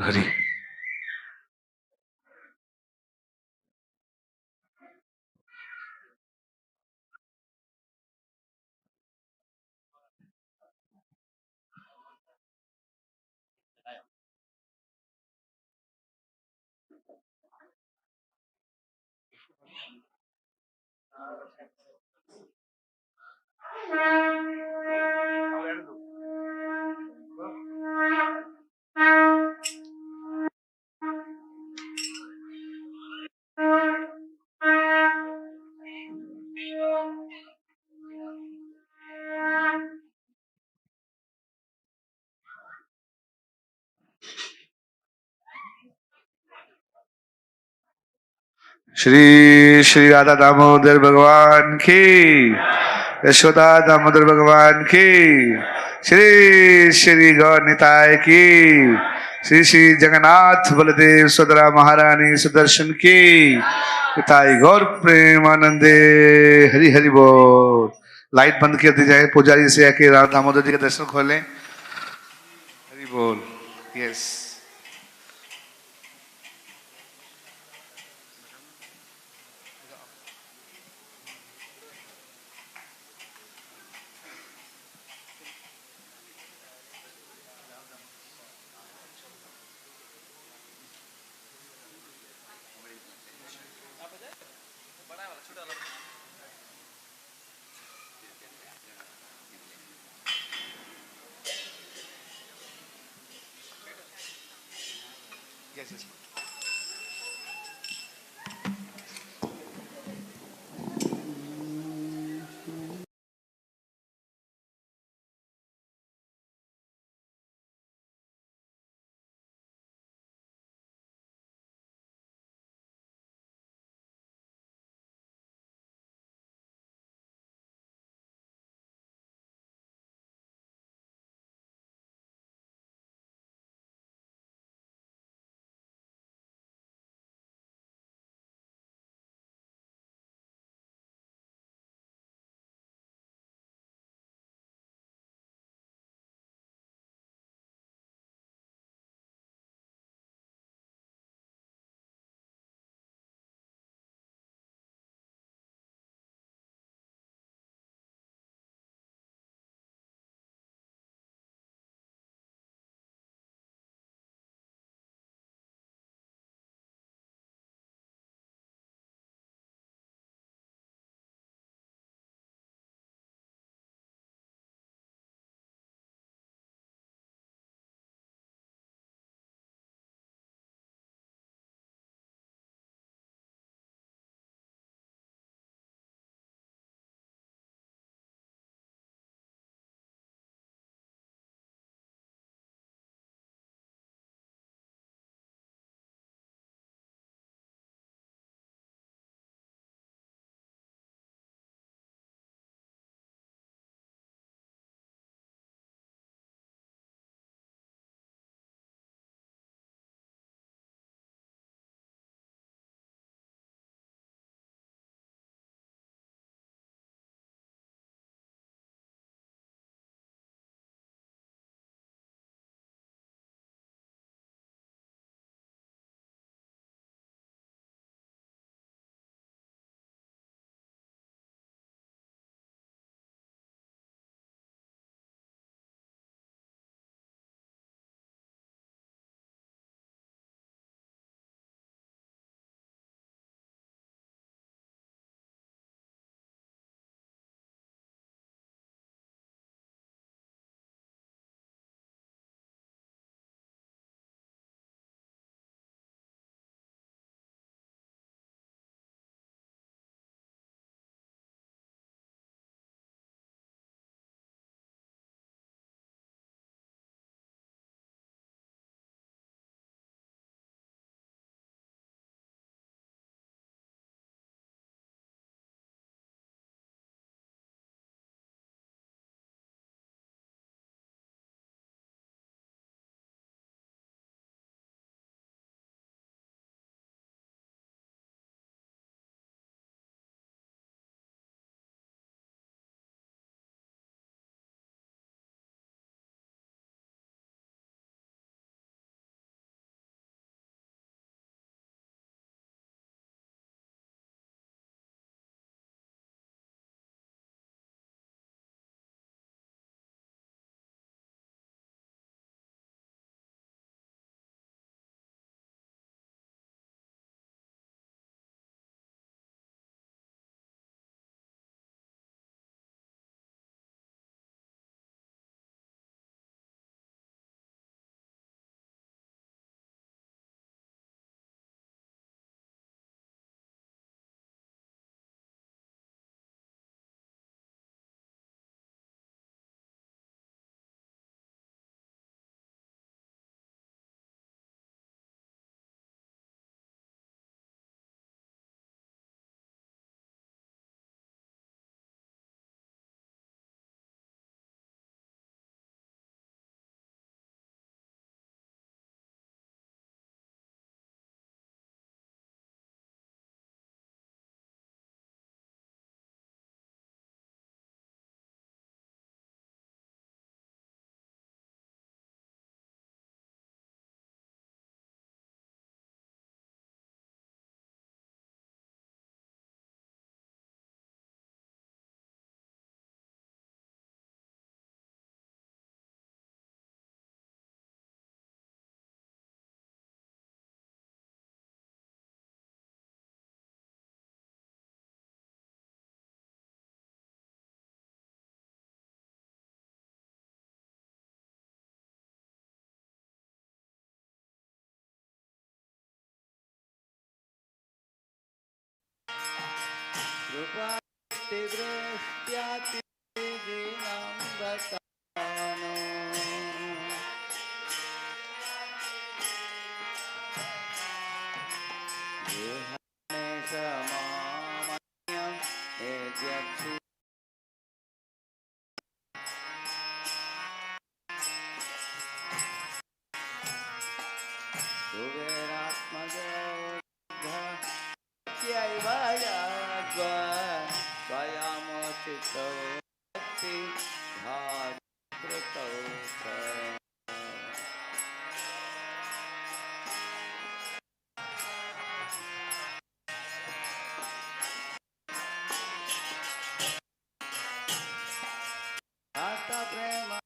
Hari. श्री श्री राधा दामोदर भगवान की, यशोदा दामोदर भगवान की, श्री श्री गौर निताय की, श्री श्री जगन्नाथ बलदेव सुभद्रा महारानी सुदर्शन की, निताय गौर प्रेमानंदे। हरि हरि बोल। लाइट बंद कर दी जाए, पुजारी से आके राधा दामोदर जी के दर्शन खोलें। हरि बोल। यस। कृपादृष्ट्यातिदीनां गतानो समामन्यं यद्यक्षि स्वयमुचितो भक्ति धातृतौ च आता प्रेम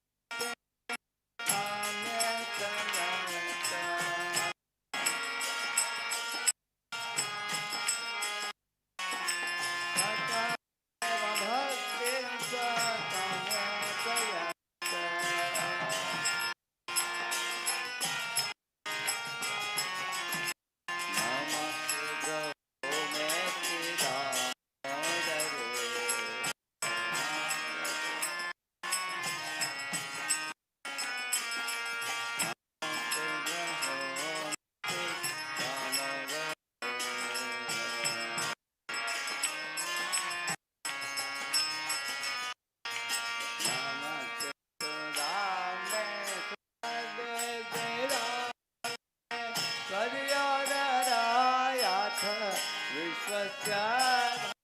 विश्वस्य